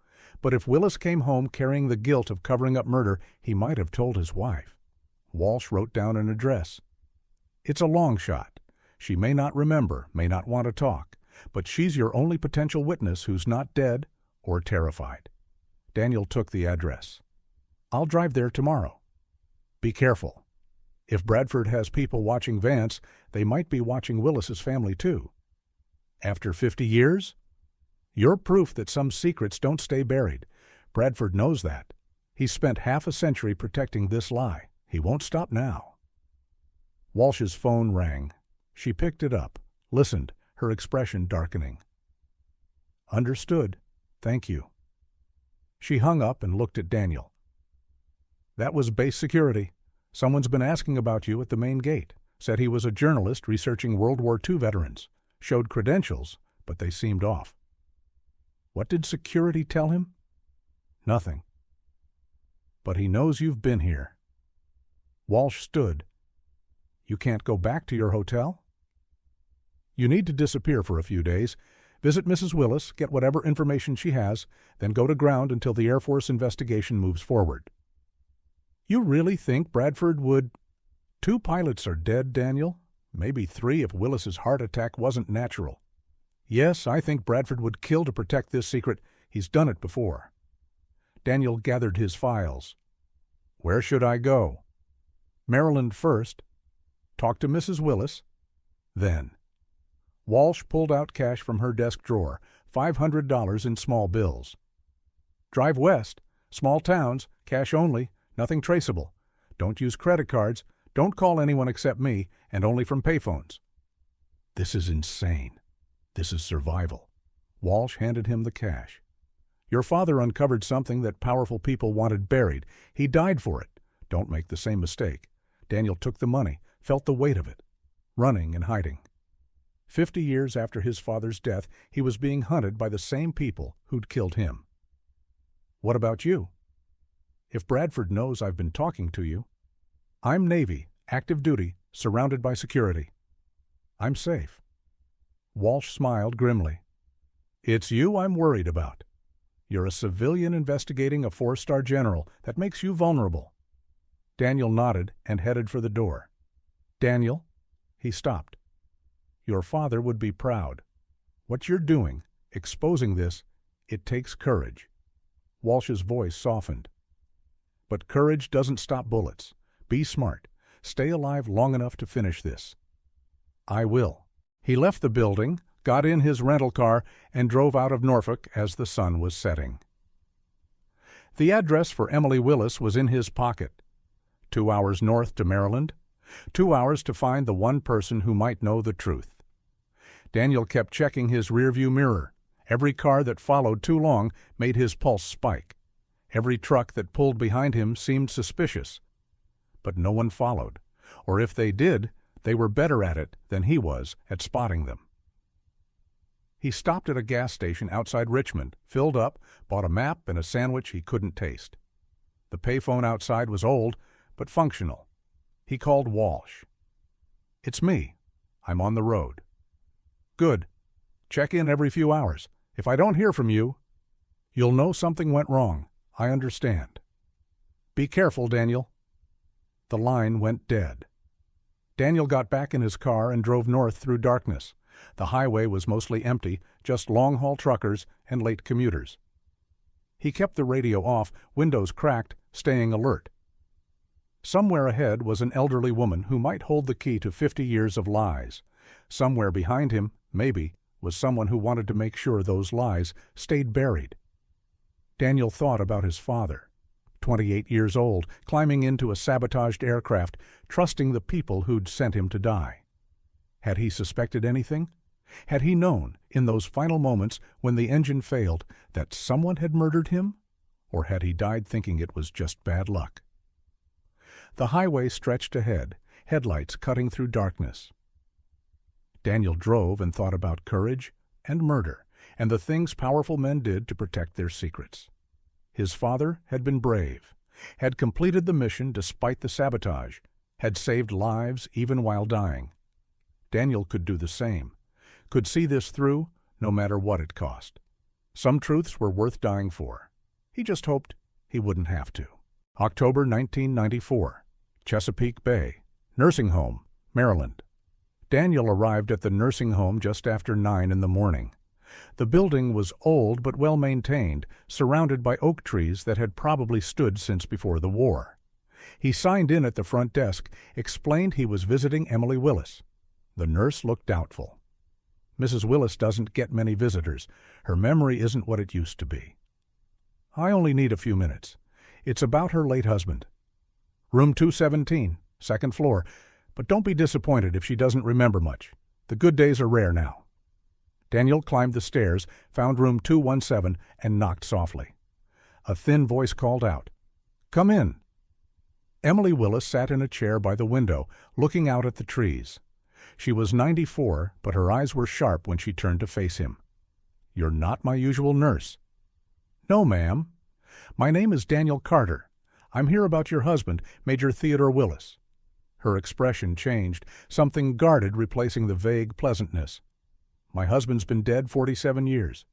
but if Willis came home carrying the guilt of covering up murder, he might have told his wife. Walsh wrote down an address. It's a long shot. She may not remember, may not want to talk, but she's your only potential witness who's not dead or terrified. Daniel took the address. I'll drive there tomorrow. Be careful. If Bradford has people watching Vance, they might be watching Willis's family too. After 50 years? You're proof that some secrets don't stay buried. Bradford knows that. He's spent half a century protecting this lie. He won't stop now. Walsh's phone rang. She picked it up, listened, her expression darkening. Understood. Thank you. She hung up and looked at Daniel. That was base security. Someone's been asking about you at the main gate. Said he was a journalist researching World War II veterans. Showed credentials, but they seemed off. What did security tell him? Nothing. But he knows you've been here. Walsh stood. You can't go back to your hotel? You need to disappear for a few days. Visit Mrs. Willis, get whatever information she has, then go to ground until the Air Force investigation moves forward. You really think Bradford would... 2 pilots are dead, Daniel. Maybe 3 if Willis's heart attack wasn't natural. Yes, I think Bradford would kill to protect this secret. He's done it before. Daniel gathered his files. Where should I go? Maryland first. Talk to Mrs. Willis. Then. Walsh pulled out cash from her desk drawer, $500 in small bills. Drive west. Small towns, cash only, nothing traceable. Don't use credit cards. Don't call anyone except me, and only from payphones. This is insane. This is survival. Walsh handed him the cash. Your father uncovered something that powerful people wanted buried. He died for it. Don't make the same mistake. Daniel took the money, felt the weight of it, running and hiding. 50 years after his father's death, he was being hunted by the same people who'd killed him. What about you? If Bradford knows I've been talking to you, I'm Navy, active duty, surrounded by security. I'm safe. Walsh smiled grimly. It's you I'm worried about. You're a civilian investigating a 4-star general. That makes you vulnerable. Daniel nodded and headed for the door. Daniel, he stopped. Your father would be proud. What you're doing, exposing this, it takes courage. Walsh's voice softened. But courage doesn't stop bullets. Be smart. Stay alive long enough to finish this. I will. He left the building, got in his rental car, and drove out of Norfolk as the sun was setting. The address for Emily Willis was in his pocket. 2 hours north to Maryland. 2 hours to find the one person who might know the truth. Daniel kept checking his rearview mirror. Every car that followed too long made his pulse spike. Every truck that pulled behind him seemed suspicious. But no one followed, or if they did, they were better at it than he was at spotting them. He stopped at a gas station outside Richmond, filled up, bought a map and a sandwich he couldn't taste. The payphone outside was old, but functional. He called Walsh. "It's me. I'm on the road." "Good. Check in every few hours. If I don't hear from you, you'll know something went wrong. I understand. Be careful, Daniel." The line went dead. Daniel got back in his car and drove north through darkness. The highway was mostly empty, just long-haul truckers and late commuters. He kept the radio off, windows cracked, staying alert. Somewhere ahead was an elderly woman who might hold the key to 50 years of lies. Somewhere behind him, maybe, was someone who wanted to make sure those lies stayed buried. Daniel thought about his father, 28 years old, climbing into a sabotaged aircraft, trusting the people who'd sent him to die. Had he suspected anything? Had he known, in those final moments when the engine failed, that someone had murdered him? Or had he died thinking it was just bad luck? The highway stretched ahead, headlights cutting through darkness. Daniel drove and thought about courage and murder and the things powerful men did to protect their secrets. His father had been brave, had completed the mission despite the sabotage, had saved lives even while dying. Daniel could do the same, could see this through no matter what it cost. Some truths were worth dying for. He just hoped he wouldn't have to. October 1994, Chesapeake Bay, nursing home, Maryland. Daniel arrived at the nursing home just after 9 in the morning. The building was old but well-maintained, surrounded by oak trees that had probably stood since before the war. He signed in at the front desk, explained he was visiting Emily Willis. The nurse looked doubtful. "Mrs. Willis doesn't get many visitors. Her memory isn't what it used to be." "I only need a few minutes. It's about her late husband. Room 217, second floor, but don't be disappointed if she doesn't remember much. The good days are rare now." Daniel climbed the stairs, found room 217, and knocked softly. A thin voice called out, "Come in." Emily Willis sat in a chair by the window, looking out at the trees. She was 94, but her eyes were sharp when she turned to face him. "You're not my usual nurse." "No, ma'am. My name is Daniel Carter. I'm here about your husband, Major Theodore Willis." Her expression changed, something guarded replacing the vague pleasantness. "My husband's been dead 47 years.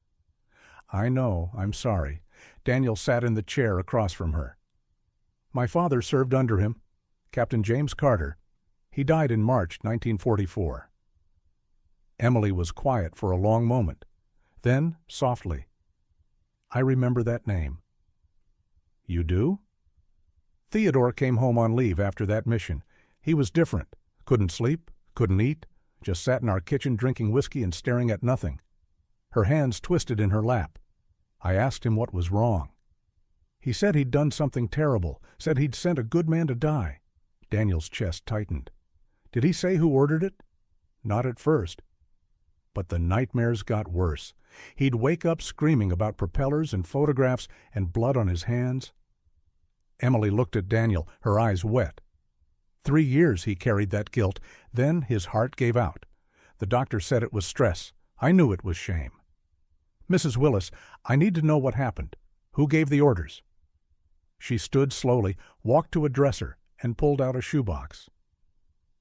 "I know, I'm sorry." Daniel sat in the chair across from her. "My father served under him, Captain James Carter. He died in March 1944. Emily was quiet for a long moment. Then, softly, "I remember that name." "You do?" "Theodore came home on leave after that mission. He was different. Couldn't sleep, couldn't eat, just sat in our kitchen drinking whiskey and staring at nothing." Her hands twisted in her lap. "I asked him what was wrong. He said he'd done something terrible, said he'd sent a good man to die." Daniel's chest tightened. "Did he say who ordered it?" "Not at first." But the nightmares got worse. He'd wake up screaming about propellers and photographs and blood on his hands. Emily looked at Daniel, her eyes wet. 3 years he carried that guilt. Then his heart gave out. The doctor said it was stress. I knew it was shame. "Mrs. Willis, I need to know what happened. Who gave the orders?" She stood slowly, walked to a dresser, and pulled out a shoebox.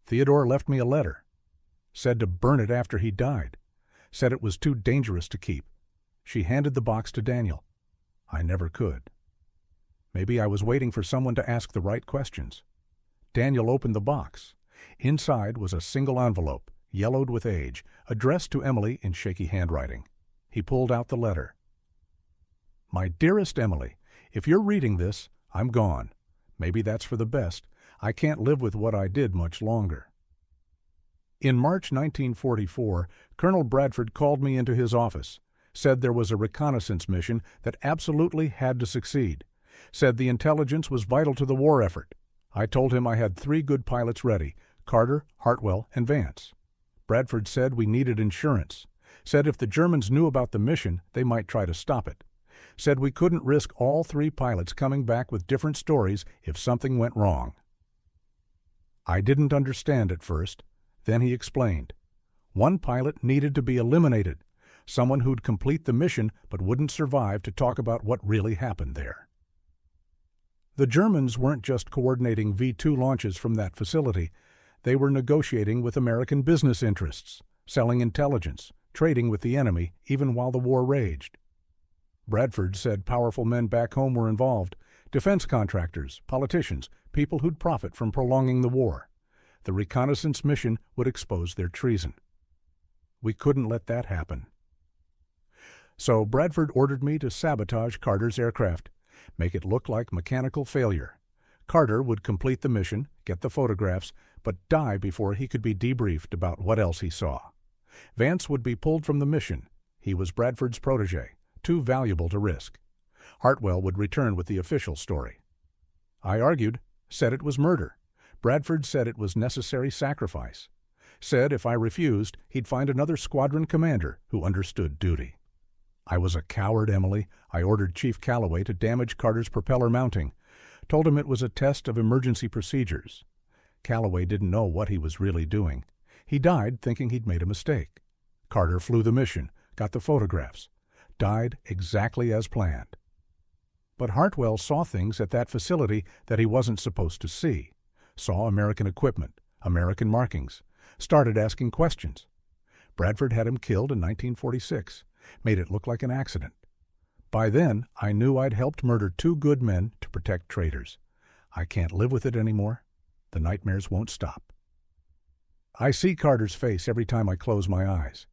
"Theodore left me a letter. Said to burn it after he died. Said it was too dangerous to keep." She handed the box to Daniel. "I never could. Maybe I was waiting for someone to ask the right questions." Daniel opened the box. Inside was a single envelope, yellowed with age, addressed to Emily in shaky handwriting. He pulled out the letter. "My dearest Emily, if you're reading this, I'm gone. Maybe that's for the best. I can't live with what I did much longer. In March 1944, Colonel Bradford called me into his office, said there was a reconnaissance mission that absolutely had to succeed, said the intelligence was vital to the war effort. I told him I had 3 good pilots ready, Carter, Hartwell, and Vance. Bradford said we needed insurance, Said if the Germans knew about the mission, they might try to stop it. Said we couldn't risk all 3 pilots coming back with different stories if something went wrong. I didn't understand at first. Then he explained. One pilot needed to be eliminated, someone who'd complete the mission but wouldn't survive to talk about what really happened there. The Germans weren't just coordinating V-2 launches from that facility. They were negotiating with American business interests, selling intelligence, trading with the enemy, even while the war raged. Bradford said powerful men back home were involved, defense contractors, politicians, people who'd profit from prolonging the war. The reconnaissance mission would expose their treason. We couldn't let that happen. So Bradford ordered me to sabotage Carter's aircraft, make it look like mechanical failure. Carter would complete the mission, get the photographs, but die before he could be debriefed about what else he saw. Vance would be pulled from the mission. He was Bradford's protege, too valuable to risk. Hartwell would return with the official story. I argued, said it was murder. Bradford said it was necessary sacrifice. Said if I refused, he'd find another squadron commander who understood duty. I was a coward, Emily. I ordered Chief Calloway to damage Carter's propeller mounting. Told him it was a test of emergency procedures. Calloway didn't know what he was really doing. He died thinking he'd made a mistake. Carter flew the mission, got the photographs. Died exactly as planned. But Hartwell saw things at that facility that he wasn't supposed to see. Saw American equipment, American markings. Started asking questions. Bradford had him killed in 1946. Made it look like an accident. By then, I knew I'd helped murder 2 good men to protect traitors. I can't live with it anymore. The nightmares won't stop. I see Carter's face every time I close my eyes.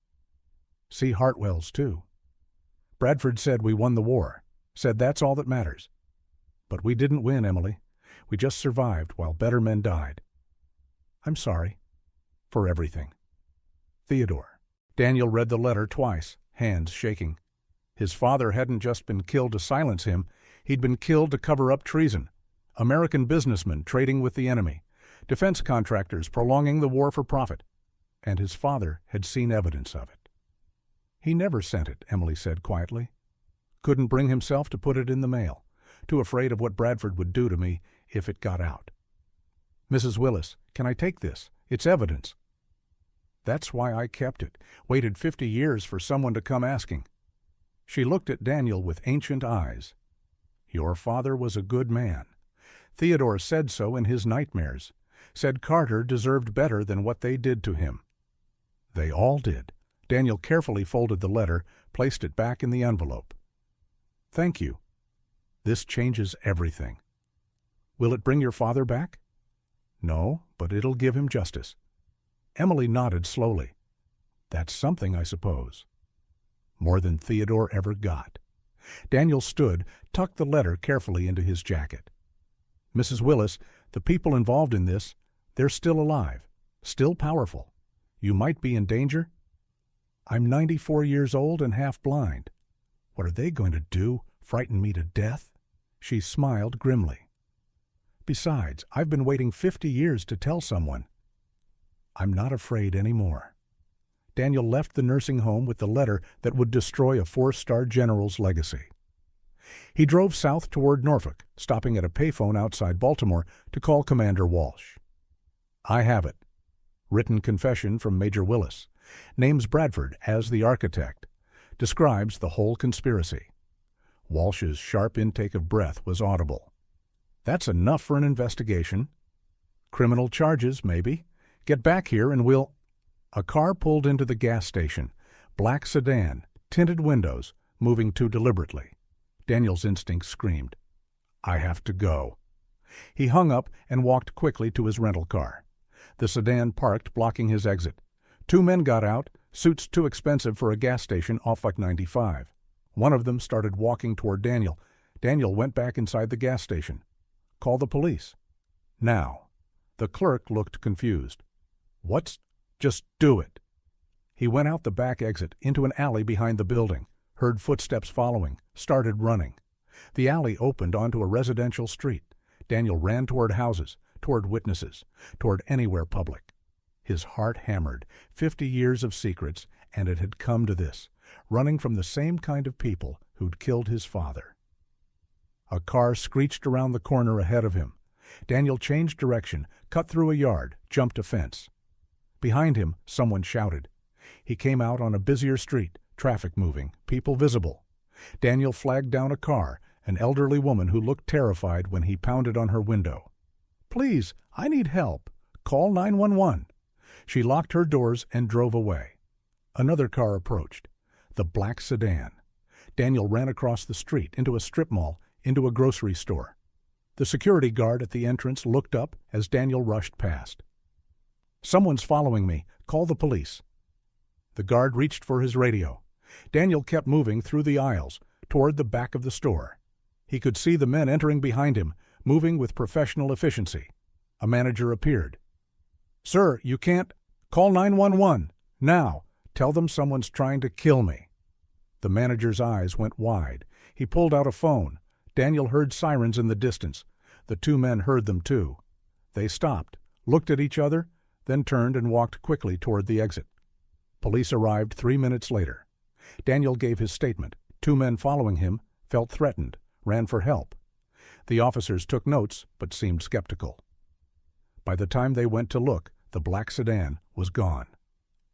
See Hartwell's, too. Bradford said we won the war. Said that's all that matters. But we didn't win, Emily. We just survived while better men died. I'm sorry. For everything. Theodore. Daniel read the letter twice, hands shaking. His father hadn't just been killed to silence him, he'd been killed to cover up treason. American businessmen trading with the enemy. Defense contractors prolonging the war for profit. And his father had seen evidence of it. He never sent it, Emily said quietly. Couldn't bring himself to put it in the mail. Too afraid of what Bradford would do to me if it got out. Mrs. Willis, can I take this? It's evidence. That's why I kept it. Waited 50 years for someone to come asking. She looked at Daniel with ancient eyes. Your father was a good man. Theodore said so in his nightmares. Said Carter deserved better than what they did to him. They all did. Daniel carefully folded the letter, placed it back in the envelope. Thank you. This changes everything. Will it bring your father back? No, but it'll give him justice. Emily nodded slowly. That's something, I suppose. More than Theodore ever got. Daniel stood, tucked the letter carefully into his jacket. Mrs. Willis, the people involved in this, they're still alive, still powerful. You might be in danger. I'm 94 years old and half blind. What are they going to do? Frighten me to death? She smiled grimly. Besides, I've been waiting 50 years to tell someone. I'm not afraid anymore. Daniel left the nursing home with the letter that would destroy a 4-star general's legacy. He drove south toward Norfolk, stopping at a payphone outside Baltimore to call Commander Walsh. I have it. Written confession from Major Willis. Names Bradford as the architect. Describes the whole conspiracy. Walsh's sharp intake of breath was audible. That's enough for an investigation. Criminal charges, maybe. Get back here and we'll... A car pulled into the gas station. Black sedan, tinted windows, moving too deliberately. Daniel's instinct screamed, I have to go. He hung up and walked quickly to his rental car. The sedan parked, blocking his exit. 2 men got out, suits too expensive for a gas station off like 95. One of them started walking toward Daniel. Daniel went back inside the gas station. Call the police. Now. The clerk looked confused. What's... Just do it. He went out the back exit, into an alley behind the building, heard footsteps following, started running. The alley opened onto a residential street. Daniel ran toward houses, toward witnesses, toward anywhere public. His heart hammered. 50 years of secrets, and it had come to this, running from the same kind of people who'd killed his father. A car screeched around the corner ahead of him. Daniel changed direction, cut through a yard, jumped a fence. Behind him, someone shouted. He came out on a busier street, traffic moving, people visible. Daniel flagged down a car, an elderly woman who looked terrified when he pounded on her window. "Please, I need help. Call 911. She locked her doors and drove away. Another car approached. The black sedan. Daniel ran across the street, into a strip mall, into a grocery store. The security guard at the entrance looked up as Daniel rushed past. "Someone's following me. Call the police." The guard reached for his radio. Daniel kept moving through the aisles, toward the back of the store. He could see the men entering behind him, moving with professional efficiency. A manager appeared. "Sir, you can't. Call 911. Now. Tell them someone's trying to kill me." The manager's eyes went wide. He pulled out a phone. Daniel heard sirens in the distance. The two men heard them too. They stopped, looked at each other, then turned and walked quickly toward the exit. Police arrived 3 minutes later. Daniel gave his statement. Two men following him felt threatened, ran for help. The officers took notes but seemed skeptical. By the time they went to look, the black sedan was gone.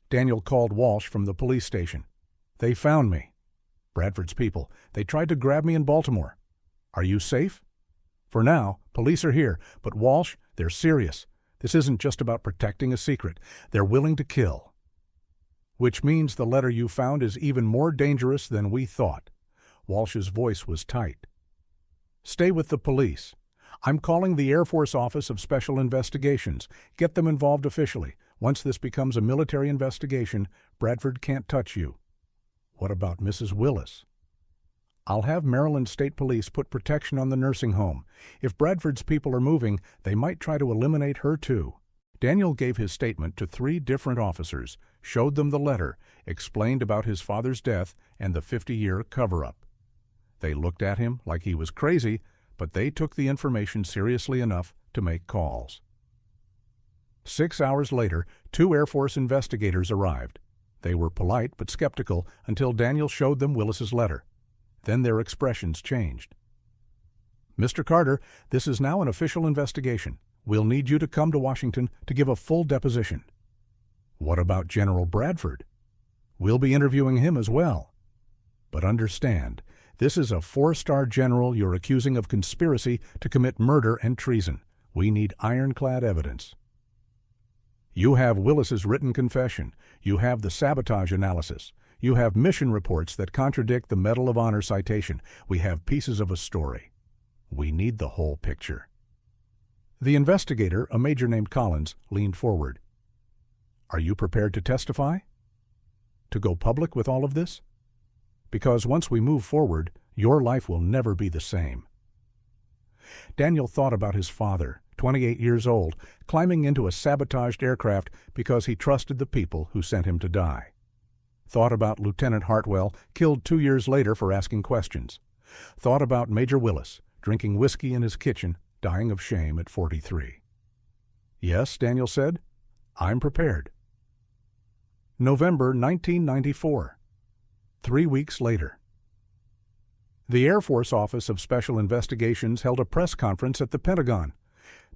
Daniel called Walsh from the police station. "They found me. Bradford's people. They tried to grab me in Baltimore. Are you safe?" "For now, police are here, but Walsh, they're serious. This isn't just about protecting a secret. They're willing to kill." "Which means the letter you found is even more dangerous than we thought." Walsh's voice was tight. "Stay with the police. I'm calling the Air Force Office of Special Investigations. Get them involved officially. Once this becomes a military investigation, Bradford can't touch you." "What about Mrs. Willis?" "I'll have Maryland State Police put protection on the nursing home. If Bradford's people are moving, they might try to eliminate her too." Daniel gave his statement to 3 different officers, showed them the letter, explained about his father's death and the 50-year cover-up. They looked at him like he was crazy, but they took the information seriously enough to make calls. 6 hours later, 2 Air Force investigators arrived. They were polite but skeptical until Daniel showed them Willis's letter. Then their expressions changed. "Mr. Carter, this is now an official investigation. We'll need you to come to Washington to give a full deposition." "What about General Bradford?" "We'll be interviewing him as well." "But understand, this is a 4-star general you're accusing of conspiracy to commit murder and treason. We need ironclad evidence." "You have Willis's written confession. You have the sabotage analysis. You have mission reports that contradict the Medal of Honor citation. We have pieces of a story. We need the whole picture." The investigator, a major named Collins, leaned forward. "Are you prepared to testify? To go public with all of this? Because once we move forward, your life will never be the same." Daniel thought about his father, 28 years old, climbing into a sabotaged aircraft because he trusted the people who sent him to die. Thought about Lieutenant Hartwell, killed 2 years later for asking questions. Thought about Major Willis, drinking whiskey in his kitchen, dying of shame at 43. "Yes," Daniel said, "I'm prepared." November 1994. 3 weeks later. The Air Force Office of Special Investigations held a press conference at the Pentagon.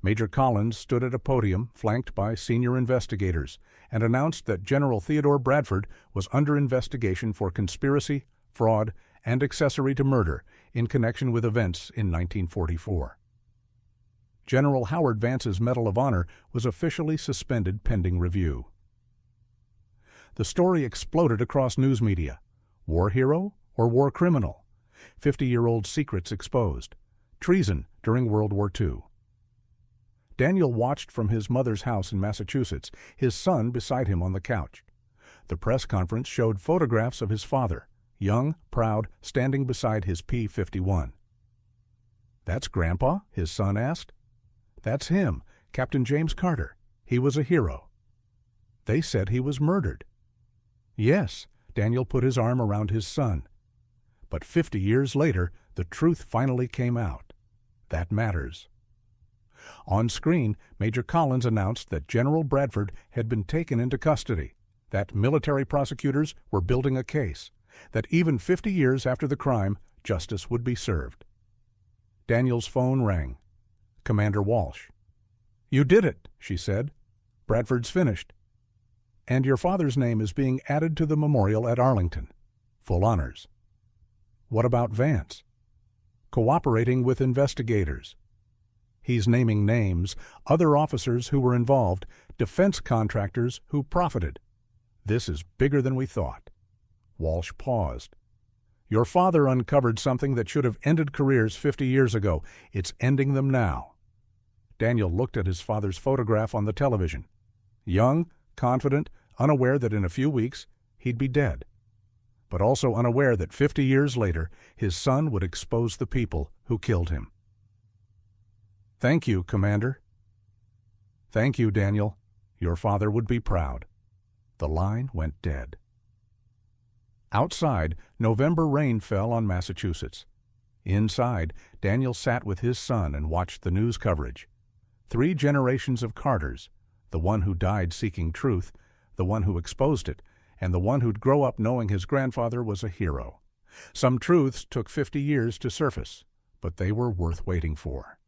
Major Collins stood at a podium flanked by senior investigators and announced that General Theodore Bradford was under investigation for conspiracy, fraud, and accessory to murder in connection with events in 1944. General Howard Vance's Medal of Honor was officially suspended pending review. The story exploded across news media. War hero or war criminal? 50-year-old secrets exposed. Treason during World War II. Daniel watched from his mother's house in Massachusetts, his son beside him on the couch. The press conference showed photographs of his father, young, proud, standing beside his P-51. "That's Grandpa?" his son asked. "That's him, Captain James Carter. He was a hero." "They said he was murdered." "Yes," Daniel put his arm around his son. "But 50 years later, the truth finally came out. That matters." On screen, Major Collins announced that General Bradford had been taken into custody, that military prosecutors were building a case, that even 50 years after the crime, justice would be served. Daniel's phone rang. Commander Walsh. "You did it," she said. "Bradford's finished. And your father's name is being added to the memorial at Arlington. Full honors." "What about Vance?" "Cooperating with investigators. He's naming names, other officers who were involved, defense contractors who profited. This is bigger than we thought." Walsh paused. "Your father uncovered something that should have ended careers 50 years ago. It's ending them now." Daniel looked at his father's photograph on the television. Young, confident, unaware that in a few weeks he'd be dead, but also unaware that 50 years later his son would expose the people who killed him. "Thank you, Commander." "Thank you, Daniel. Your father would be proud." The line went dead. Outside, November rain fell on Massachusetts. Inside, Daniel sat with his son and watched the news coverage. 3 generations of Carters, the one who died seeking truth, the one who exposed it, and the one who'd grow up knowing his grandfather was a hero. Some truths took 50 years to surface, but they were worth waiting for.